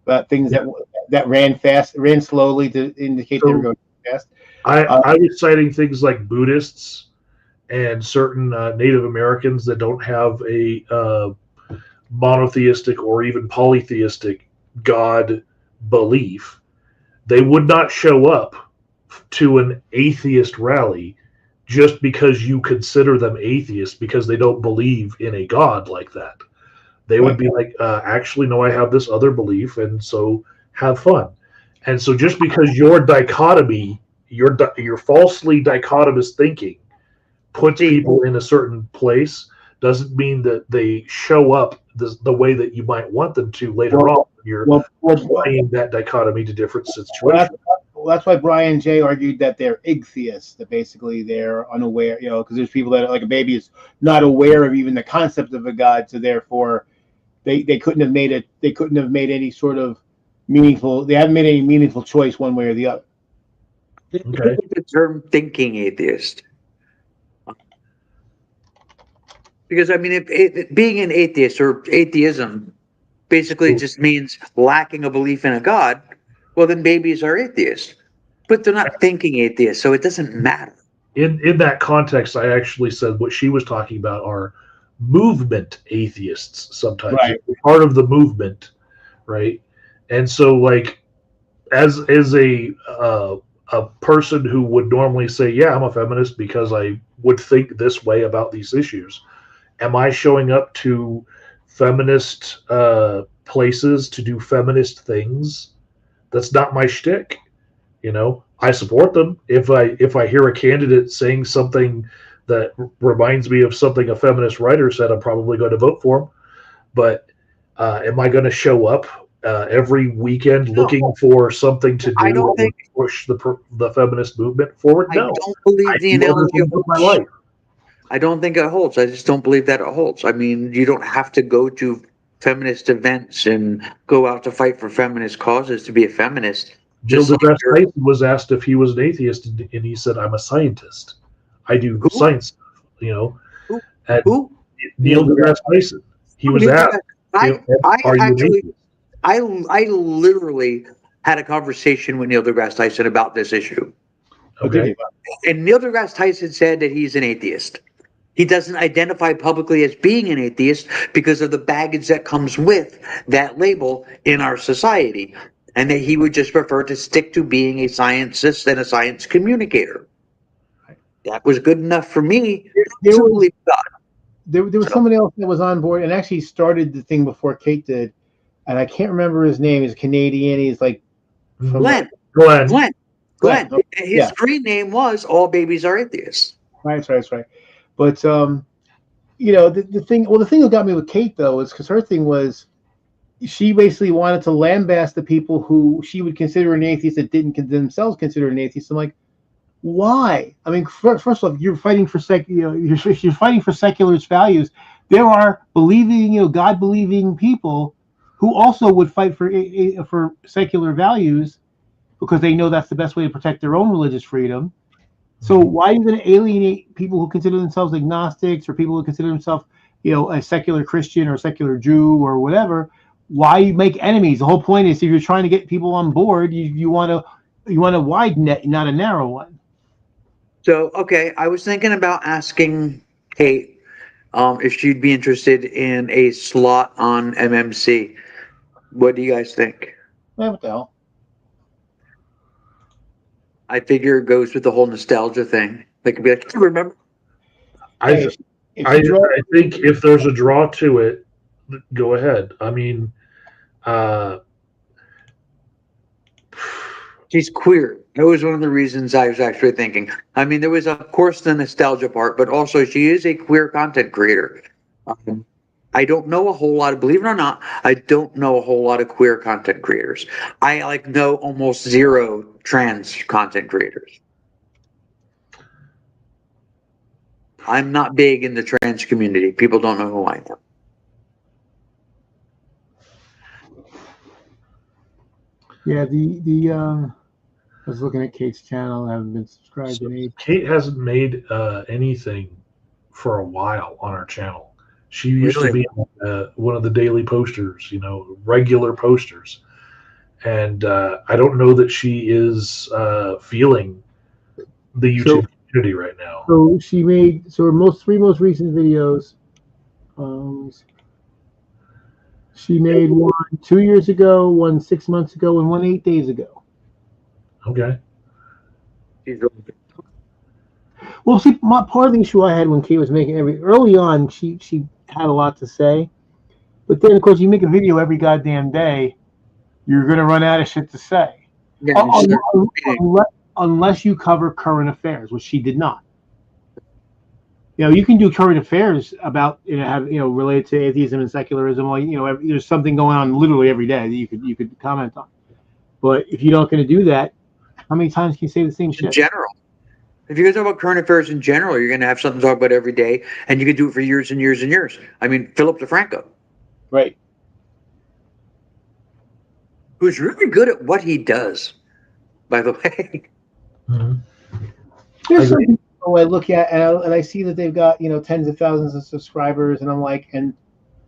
about things that ran slowly to indicate they were going fast. I was citing things like Buddhists and certain Native Americans that don't have a monotheistic or even polytheistic God belief. They would not show up to an atheist rally just because you consider them atheists because they don't believe in a God like that. They would be like, actually, no, I have this other belief, and so have fun. And so just because your dichotomy, your falsely dichotomous thinking puts people in a certain place doesn't mean that they show up the way that you might want them to later on when you're applying that dichotomy to different situations. Well, that's why Brian J. argued that they're igtheists, that basically they're unaware, because there's people that, like, a baby is not aware of even the concept of a God, so therefore they couldn't have made it. They couldn't have made any sort of meaningful. They haven't made any meaningful choice one way or the other. Okay. The term thinking atheist. Because, I mean, if being an atheist or atheism basically just means lacking a belief in a God, well, then babies are atheists. But they're not thinking atheists, so it doesn't matter. In that context, I actually said what she was talking about are movement atheists sometimes. Right. Part of the movement, right? And so, like, as a person who would normally say, yeah, I'm a feminist because I would think this way about these issues, am I showing up to feminist places to do feminist things? That's not my shtick. I support them. If I hear a candidate saying something that reminds me of something a feminist writer said, I'm probably going to vote for him. But am I going to show up every weekend looking for something to do to push the feminist movement forward? No. I don't believe the analogy holds. My life. I don't think it holds. I just don't believe that it holds. I mean, you don't have to go to feminist events and go out to fight for feminist causes to be a feminist. Neil deGrasse Tyson was asked if he was an atheist, and he said, "I'm a scientist. I do science." Who? Neil deGrasse Tyson. He was asked, "Are you an atheist?" I literally had a conversation with Neil deGrasse Tyson about this issue. Okay. And Neil deGrasse Tyson said that he's an atheist. he doesn't identify publicly as being an atheist because of the baggage that comes with that label in our society, and that he would just prefer to stick to being a scientist and a science communicator. That was good enough for me There to was believe God. there was So, somebody else that was on board and actually started the thing before Kate did, and I can't remember his name. He's Canadian. He's like from Glenn, Glenn. Glenn, Glenn. Glenn. Oh, His yeah, screen name was "All Babies Are Atheists." right, that's right. But the thing that got me with Kate though is because her thing was she basically wanted to lambast the people who she would consider an atheist that didn't themselves consider an atheist. I'm like, why? I mean, first off, you're fighting for you're fighting for secularist values. There are believing, God believing people who also would fight for secular values because they know that's the best way to protect their own religious freedom. So why are you going to alienate people who consider themselves agnostics or people who consider themselves, a secular Christian or a secular Jew or whatever? Why make enemies? The whole point is if you're trying to get people on board, you want a wide net, not a narrow one. So, okay, I was thinking about asking Kate if she'd be interested in a slot on MMC. What do you guys think? What the hell? I figure it goes with the whole nostalgia thing. They could be like, remember? I, Hey, if I you draw, I think if there's a draw to it, go ahead. I mean, uh, She's queer. That was one of the reasons I was actually thinking. I mean, there was, of course, the nostalgia part, but also she is a queer content creator. Um, I don't know a whole lot of, believe it or not, I don't know a whole lot of queer content creators. I know almost zero trans content creators. I'm not big in the trans community. People don't know who I am. yeah, I was looking at Kate's channel. I haven't been subscribed so in age. Kate hasn't made anything for a while on our channel. She used to Really? be one of the daily posters, regular posters, and I don't know that she is feeling the So, YouTube community right now. so she made her three most recent videos. Um, she made one 2 years ago, one 6 months ago, and one 8 days ago. Okay. She's really good. Well, see, part of the issue I had when Kate was making early on, she had a lot to say, but then of course you make a video every goddamn day, you're gonna run out of shit to say, Yeah, Un- and start un- reading. unless you cover current affairs, which she did not. You can do current affairs about related to atheism and secularism. Like there's something going on literally every day that you could comment on. But if you're not going to do that, how many times can you say the same In shit? general. If you're going to talk about current affairs in general, you're going to have something to talk about every day, and you can do it for years and years and years. I mean, Philip DeFranco, Right. who's really good at what he does, by the way. Mhm. There's some agree. people I look at and I see that they've got tens of thousands of subscribers, and I'm like, and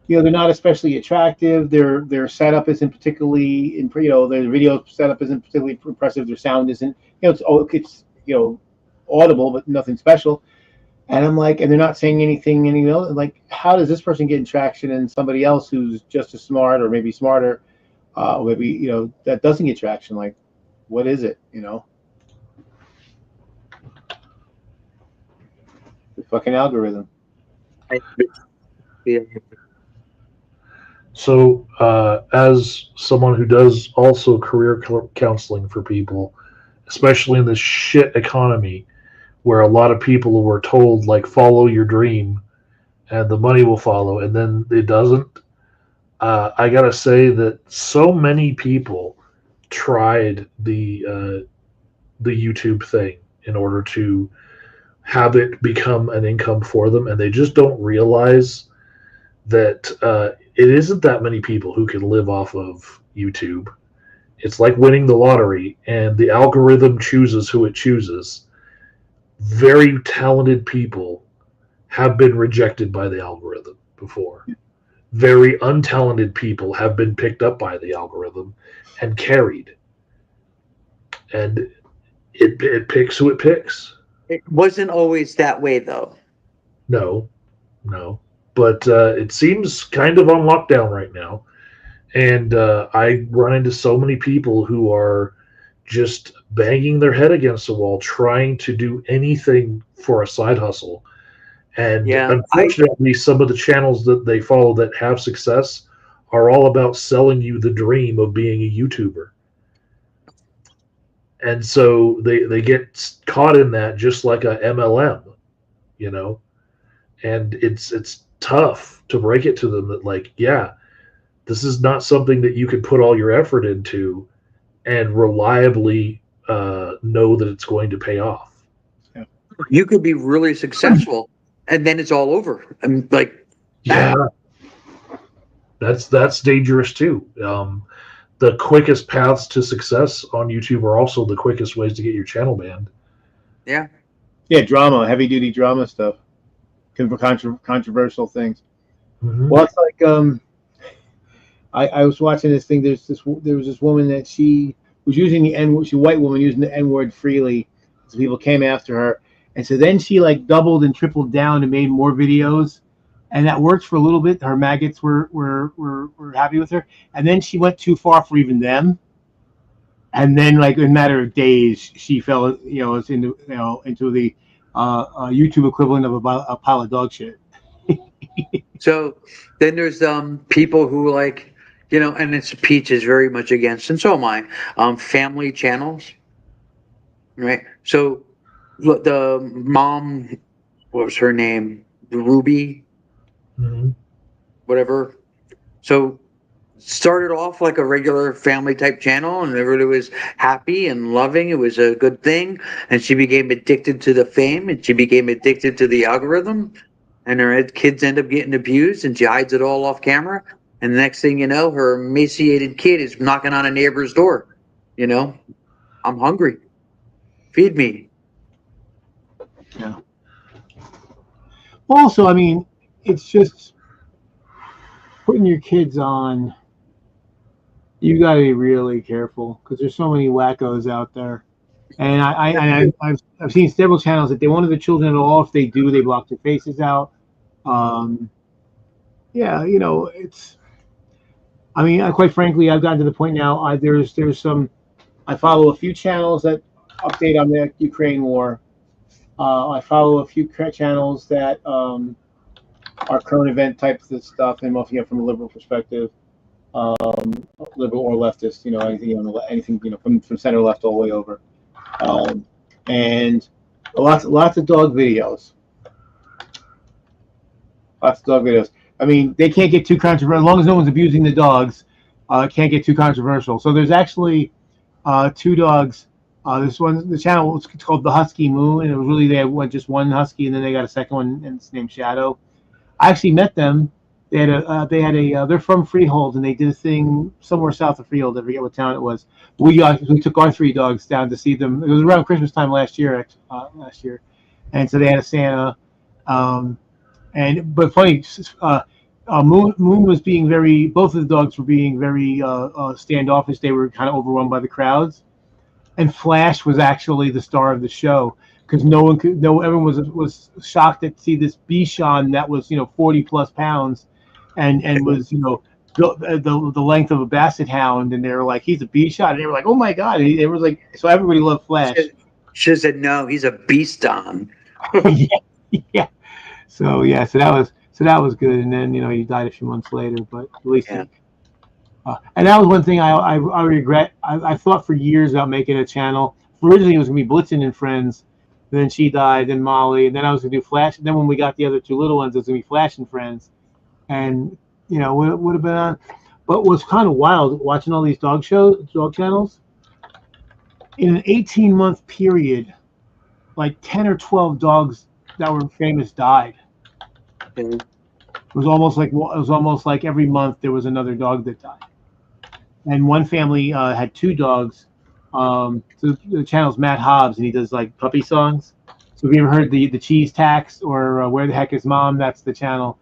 they're not especially attractive. Their setup isn't particularly, their video setup isn't particularly impressive. Their sound isn't, it's audible, but nothing special. And I'm like, and they're not saying anything, like, how does this person get traction and somebody else who's just as smart or maybe smarter, maybe that doesn't get traction? Like, what is it? The fucking algorithm. Yeah. So, as someone who does also career counseling for people, especially in this shit economy where a lot of people were told, like, follow your dream and the money will follow, and then it doesn't, I gotta say that so many people tried the YouTube thing in order to have it become an income for them, and they just don't realize that it isn't that many people who can live off of YouTube. It's like winning the lottery, and the algorithm chooses who it chooses. Very talented people have been rejected by the algorithm before. Very untalented people have been picked up by the algorithm and carried. And it picks who it picks. It wasn't always that way, though. No, no. But it seems kind of on lockdown right now. And I run into so many people who are just banging their head against the wall trying to do anything for a side hustle. And Yeah, I unfortunately, some of the channels that they follow that have success are all about selling you the dream of being a YouTuber. And so they get caught in that just like a MLM, you know. And it's tough to break it to them that, like, yeah, this is not something that you can put all your effort into and reliably know that it's going to pay off. Yeah. you could be really successful, and then it's all over. And like that. Yeah, that's dangerous too. The quickest paths to success on YouTube are also the quickest ways to get your channel banned. Yeah, Yeah, drama, heavy duty drama stuff, controversial things. Mm-hmm. Well, it's like I was watching this thing. There was this woman that she was using the N. She a white woman using the N word freely. So people came after her, and so then she like doubled and tripled down and made more videos, and that worked for a little bit. Her maggots were happy with her, and then she went too far for even them. And then, like in a matter of days, she fell, into the YouTube equivalent of a pile of dog shit. so then there's people who like, and it's Peach is very much against, and so am I, family channels, right? So look, the mom, what was her name, Ruby, Mm-hmm. whatever. So started off like a regular family type channel, and everybody was happy and loving. It was a good thing, and she became addicted to the fame, and she became addicted to the algorithm, and her kids end up getting abused, and she hides it all off camera. And the next thing you know, her emaciated kid is knocking on a neighbor's door. You know, I'm hungry. Feed me. Yeah. Also, I mean, it's just putting your kids on. You got to be really careful because there's so many wackos out there. And I've seen several channels that they want the children at all. If they do, they block their faces out. Um, yeah, it's. I mean, quite frankly, I've gotten to the point now. There's some. I follow a few channels that update on the Ukraine war. I follow a few channels that are current event types of stuff, and mostly from a liberal perspective, liberal or leftist. Anything from center left all the way over, and lots of dog videos. Lots of dog videos. I mean, they can't get too controversial as long as no one's abusing the dogs. It can't get too controversial. So there's actually two dogs. This one, the channel, it's called the Husky Moon, and it was really they had just one husky, and then they got a second one, and it's named Shadow. I actually met them. They're from Freehold, and they did a thing somewhere south of Freehold. I forget what town it was. We took our three dogs down to see them. It was around Christmas time last year, and so they had a Santa. But funny, Moon was being both of the dogs were being very standoffish. They were kind of overrun by the crowds. And Flash was actually the star of the show because everyone was shocked to see this Bichon that was 40 plus pounds, and was the length of a basset hound, and they were like, he's a Bichon, and they were like, oh my god, it was like, so everybody loved Flash. She said no, he's a beast on. Yeah. So that was good, and then he died a few months later, but at least. Yeah. And that was one thing I regret. I thought for years about making a channel. Originally, it was going to be Blitzen and Friends. Then she died, then Molly, and then I was going to do Flash. And then when we got the other two little ones, it was going to be Flash and Friends. And, would have been on. But what's kind of wild, watching all these dog channels, in an 18-month period, like 10 or 12 dogs that were famous died. Mm-hmm. It was almost like every month there was another dog that died. And one family had two dogs. So the channel's Matt Hobbs, and he does like puppy songs. So if you ever heard the Cheese Tax or Where the Heck is Mom, that's the channel.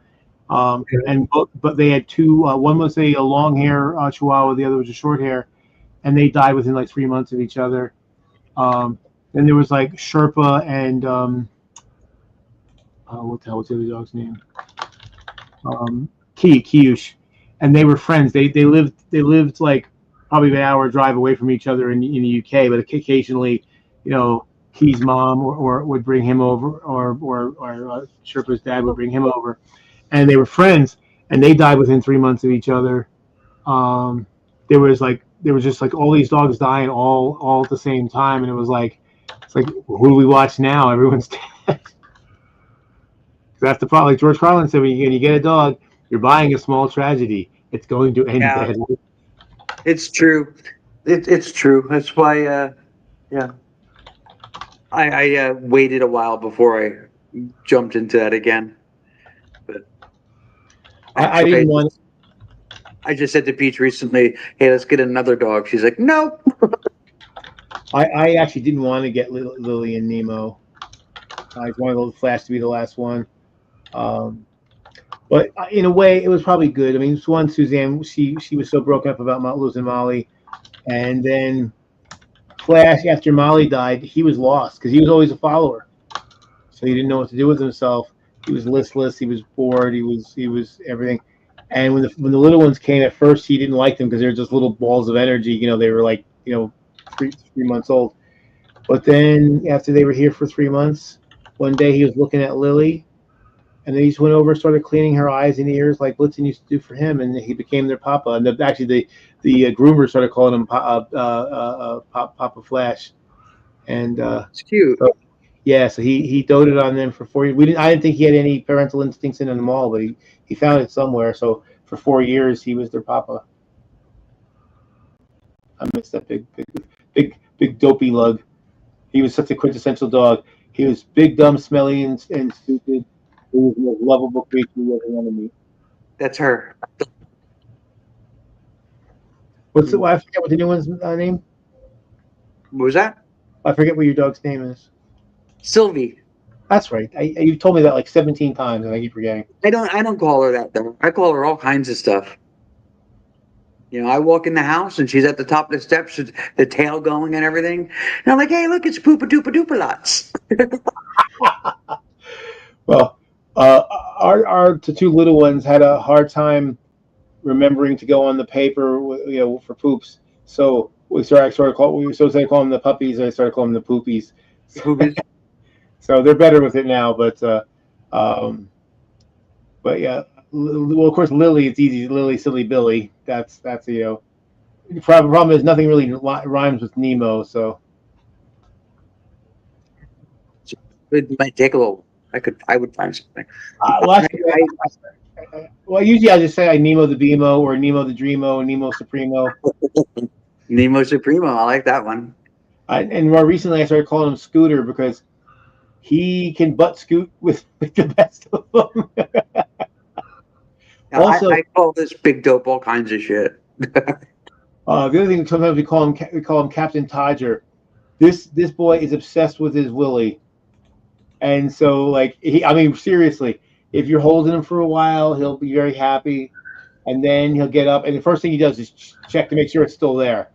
But they had two. One was a long hair Chihuahua, the other was a short hair, and they died within like 3 months of each other. Then there was like Sherpa and what the hell was the other dog's name? Kiyush, and they were friends. They lived like probably an hour drive away from each other in the UK, but occasionally, Key's mom or would bring him over, or Sherpa's dad would bring him over, and they were friends, and they died within 3 months of each other. Um, there was just like all these dogs dying all at the same time, and it's like who do we watch now? Everyone's dead. That's the problem. Like George Carlin said, when you get a dog, you're buying a small tragedy. It's going to end Yeah, badly. it's true. It's true. That's why. Yeah, I waited a while before I jumped into that again. But I actually, didn't want. I just said to Peach recently, "Hey, let's get another dog." She's like, "Nope." I actually didn't want to get Lily and Nemo. I wanted Flash to be the last one. Um, but in a way, it was probably good. I mean, one, Suzanne, she was so broken up about losing Molly, and then Flash, after Molly died, he was lost because he was always a follower, so he didn't know what to do with himself. He was listless. He was bored. He was everything. And when the little ones came, at first he didn't like them because they were just little balls of energy. They were like 3 months old. But then after they were here for 3 months, one day he was looking at Lily, and then he just went over and started cleaning her eyes and ears like Blitzen used to do for him, and he became their papa. And actually, the groomer started calling him Papa Flash. And It's cute. so, yeah, so he doted on them for 4 years. I didn't think he had any parental instincts in them all, but he found it somewhere. So for 4 years, he was their papa. I miss that big dopey lug. He was such a quintessential dog. He was big, dumb, smelly, and stupid. He was the most lovable creature you ever want to meet. That's her. I forget what the new one's name. What was that? I forget what your dog's name is. Sylvie. That's right. You've told me that like 17 times, and I keep forgetting. I don't call her that though. I call her all kinds of stuff. I walk in the house and she's at the top of the steps with the tail going and everything. And I'm like, hey, look, it's Poopa Doopa Doopa Lots. Well, our two little ones had a hard time remembering to go on the paper, for poops. So instead of calling them the puppies, I started calling them the poopies. Poopies. So they're better with it now, but yeah. Well, of course, Lily, it's easy. Lily, Silly Billy. That's The problem is nothing really rhymes with Nemo, so. It might take a little. I would find something. Usually I just say Nemo the Beamo or Nemo the Dreamo, Nemo Supremo. Nemo Supremo. I like that one. And more recently, I started calling him Scooter because he can butt scoot with the best of them. Also, I call this big dope all kinds of shit. The other thing, sometimes we call him Captain Todger. This boy is obsessed with his Willie, and so seriously, if you're holding him for a while, he'll be very happy, and then he'll get up, and the first thing he does is check to make sure it's still there.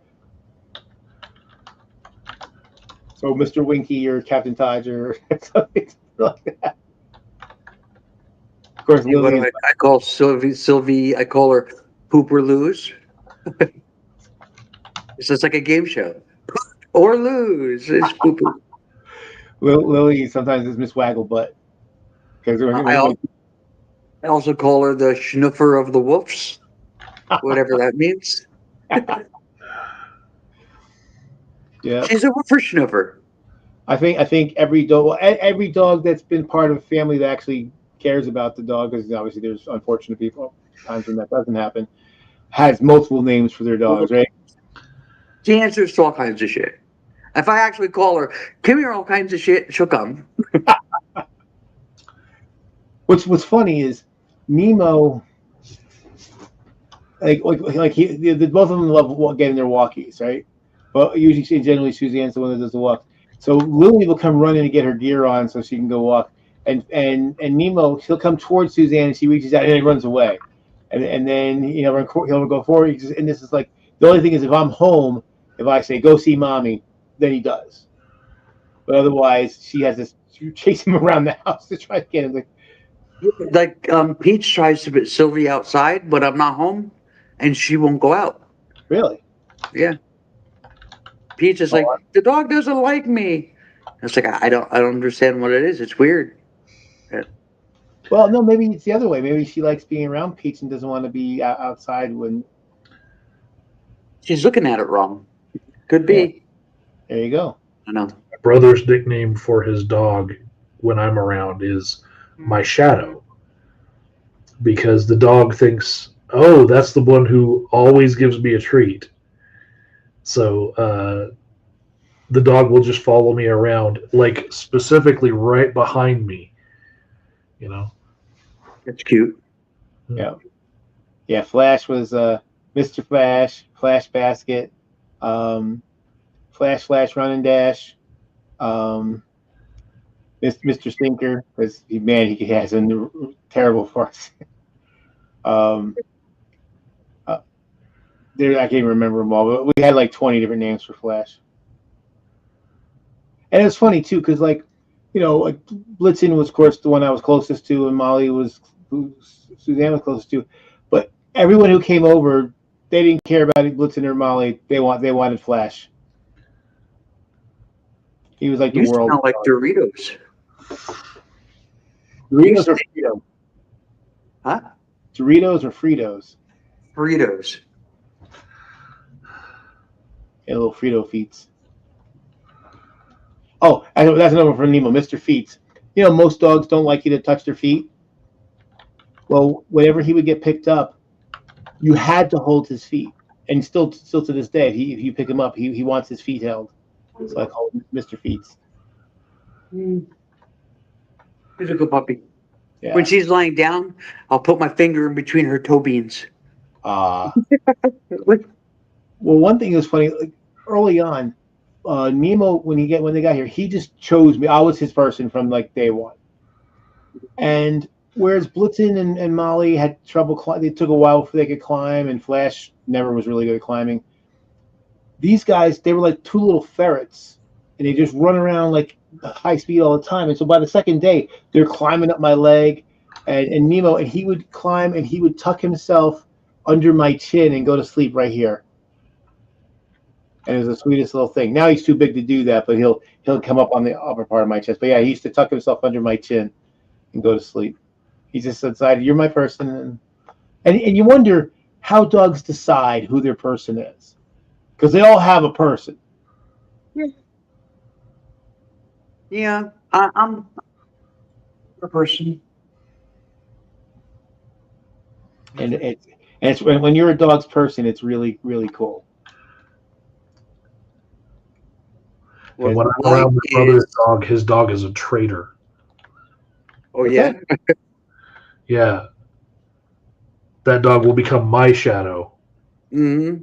So Mr. Winky or Captain Todger or something like that. Of course, Lily. I call Sylvie. I call her Poop or Lose. It's just like a game show. Or lose. It's Poop. Lily sometimes is Miss Wagglebutt. I also call her the Schnuffer of the Wolves, whatever that means. Yeah, she's a woofer Schnuffer. I think every dog that's been part of a family that actually cares about the dog, because obviously there's unfortunate times when that doesn't happen, has multiple names for their dogs, right? She answers to all kinds of shit. If I actually call her, come here, all kinds of shit, she'll come. What's funny is Nemo, both of them love getting their walkies, right? Well, generally Suzanne's the one that does the walk. So Lily will come running to get her gear on so she can go walk. And Nemo, he'll come towards Suzanne and she reaches out and he runs away. And then he'll go forward. And this is like, the only thing is, if I'm home, if I say go see mommy, then he does. But otherwise, she has this So you chase him around the house to try to get him. Like Peach tries to put Sylvie outside, but I'm not home, and she won't go out. Really? Yeah, Peach is like, the dog doesn't like me. It's like I don't understand what it is. It's weird. Well, no, maybe it's the other way. Maybe she likes being around Peach and doesn't want to be outside when. She's looking at it wrong. Could Yeah. be. There you go. I know. My brother's nickname for his dog when I'm around is my shadow, because the dog thinks, oh, that's the one who always gives me a treat. So the dog will just follow me around, like specifically right behind me. You know. It's cute. Yeah. Yeah. Flash was Mr. Flash, Flash Basket, Flash Run and Dash, Mr. Stinker, because he has a terrible farce. There, I can't even remember them all, but we had like 20 different names for Flash. And it's funny too, because like Blitzen was, of course, the one I was closest to, and Molly was who Suzanne was closest to. But everyone who came over, they didn't care about Blitzen or Molly. They wanted Flash. He was like the You world. smell like Doritos. Doritos or Fritos? Huh? Doritos or Fritos? Doritos. Yeah, little Frito feets. Oh, that's another one for Nemo, Mr. Feets. Most dogs don't like you to touch their feet. Well, whenever he would get picked up, you had to hold his feet. And still to this day, if you pick him up, he wants his feet held. So I call him Mr. Feets. He's a good puppy. Yeah. When she's lying down, I'll put my finger in between her toe beans. Well, one thing is funny. Like, early on, Nemo, when they got here, he just chose me. I was his person from like day one. And whereas Blitzen and Molly had trouble, they took a while before they could climb, and Flash never was really good at climbing. These guys, they were like two little ferrets, and they just run around like high speed all the time. And so by the second day, they're climbing up my leg, and Nemo, and he would climb, and he would tuck himself under my chin and go to sleep right here. And it was the sweetest little thing. Now he's too big to do that, but he'll come up on the upper part of my chest. But yeah, he used to tuck himself under my chin and go to sleep. He just decided, you're my person. And you wonder how dogs decide who their person is. Because they all have a person. Yeah, I'm a person. And it's when you're a dog's person, it's really, really cool. And when I'm around my brother's dog, his dog is a traitor. Oh, yeah? Yeah. That dog will become my shadow. Mm-hmm.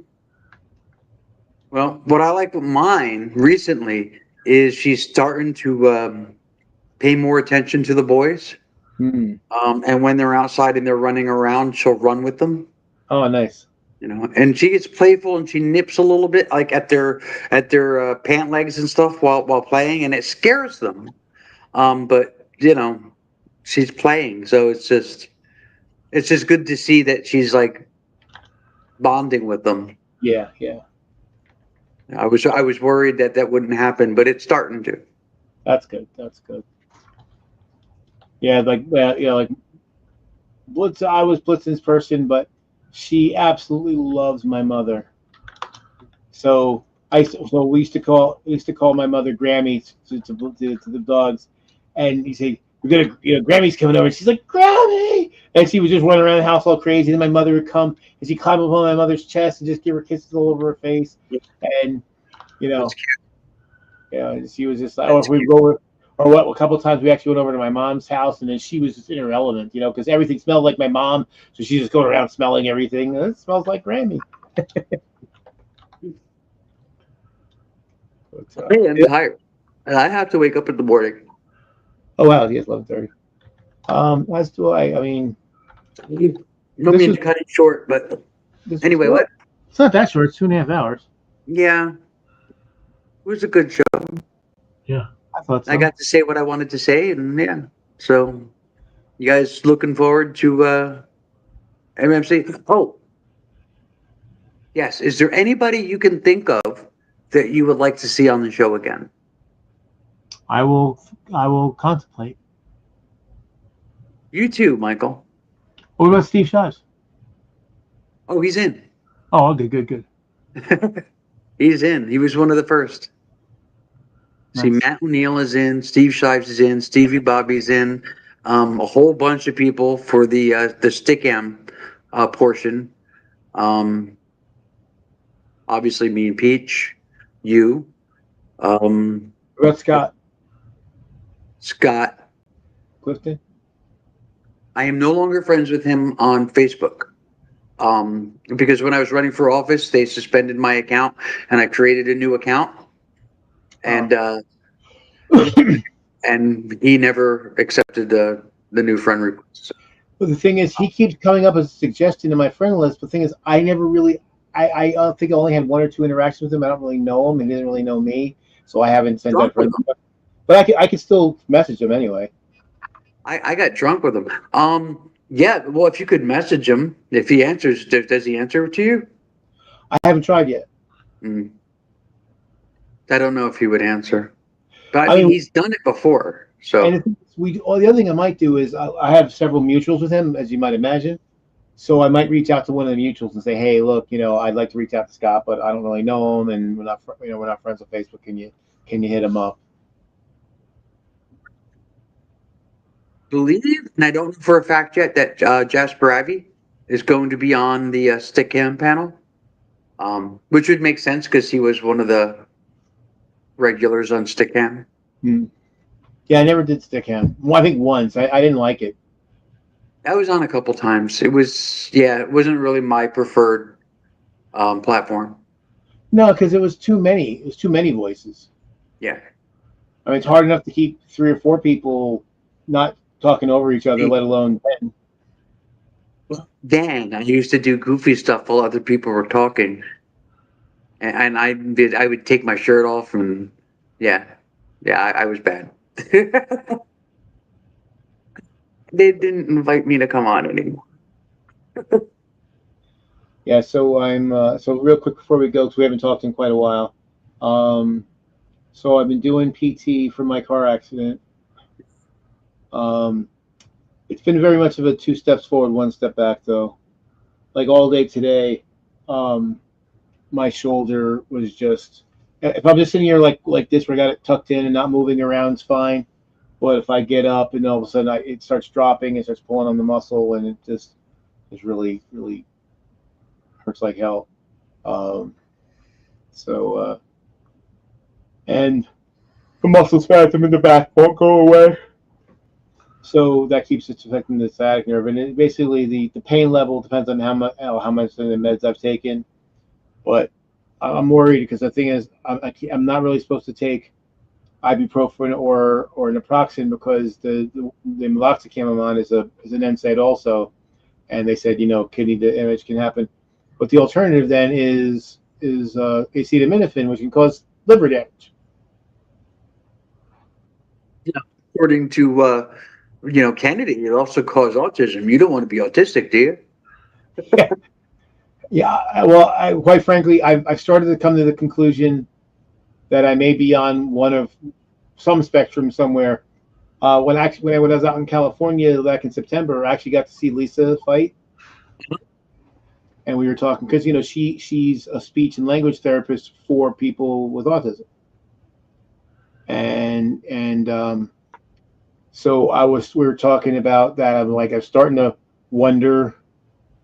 Well, what I like with mine recently is she's starting to pay more attention to the boys. And when they're outside and they're running around, she'll run with them. Oh, nice. And she gets playful and she nips a little bit, like at their pant legs and stuff while playing, and it scares them. But she's playing, so it's just good to see that she's like bonding with them. Yeah. I was worried that wouldn't happen, but it's starting to. That's good. Yeah, like Blitz. I was Blitzen's person, but she absolutely loves my mother. So we used to call my mother Grammy to the dogs, and he said, "We're gonna, Grammy's coming over." And she's like, "Grammy!" And she would just run around the house all crazy. And then my mother would come and she'd climb up on my mother's chest and just give her kisses all over her face. And she was just like, if we go over. Or what? A couple of times we actually went over to my mom's house, and then she was just in her element, because everything smelled like my mom. So she's just going around smelling everything. It smells like Grammy. Hey, I'm tired. And I have to wake up in the morning. Oh wow, yes, 11:30. As do I. I mean, You don't mean to cut it short, but anyway, what? It's not that short. It's 2.5 hours. Yeah, it was a good show. Yeah. I thought so. I got to say what I wanted to say, and yeah. So, you guys looking forward to MMC? Oh, yes. Is there anybody you can think of that you would like to see on the show again? I will contemplate. You too, Michael. What about Steve Shives? Oh, he's in. Oh, okay, good. He's in. He was one of the first. See, Nice. Matt O'Neill is in. Steve Shives is in. Stevie Bobby's in. A whole bunch of people for the Stickam portion. Um, obviously, me and Peach, you, um, What about Scott Scott. Clifton? I am no longer friends with him on Facebook. Because when I was running for office, they suspended my account, and I created a new account, and and he never accepted the new friend request. Well, the thing is, he keeps coming up as a suggestion in my friend list. But the thing is, I never really, I think I only had 1 or 2 interactions with him. I don't really know him, and he doesn't really know me, so I haven't sent that friend. But I could still message him anyway. I got drunk with him. Yeah. Well, if you could message him, if he answers, does he answer to you? I haven't tried yet. Mm. I don't know if he would answer, but I mean, he's done it before. So And the other thing I might do is I have several mutuals with him, as you might imagine. So I might reach out to one of the mutuals and say, "Hey, look, I'd like to reach out to Scott, but I don't really know him, and we're not friends on Facebook. Can you hit him up?" believe, and I don't know for a fact yet that Jasper Ivy is going to be on the Stickam panel, which would make sense because he was one of the regulars on Stickam. Yeah, I never did Stickham. Well, I think once. I didn't like it. I was on a couple times. It wasn't really my preferred platform. No, because it was too many. It was too many voices. Yeah. I mean, it's hard enough to keep 3 or 4 people not talking over each other, let alone 10. Then I used to do goofy stuff while other people were talking, and I would take my shirt off, and I was bad. They didn't invite me to come on anymore. Yeah, so so real quick before we go, because we haven't talked in quite a while. So I've been doing PT for my car accident. It's been very much of a 2 steps forward, 1 step back, though. Like all day today, my shoulder was just. If I'm just sitting here like this, where I got it tucked in and not moving around, it's fine. But if I get up and all of a sudden it starts dropping, it starts pulling on the muscle, and it just is really, really hurts like hell. And the muscle spasm in the back won't go away. So that keeps it affecting the sciatic nerve, and basically the pain level depends on how much of the meds I've taken. But I'm worried because the thing is, I'm not really supposed to take ibuprofen or naproxen because the meloxicam I'm on is an NSAID also, and they said kidney damage can happen. But the alternative then is acetaminophen, which can cause liver damage. Yeah, according to Kennedy, it also caused autism. You don't want to be autistic, do you? Yeah. Well, quite frankly, I've started to come to the conclusion that I may be on one of some spectrum somewhere. When I was out in California back in September, I actually got to see Lisa fight, and we were talking because she's a speech and language therapist for people with autism, and so we were talking about that. I'm starting to wonder,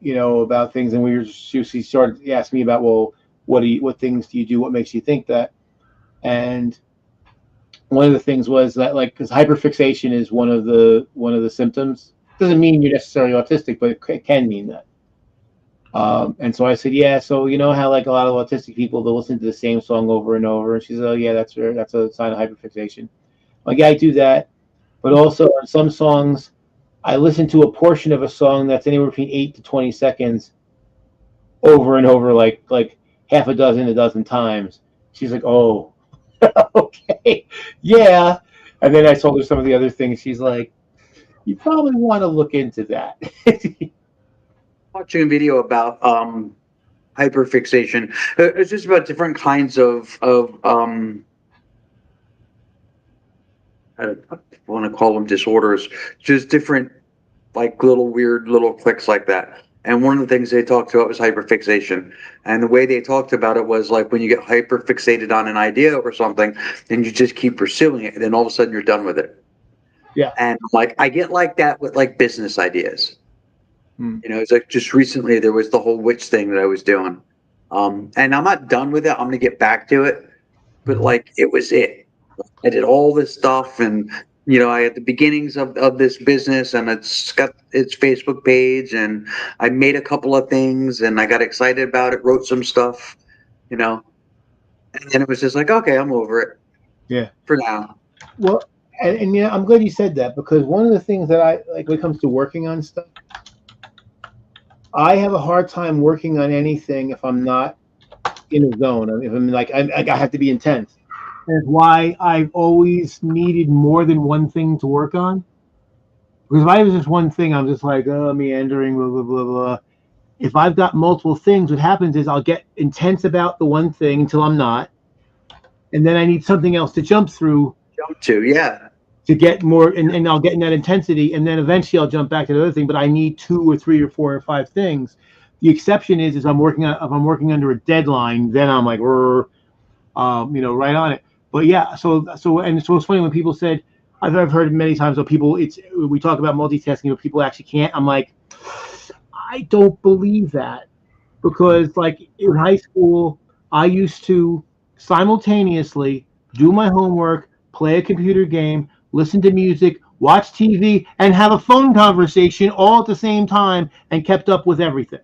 about things, and she started asking me about, well, what things do you do? What makes you think that? And one of the things was that, because hyperfixation is one of the symptoms. Doesn't mean you're necessarily autistic, but it can mean that. And so I said, yeah. So how a lot of autistic people, they'll listen to the same song over and over. And she said, oh yeah, that's a sign of hyperfixation. I do that, but also on some songs, I listen to a portion of a song that's anywhere between 8 to 20 seconds over and over, like half a dozen times. She's like, oh. Okay, yeah. And then I told her some of the other things. She's like, you probably want to look into that. Watching a video about hyperfixation. It's just about different kinds of I want to call them disorders, just different like little weird little clicks like that. And one of the things they talked about was hyperfixation. And the way they talked about it was like when you get hyperfixated on an idea or something, and you just keep pursuing it, and then all of a sudden you're done with it. Yeah. And like I get like that with like business ideas. Hmm. You know, it's like just recently there was the whole witch thing that I was doing. And I'm not done with it. I'm gonna get back to it. But like it was it. I did all this stuff and you know, I had the beginnings of this business and it's got its Facebook page and I made a couple of things and I got excited about it, wrote some stuff, you know, and then it was just like, okay, I'm over it Yeah. for now. Well, and yeah, I'm glad you said that because one of the things that I like when it comes to working on stuff, I have a hard time working on anything if I'm not in a zone. If I'm like, I have to be intense. That's why I've always needed more than one thing to work on. Because if I have just one thing, I'm just like, oh, meandering, blah, blah, blah, blah. If I've got multiple things, what happens is I'll get intense about the one thing until I'm not. And then I need something else to jump through Jump to, yeah. to get more, and I'll get in that intensity. And then eventually I'll jump back to the other thing, but I need 2 or 3 or 4 or 5 things. The exception is if I'm working under a deadline, then I'm like, right on it. But yeah, so it's funny when people said, I've heard many times of people. We talk about multitasking, but people actually can't. I'm like, I don't believe that because like in high school, I used to simultaneously do my homework, play a computer game, listen to music, watch TV, and have a phone conversation all at the same time, and kept up with everything.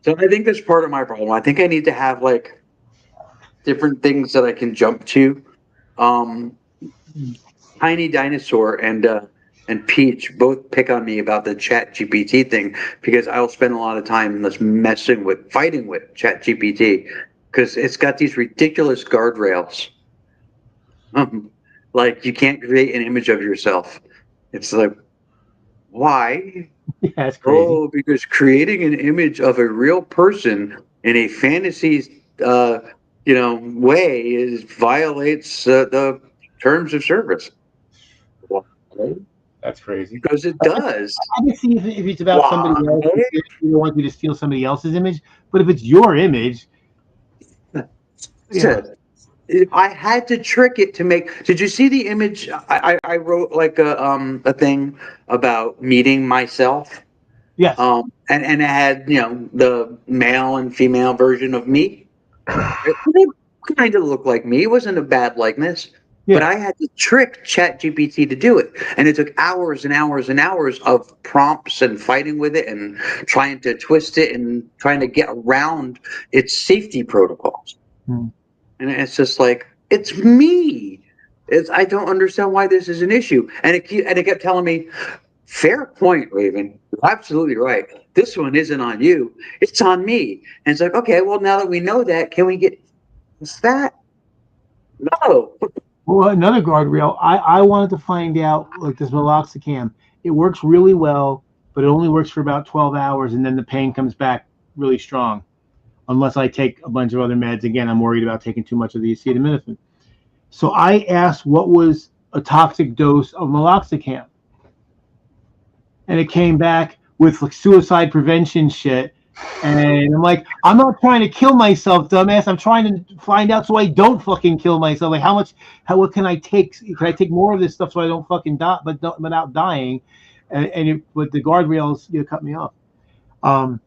So I think that's part of my problem. I think I need to have like different things that I can jump to. Um, Tiny Dinosaur and Peach both pick on me about the Chat GPT thing because I'll spend a lot of time just fighting with Chat GPT because it's got these ridiculous guardrails. Like you can't create an image of yourself. It's like, why? Yeah, that's crazy. Oh, because creating an image of a real person in a fantasy, way violates the terms of service. Why? That's crazy. Because it does. I can see if it's about somebody Why? else, you don't want you to steal somebody else's image. But if it's your image, yeah, If I had to trick it to make. Did you see the image? I wrote like a thing about meeting myself. yes, And it had the male and female version of me. It kind of looked like me. It wasn't a bad likeness. But yeah. I had to trick ChatGPT to do it. And it took hours and hours and hours of prompts and fighting with it and trying to twist it and trying to get around its safety protocols. Hmm. And it's just like, it's me. I don't understand why this is an issue. And it kept telling me, fair point, Raven. You're absolutely right. This one isn't on you. It's on me. And it's like, okay, well, now that we know that, can we get that? No. Well, another guardrail. I wanted to find out like this meloxicam. It works really well, but it only works for about 12 hours, and then the pain comes back really strong. Unless I take a bunch of other meds. Again, I'm worried about taking too much of the acetaminophen. So I asked what was a toxic dose of meloxicam, and it came back with like suicide prevention shit. And I'm like, I'm not trying to kill myself, dumbass. I'm trying to find out so I don't fucking kill myself. Like, what can I take? Can I take more of this stuff so I don't fucking die, without dying? But the guardrails, cut me off.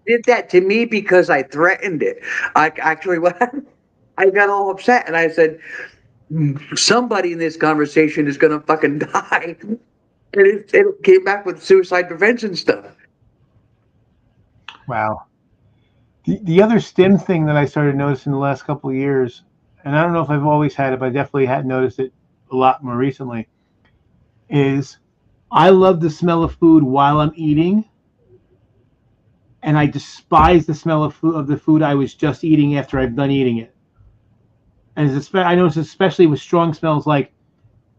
Did that to me because I threatened it. I got all upset and I said, somebody in this conversation is going to fucking die. And it came back with suicide prevention stuff. Wow. The other STEM thing that I started noticing the last couple of years, and I don't know if I've always had it, but I definitely had noticed it a lot more recently, is I love the smell of food while I'm eating, and I despise the smell of the food I was just eating after I've done eating it. And I notice especially with strong smells like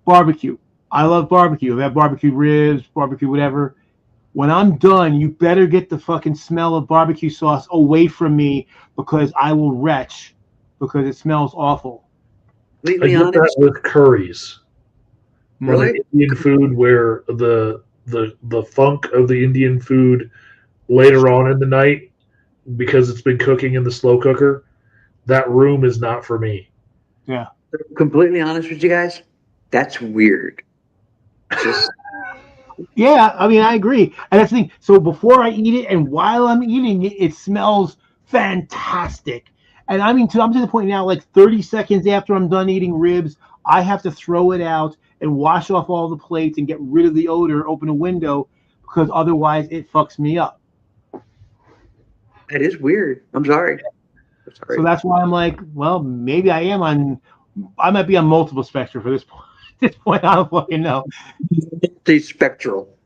barbecue. I love barbecue. I have barbecue ribs, barbecue whatever. When I'm done, you better get the fucking smell of barbecue sauce away from me because I will retch because it smells awful. I Completely get that honest. with curries. On an Really? Indian food where the funk of the Indian food later on in the night, because it's been cooking in the slow cooker, that room is not for me. Yeah. Completely honest with you guys. That's weird. Just Yeah, I mean, I agree. And that's the thing. So before I eat it and while I'm eating it, it smells fantastic. And I mean, I'm to the point now, like 30 seconds after I'm done eating ribs, I have to throw it out and wash off all the plates and get rid of the odor, open a window, because otherwise it fucks me up. that is weird. I'm sorry. I'm So sorry. that's why I'm like, well, maybe I might be on multiple spectrum for this point. At this point, I don't fucking know. Multi-spectral.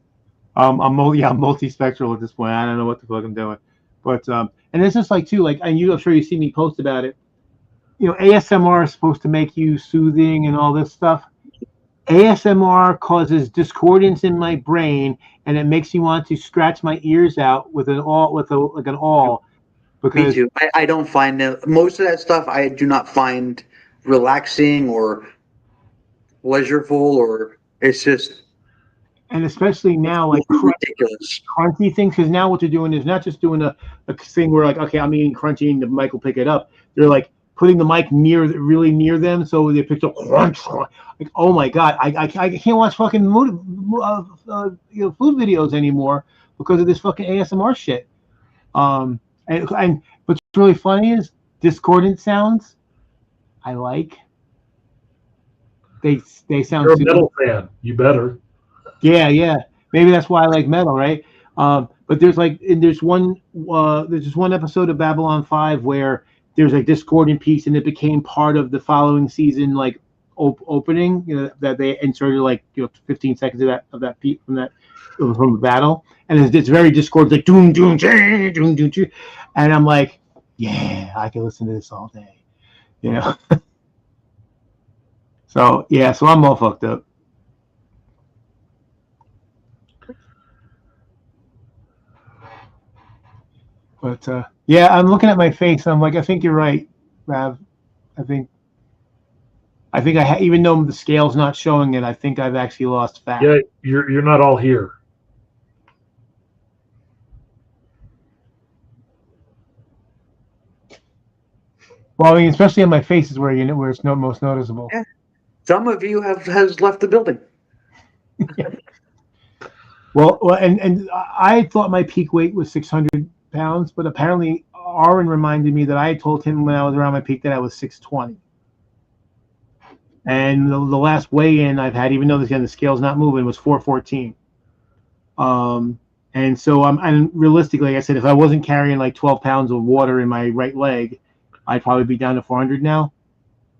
I'm multispectral at this point. I don't know what the fuck I'm doing, but and it's just like too, like, and I'm sure you see me post about it. You know, ASMR is supposed to make you soothing and all this stuff. ASMR causes discordance in my brain, and it makes me want to scratch my ears out with an awl, Me because too. I don't find that most of that stuff I do not find relaxing or pleasurable, or it's just and especially now like ridiculous. crunchy things, because now what they're doing is not just doing a thing where like, okay, I'm eating crunchy and the mic will pick it up. They're like putting the mic really near them so they pick up crunch. Like, oh my god, I can't watch fucking food videos anymore because of this fucking ASMR shit. And what's really funny is discordant sounds. I like. They sound You're a super. metal fan. You better. Yeah. Maybe that's why I like metal, right? But there's just one episode of Babylon 5 where there's a discordant piece, and it became part of the following season, like opening, that they inserted 15 seconds of that piece from the battle, and it's very discordant, like doom doom doom doom doom, doom. And I'm like, yeah, I can listen to this all day, you know. So yeah, so I'm all fucked up. But yeah, I'm looking at my face. And I'm like, I think you're right, Rav. I think even though the scale's not showing it, I think I've actually lost fat. Yeah, you're not all here. Well, I mean, especially on my face is where it's most noticeable. Yeah. Some of you has left the building. Well, and I thought my peak weight was 600 pounds, but apparently Aaron reminded me that I had told him when I was around my peak that I was 620. And the last weigh-in I've had, even though the scale's not moving, was 414. And so and realistically, like I said, if I wasn't carrying like 12 pounds of water in my right leg, I'd probably be down to 400 now.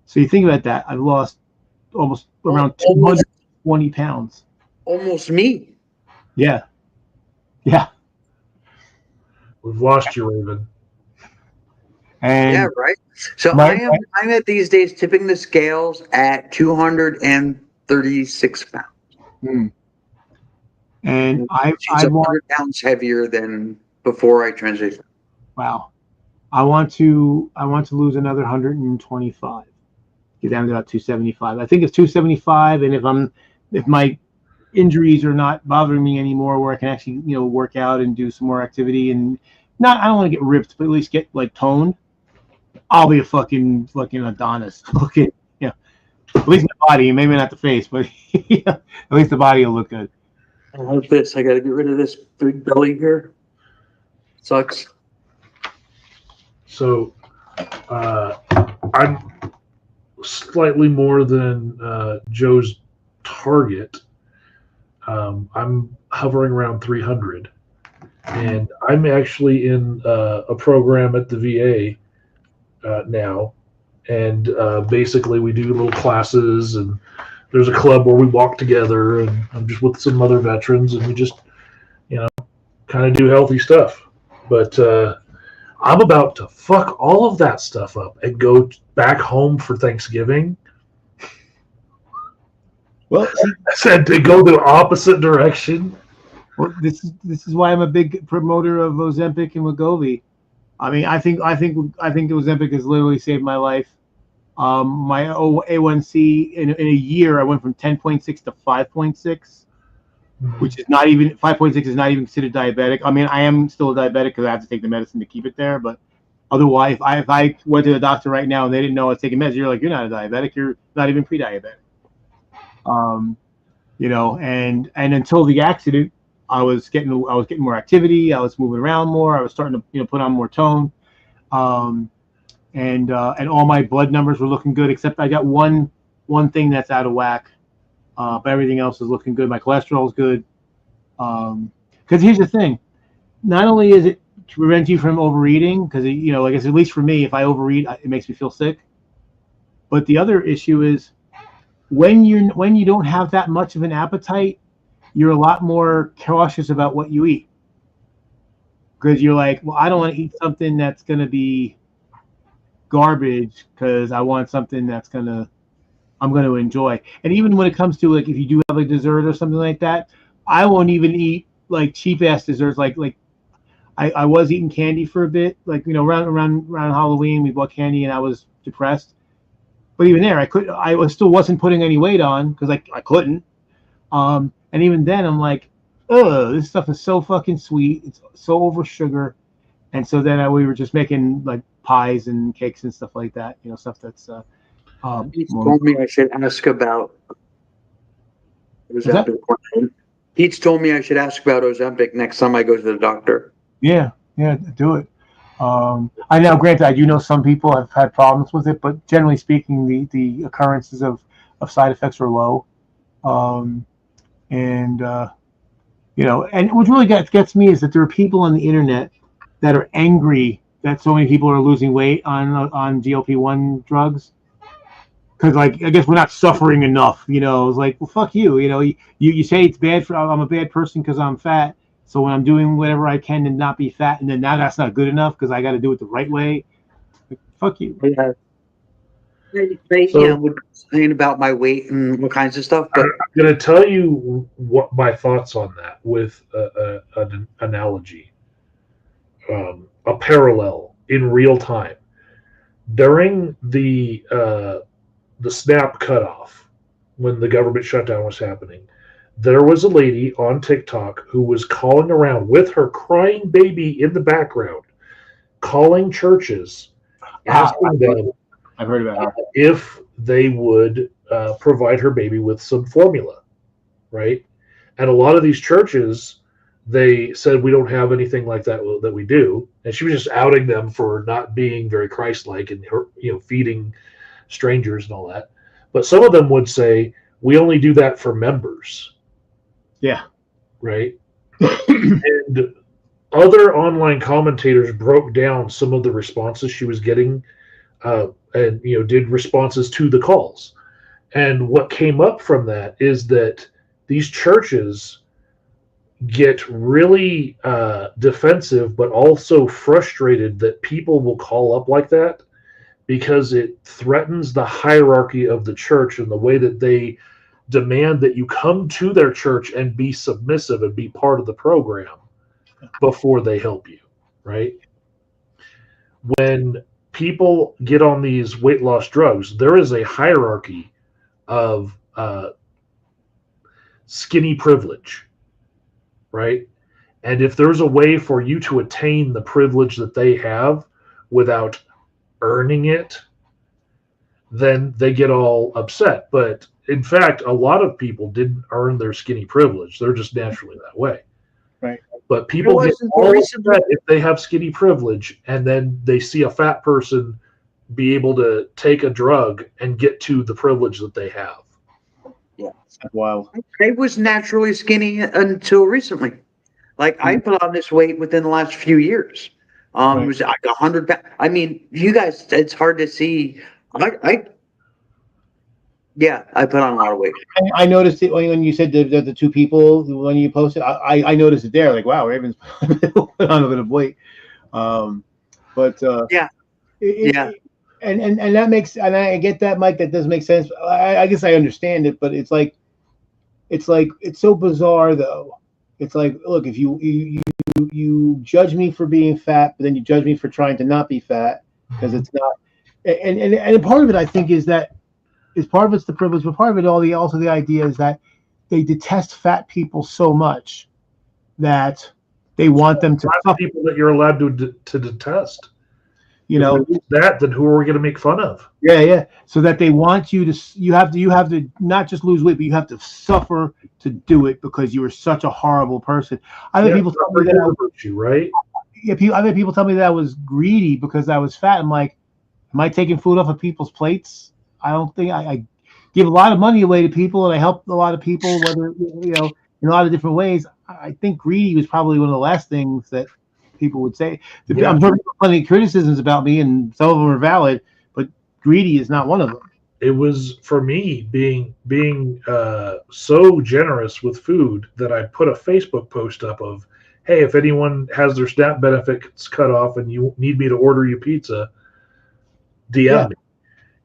So you think about that, I've lost almost around 220 pounds. Almost me. Yeah. We've lost you, Raven. And yeah, right. So I'm at these days tipping the scales at 236 pounds. And She's 100 pounds heavier than before I transitioned. Wow. I want to lose another 125. Get down to about 275. I think it's 275, and if my injuries are not bothering me anymore, where I can actually work out and do some more activity, and I don't want to get ripped, but at least get like toned, I'll be a fucking Adonis. Okay, at least my body, maybe not the face, but at least the body will look good. I love this. I got to get rid of this big belly here. Sucks. So I'm slightly more than Joe's target. I'm hovering around 300, and I'm actually in a program at the VA now, and basically we do little classes, and there's a club where we walk together, and I'm just with some other veterans, and we just kind of do healthy stuff. But I'm about to fuck all of that stuff up and go back home for Thanksgiving. Well, see, I said to go the opposite direction. well, this is why I'm a big promoter of Ozempic and Wegovy. I mean, I think Ozempic has literally saved my life. My A1C in a year, I went from 10.6 to 5.6, which is not even 5.6 is not even considered diabetic. I mean, I am still a diabetic because I have to take the medicine to keep it there. But otherwise, if I went to the doctor right now and they didn't know I was taking meds, you're like, you're not a diabetic. You're not even pre-diabetic. And until the accident, I was getting more activity. I was moving around more. I was starting to put on more tone. And all my blood numbers were looking good, except I got one thing that's out of whack. But everything else is looking good. My cholesterol is good. Because here's the thing: not only is it to prevent you from overeating, because like I said, at least for me, if I overeat, it makes me feel sick. But the other issue is when you don't have that much of an appetite, you're a lot more cautious about what you eat. Because you're like, well, I don't want to eat something that's going to be garbage because I want something I'm going to enjoy. And even when it comes to like if you do have a dessert or something like that, I won't even eat like cheap ass desserts. Like I was eating candy for a bit, like around Halloween we bought candy and I was depressed. But even there, I still wasn't putting any weight on because I couldn't. And even then, I'm like, oh, this stuff is so fucking sweet. It's so over sugar. And so then we were just making like pies and cakes and stuff like that. Stuff that's. He told me I should ask about Ozempic. Pete's told me I should ask about Ozempic next time I go to the doctor. Yeah, do it. I now, granted, I do know some people have had problems with it, but generally speaking, the occurrences of side effects are low. And what really gets me is that there are people on the internet that are angry that so many people are losing weight on GLP-1 drugs. Because, like, I guess we're not suffering enough, It's like, well, fuck you, You say it's bad I'm a bad person because I'm fat. So when I'm doing whatever I can to not be fat, and then now that's not good enough because I got to do it the right way. Like, fuck you. Yeah. They would complain about my weight and all kinds of stuff. But I'm going to tell you what my thoughts on that with an analogy, a parallel in real time. During the SNAP cutoff, when the government shutdown was happening, there was a lady on TikTok who was calling around with her crying baby in the background, calling churches, asking them I've heard about her. if they would provide her baby with some formula, right? And a lot of these churches, they said, we don't have anything like that we do. And she was just outing them for not being very Christ-like and feeding strangers and all that. But some of them would say, we only do that for members. Yeah. Right. And other online commentators broke down some of the responses she was getting, and did responses to the calls. And what came up from that is that these churches get really defensive, but also frustrated that people will call up like that because it threatens the hierarchy of the church and the way that they demand that you come to their church and be submissive and be part of the program before they help you, right? When people get on these weight loss drugs, there is a hierarchy of skinny privilege, right? And if there's a way for you to attain the privilege that they have without earning it, then they get all upset. But in fact, a lot of people didn't earn their skinny privilege. They're just naturally that way. Right. But people get all upset if they have skinny privilege and then they see a fat person be able to take a drug and get to the privilege that they have. Yeah. Wow. I was naturally skinny until recently. Like I put on this weight within the last few years. It was like 100 pounds. I mean, you guys, it's hard to see. I put on a lot of weight. I noticed it when you said the two people when you posted. I noticed it there. Like, wow, Raven's put on a bit of weight. But Yeah. Yeah. And that makes, and I get that, Mike. That does make sense. I guess I understand it, but it's so bizarre though. It's like, look, if you judge me for being fat, but then you judge me for trying to not be fat because it's not. And part of it, I think, is part of it's the privilege, but part of it also the idea is that they detest fat people so much that they want them to suffer. People that you're allowed to detest. You know that, then who are we going to make fun of? Yeah. So that they want you to, you have to not just lose weight, but you have to suffer to do it because you are such a horrible person. I've had people tell me that right? Yeah, I've had people tell me that I was greedy because I was fat. I'm like, am I taking food off of people's plates? I don't think I give a lot of money away to people, and I help a lot of people, whether in a lot of different ways. I think greedy was probably one of the last things that people would say. Yeah. I'm sure people have plenty of criticisms about me, and some of them are valid, but greedy is not one of them. It was for me being so generous with food that I put a Facebook post up of, hey, if anyone has their SNAP benefits cut off and you need me to order you pizza, DM me.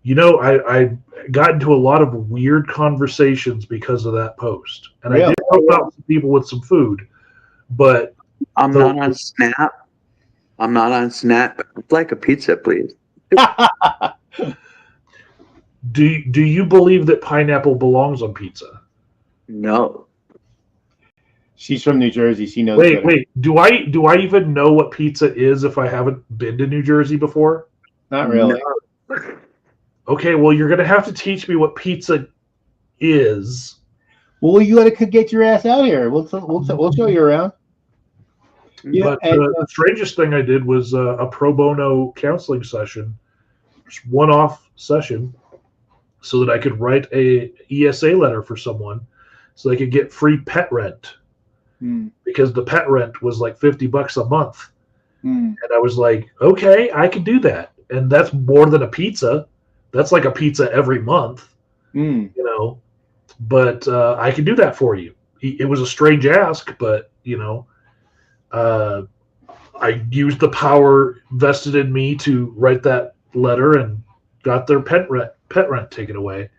I got into a lot of weird conversations because of that post, and I did help out some people with some food, but I'm not on Snap. I'd like a pizza, please. Do you believe that pineapple belongs on pizza? No. She's from New Jersey. She knows. Wait. Do I even know what pizza is if I haven't been to New Jersey before? Not really. No. Okay, well, you're gonna have to teach me what pizza is. Well, you got to get your ass out here. We'll show you around. Yeah, but the strangest thing I did was a pro bono counseling session, just one-off session, so that I could write a ESA letter for someone, so they could get free pet rent, because the pet rent was like $50 a month, and I was like, okay, I can do that, and that's more than a pizza. That's like a pizza every month, But I can do that for you. It was a strange ask, but I used the power vested in me to write that letter and got their pet rent taken away.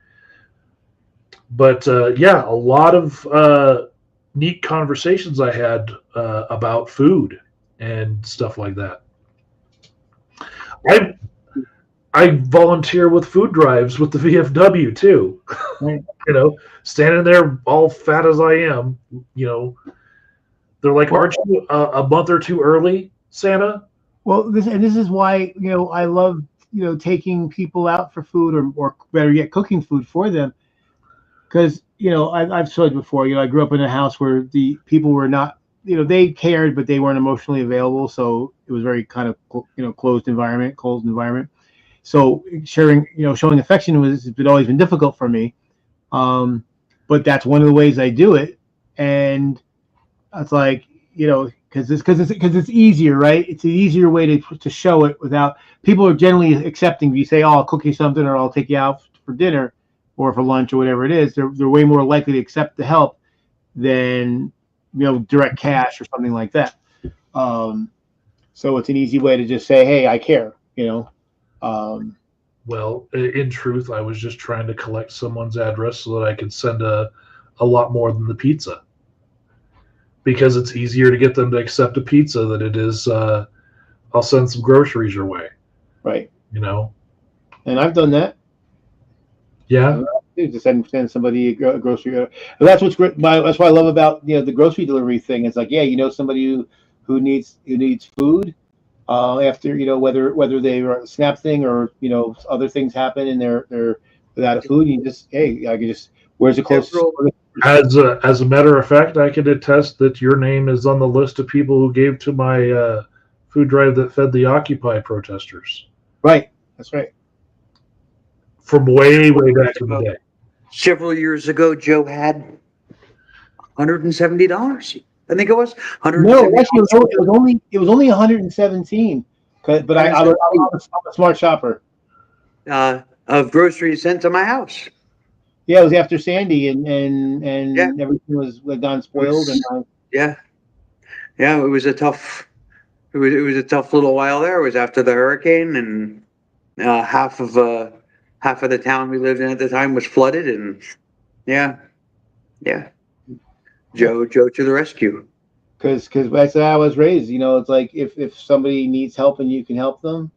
But a lot of neat conversations I had about food and stuff like that. I volunteer with food drives with the VFW too. Right. Standing there all fat as I am, they're like, aren't you a month or two early, Santa? Well, this is why, I love, taking people out for food or better yet, cooking food for them. Because, I've said before, I grew up in a house where the people were not, they cared, but they weren't emotionally available. So it was very kind of, closed environment, cold environment. So sharing, showing affection has always been difficult for me. But that's one of the ways I do it. And it's like, because it's easier, right? It's an easier way to show it without, people are generally accepting. If you say, oh, I'll cook you something, or I'll take you out for dinner or for lunch or whatever it is, they're way more likely to accept the help than, direct cash or something like that. So it's an easy way to just say, hey, I care, Well, in truth, I was just trying to collect someone's address so that I could send a lot more than the pizza. Because it's easier to get them to accept a pizza than it is, I'll send some groceries your way. Right. And I've done that. Yeah. To send somebody a grocery. And that's what's great. That's what I love about the grocery delivery thing. It's like, somebody who needs food. After whether they are a SNAP thing or other things happen and they're without a food, you just, hey, I can just, where's the closest? As a matter of fact, I can attest that your name is on the list of people who gave to my food drive that fed the Occupy protesters. Right, that's right. From way back in the day. Several years ago, Joe had $170. I think it was. No, actually, it was only 117. But I'm a smart shopper. Of groceries sent to my house. Yeah, it was after Sandy, and everything was gone spoiled. It was a tough it was a tough little while there. It was after the hurricane, and half of the town we lived in at the time was flooded, and yeah, yeah, Joe to the rescue. Because that's how I was raised. It's like if somebody needs help and you can help them,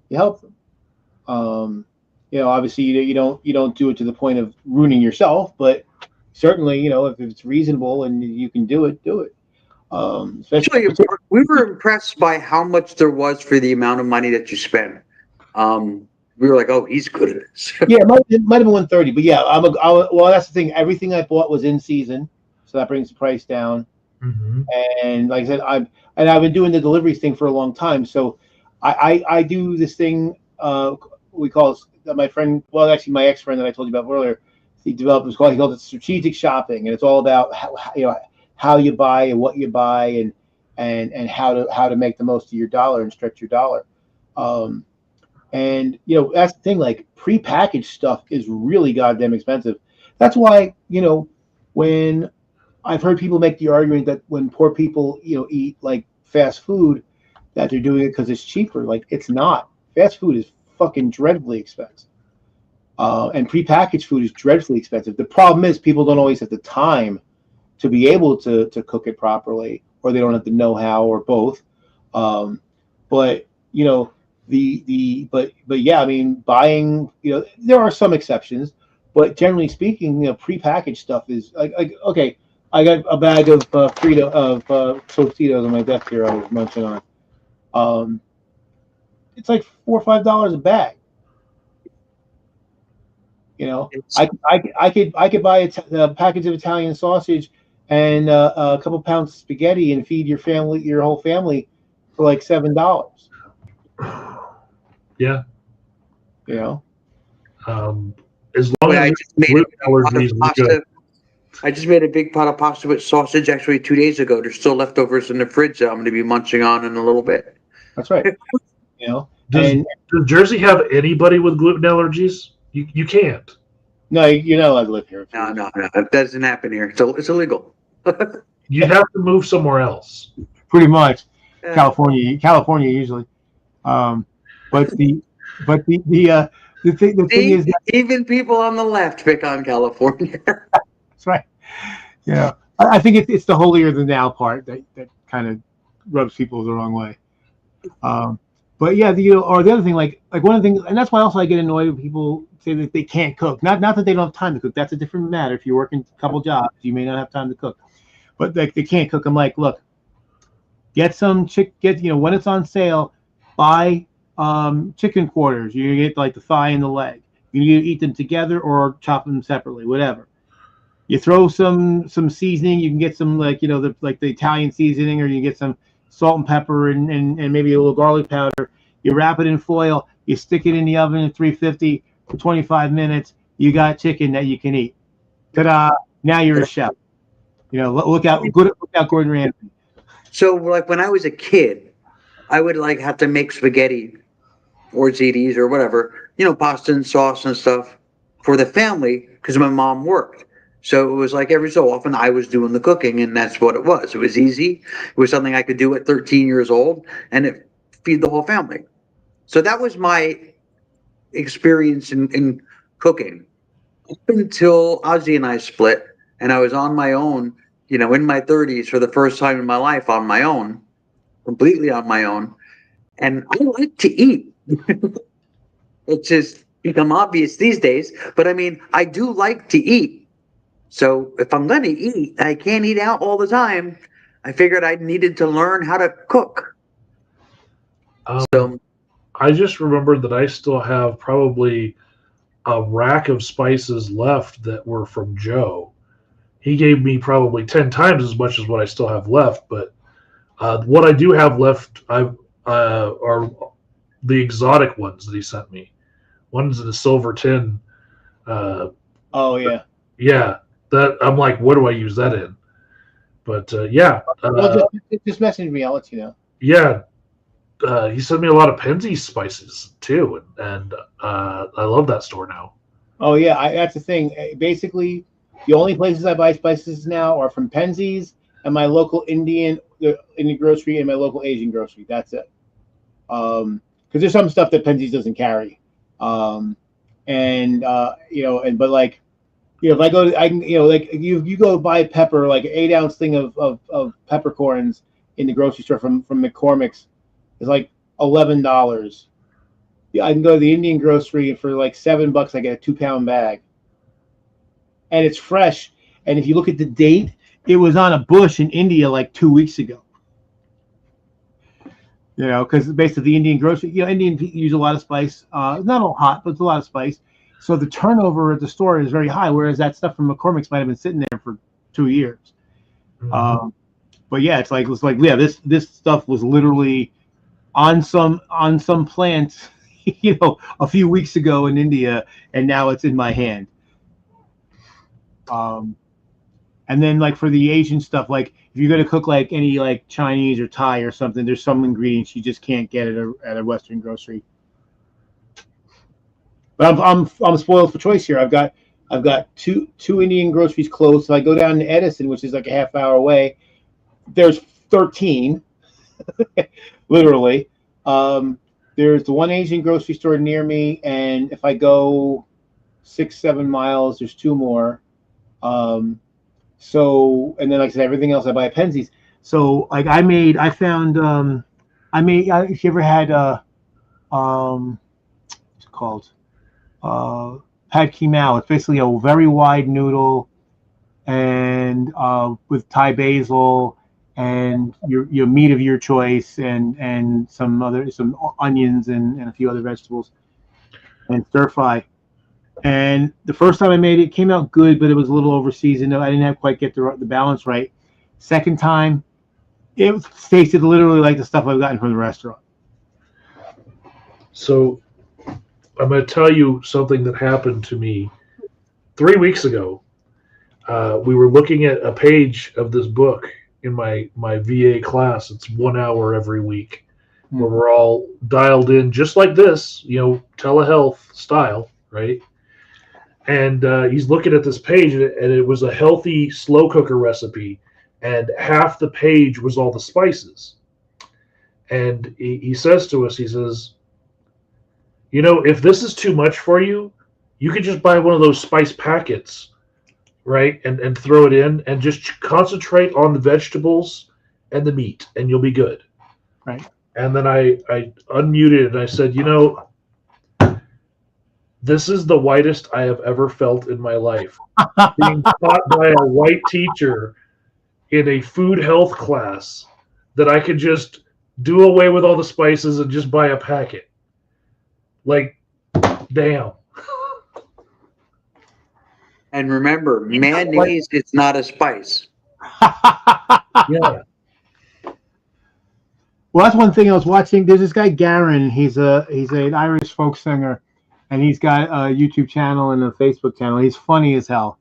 you help them. Obviously you don't do it to the point of ruining yourself, but certainly if it's reasonable and you can do it, do it. Especially Actually, we were impressed by how much there was for the amount of money that you spent. We were like, "Oh, he's good at this." yeah, it might have been 130, but yeah, well, that's the thing. Everything I bought was in season, so that brings the price down. Mm-hmm. And like I said, I've been doing the deliveries thing for a long time, so I do this thing we call my friend, well, actually my ex-friend that I told you about earlier, he developed he called it strategic shopping, and it's all about how you buy and what you buy, and how to make the most of your dollar and stretch your dollar. And that's the thing, like prepackaged stuff is really goddamn expensive. That's why when I've heard people make the argument that when poor people eat like fast food, that they're doing it because it's cheaper. Like, it's not. Fast food is fucking dreadfully expensive, and prepackaged food is dreadfully expensive. The problem is people don't always have the time to be able to cook it properly, or they don't have the know-how, or both. But but yeah, I mean, buying, there are some exceptions, but generally speaking, prepackaged stuff is like okay. I got a bag of Tostitos on my desk here. I was munching on. It's like $4 or $5 a bag. I could buy a package of Italian sausage and a couple pounds of spaghetti and feed your whole family for like $7. Yeah. As long I as just made gluten a pot allergies, of we're good. pasta. I just made a big pot of pasta with sausage actually 2 days ago. There's still leftovers in the fridge that I'm going to be munching on in a little bit. That's right. Does Jersey have anybody with gluten allergies? You can't. No, you're not allowed to live here. No, that doesn't happen here. It's illegal. You have to move somewhere else. Pretty much, Yeah. California usually. But the thing is that, even people on the left pick on California. that's right. I think it's the holier than thou part that kind of rubs people the wrong way. But yeah, or the other thing, like one of the things, and that's why also I get annoyed when people say that they can't cook. Not that they don't have time to cook. That's a different matter. If you're working a couple jobs, you may not have time to cook. But like, they can't cook. I'm like, look, get some when it's on sale, buy chicken quarters. You get like the thigh and the leg. You can either eat them together or chop them separately, whatever. You throw some seasoning. You can get some like the Italian seasoning, or you can get some salt and pepper and maybe a little garlic powder. You wrap it in foil. You stick it in the oven at 350 for 25 minutes. You got chicken that you can eat. Ta-da! Now you're a chef. Look out Gordon Ramsay. So like when I was a kid, I would like have to make spaghetti or ziti's or whatever, pasta and sauce and stuff for the family because my mom worked. So it was like every so often I was doing the cooking, and that's what it was. It was easy. It was something I could do at 13 years old, and it feed the whole family. So that was my experience in cooking up until Ozzy and I split, and I was on my own, in my 30s for the first time in my life on my own, completely on my own. And I like to eat. It's just become obvious these days, but I mean, I do like to eat. So if I'm going to eat, I can't eat out all the time. I figured I needed to learn how to cook. So I just remembered that I still have probably a rack of spices left that were from Joe. He gave me probably 10 times as much as what I still have left, but what I do have left are the exotic ones that he sent me. One's in a silver tin. Oh yeah. Yeah, that I'm like, what do I use that in? But well, just message me. I'll let you know. Yeah, he sent me a lot of Penzeys spices too, and I love that store now. Oh yeah, that's the thing. Basically, the only places I buy spices now are from Penzeys and my local Indian grocery and my local Asian grocery. That's it. Because there's some stuff that Penzies doesn't carry, but like, if I go, I can, like you go buy pepper, like an 8-ounce thing of peppercorns in the grocery store from McCormick's is like $11. Yeah, I can go to the Indian grocery and for like $7, I get a 2-pound bag, and it's fresh. And if you look at the date, it was on a bush in India like 2 weeks ago. Because basically the Indian grocery, Indian use a lot of spice, not all hot, but it's a lot of spice. So the turnover at the store is very high, whereas that stuff from McCormick's might have been sitting there for 2 years. Mm-hmm. But yeah, it's like this stuff was literally on some plant, a few weeks ago in India, and now it's in my hand. And then like for the Asian stuff, like if you're gonna cook like any like Chinese or Thai or something, there's some ingredients you just can't get at a Western grocery. But I'm spoiled for choice here. I've got two Indian groceries close. So I go down to Edison, which is like a half hour away. There's 13, literally. There's the one Asian grocery store near me, and if I go 6-7 miles, there's 2 more. So, and then like I said, everything else I buy at Penzies. So like if you ever had what's it called? Pad Ki Mao. It's basically a very wide noodle and with Thai basil and your meat of your choice and some onions and a few other vegetables and stir fry. And the first time I made it, it came out good, but it was a little over seasoned. I didn't quite get the balance right. Second time, it tasted literally like the stuff I've gotten from the restaurant. So I'm going to tell you something that happened to me 3 weeks ago. We were looking at a page of this book in my VA class. It's 1 hour every week where we're all dialed in just like this, telehealth style, right? And he's looking at this page, and it was a healthy slow cooker recipe, and half the page was all the spices. And he says to us, he says, if this is too much for you, you could just buy one of those spice packets, right, and throw it in, and just concentrate on the vegetables and the meat, and you'll be good. Right. And then I unmuted, and I said, this is the whitest I have ever felt in my life. Being taught by a white teacher in a food health class that I could just do away with all the spices and just buy a packet. Like, damn. And remember, mayonnaise is not a spice. Yeah. Well, that's one thing I was watching. There's this guy Garen. He's an Irish folk singer. And he's got a YouTube channel and a Facebook channel. He's funny as hell,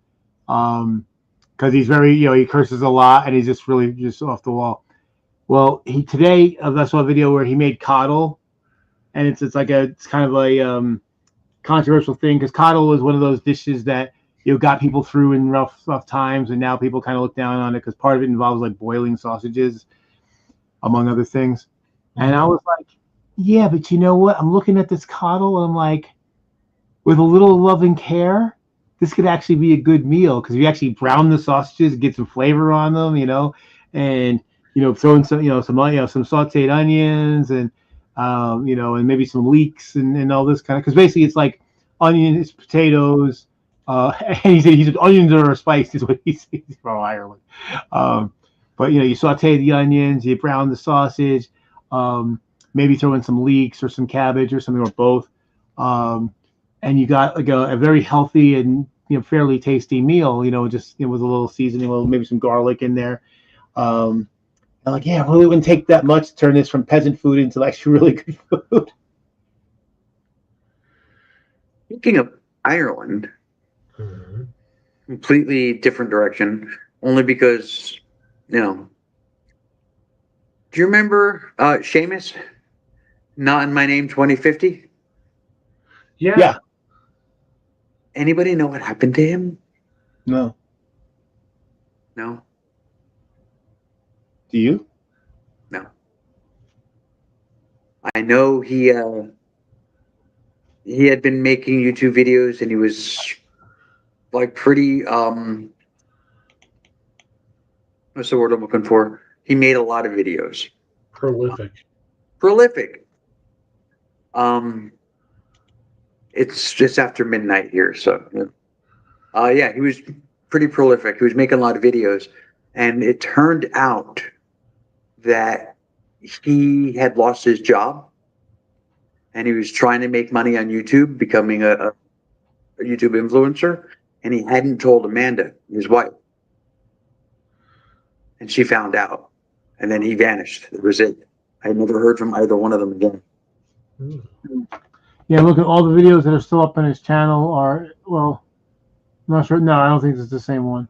because he's very, he curses a lot, and he's just really just off the wall. Well, today I saw a video where he made coddle, and it's kind of a controversial thing because coddle is one of those dishes that got people through in rough times, and now people kind of look down on it because part of it involves like boiling sausages, among other things. And I was like, yeah, but you know what? I'm looking at this coddle, and I'm like, with a little loving care, this could actually be a good meal because if you actually brown the sausages, get some flavor on them, and throw in some sautéed onions and and maybe some leeks and all this kind of, because basically it's like onions, potatoes, and he said onions are a spice is what he's from Ireland. But you saute the onions, you brown the sausage, maybe throw in some leeks or some cabbage or something or both. And you got like a very healthy and fairly tasty meal, just with a little seasoning, maybe some garlic in there. I'm like, yeah, I really wouldn't take that much to turn this from peasant food into actually really good food. Speaking of Ireland, completely different direction, only because, do you remember Seamus? Not in My Name 2050? Yeah. Anybody know what happened to him? No. Do you? No. I know he had been making YouTube videos, and he was like pretty what's the word I'm looking for? He made a lot of videos. Prolific. Prolific. Um, it's just after midnight here, so yeah, he was pretty prolific. He was making a lot of videos, and it turned out that he had lost his job, and he was trying to make money on YouTube, becoming a YouTube influencer, and he hadn't told Amanda, his wife, and she found out, and then he vanished. That was it. I never heard from either one of them again. Yeah, look at all the videos that are still up on his channel are, well, I'm not sure. No, I don't think it's the same one.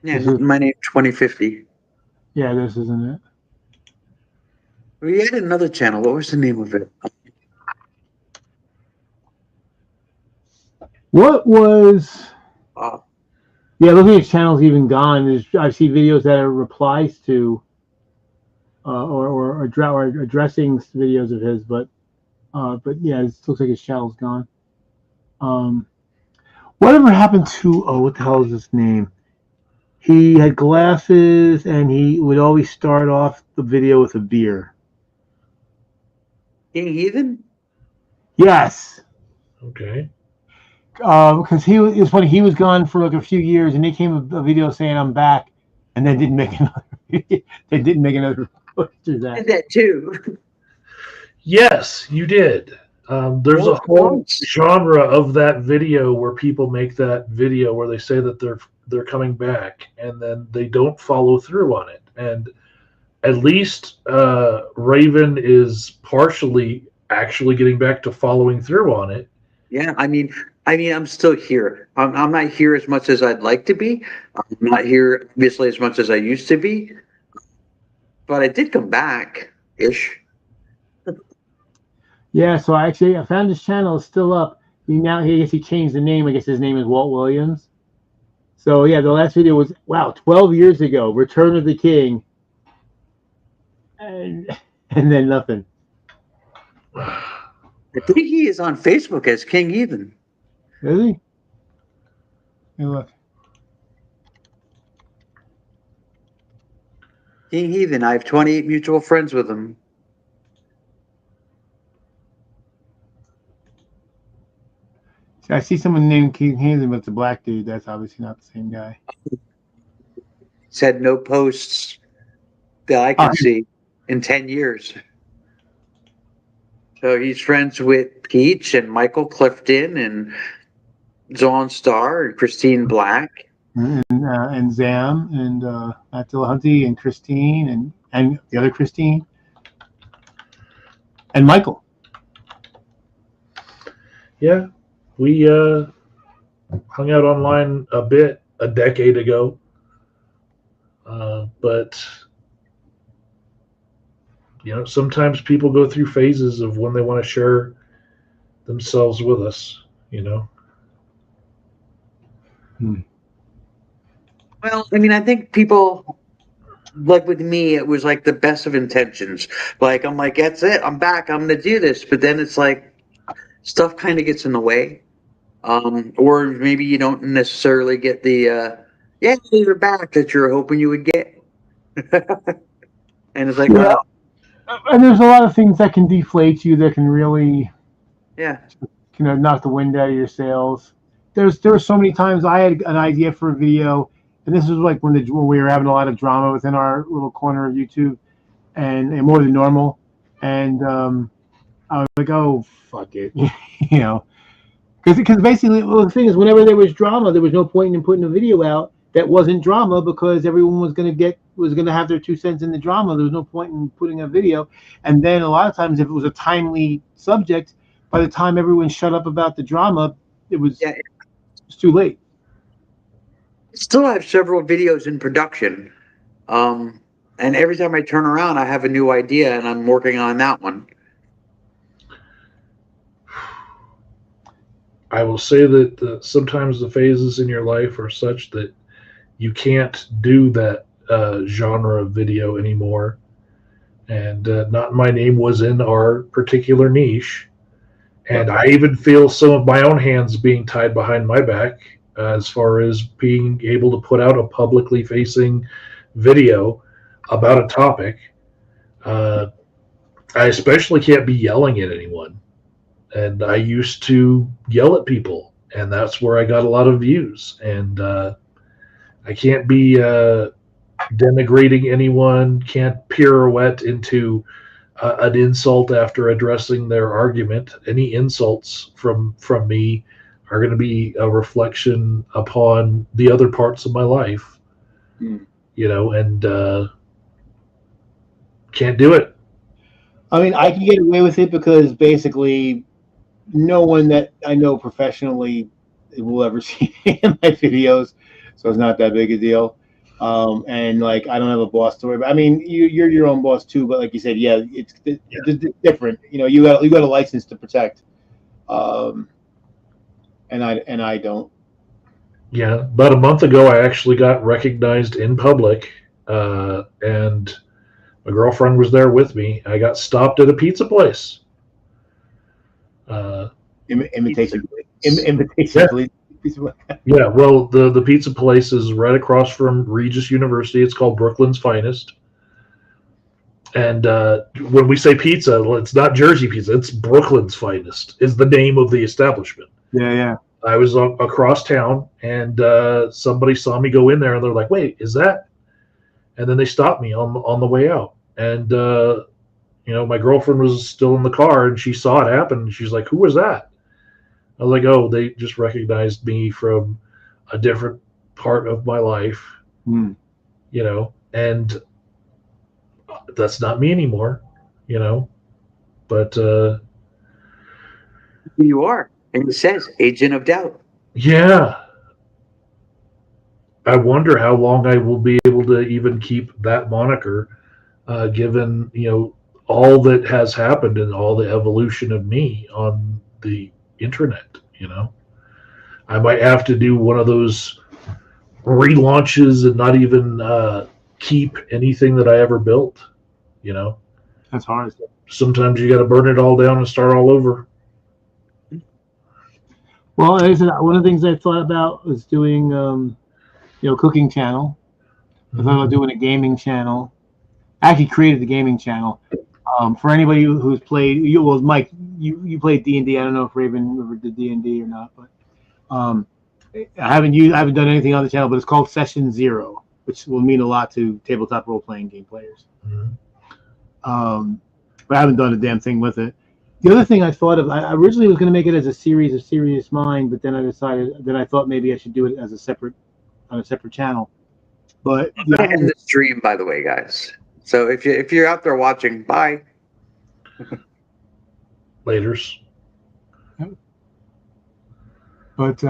Yeah, This is- my name 2050. Yeah, this isn't it. We had another channel. What was the name of it? What was? Uh, Yeah, look at his channel's even gone. I see videos that are replies to, or addressing videos of his, but yeah, it looks like his channel's gone. Whatever happened to? Oh, what the hell is his name? He had glasses, and he would always start off the video with a beer. King Heathen? Yes. Okay. Because it was funny. He was gone for like a few years, and they came a video saying I'm back, and then didn't make another. They didn't make another post after I that. did that too. Yes, you did. There's Well, a whole once. genre of that video where people make that video where they say that they're coming back and then they don't follow through on it. And at least Raven is partially actually getting back to following through on it. Yeah, I'm still here. I'm not here as much as I'd like to be. I'm not here, obviously, as much as I used to be. But I did come back ish. Yeah, so I found his channel is still up. I guess he changed the name. I guess his name is Walt Williams. So yeah, the last video was 12 years ago, Return of the King, and then nothing. I think he is on Facebook as King Heathen. Is he? Hey, look. King Heathen. I have 28 mutual friends with him. I see someone named King Hansen, but it's a black dude. That's obviously not the same guy. He's had no posts that I can see in 10 years. So he's friends with Peach and Michael Clifton and Dawn Star and Christine Black. And Zam and Attila Hunty and Christine and the other Christine and Michael. Yeah, we hung out online a bit a decade ago, but sometimes people go through phases of when they want to share themselves with us. Well, I think people, like with me, it was like the best of intentions. Like, I'm like, that's it. I'm back. I'm going to do this. But then it's like stuff kind of gets in the way. Or maybe you don't necessarily get the, yeah, you're back that you're hoping you would get. And it's like, yeah. And there's a lot of things that can deflate you that can really, yeah, knock the wind out of your sails. There were so many times I had an idea for a video, and this was like when we were having a lot of drama within our little corner of YouTube, and more than normal. And I was like, oh, fuck it, because basically the thing is, whenever there was drama, there was no point in putting a video out that wasn't drama, because everyone was going to have their 2 cents in the drama. There was no point in putting a video. And then a lot of times, if it was a timely subject, by the time everyone shut up about the drama, it was too late. Still have several videos in production. And every time I turn around, I have a new idea, and I'm working on that one. I will say that sometimes the phases in your life are such that you can't do that genre of video anymore. And Not My Name was in our particular niche. And I even feel some of my own hands being tied behind my back as far as being able to put out a publicly facing video about a topic. I especially can't be yelling at anyone. And I used to yell at people, and that's where I got a lot of views. And I can't be denigrating anyone, can't pirouette into an insult after addressing their argument. Any insults from me are going to be a reflection upon the other parts of my life, and can't do it. I mean, I can get away with it because basically no one that I know professionally will ever see my videos, so it's not that big a deal. And like, I don't have a boss to worry about. I mean, you're your own boss too, but like you said, yeah, it's different. You got a license to protect, and I don't. Yeah, about a month ago, I actually got recognized in public, and my girlfriend was there with me. I got stopped at a pizza place. Imitation, Yeah. please. Yeah, well, the pizza place is right across from Regis University. It's called Brooklyn's Finest. And when we say pizza, it's not Jersey pizza. It's Brooklyn's Finest is the name of the establishment. Yeah. I was across town, and somebody saw me go in there, and they're like, "Wait, is that?" And then they stopped me on the way out. And my girlfriend was still in the car, and she saw it happen. And she's like, "Who was that?" I was like, "Oh, they just recognized me from a different part of my life, and that's not me anymore, But You are. And it says Agent of Doubt. yeah, I wonder how long I will be able to even keep that moniker, given all that has happened and all the evolution of me on the internet. I might have to do one of those relaunches and not even keep anything that I ever built. That's hard. Sometimes you got to burn it all down and start all over. Well, one of the things I thought about was doing, cooking channel. I thought about doing a gaming channel. I actually created the gaming channel. For anybody who's played, Mike, you played D&D. I don't know if Raven ever did D&D or not, but I haven't done anything on the channel. But it's called Session Zero, which will mean a lot to tabletop role-playing game players. But I haven't done a damn thing with it. The other thing I thought of, I originally was going to make it as a series of Serious Mind, but then I thought maybe I should do it as on a separate channel. But I'm gonna end the stream, by the way, guys. So if you're out there watching, bye. Laters. But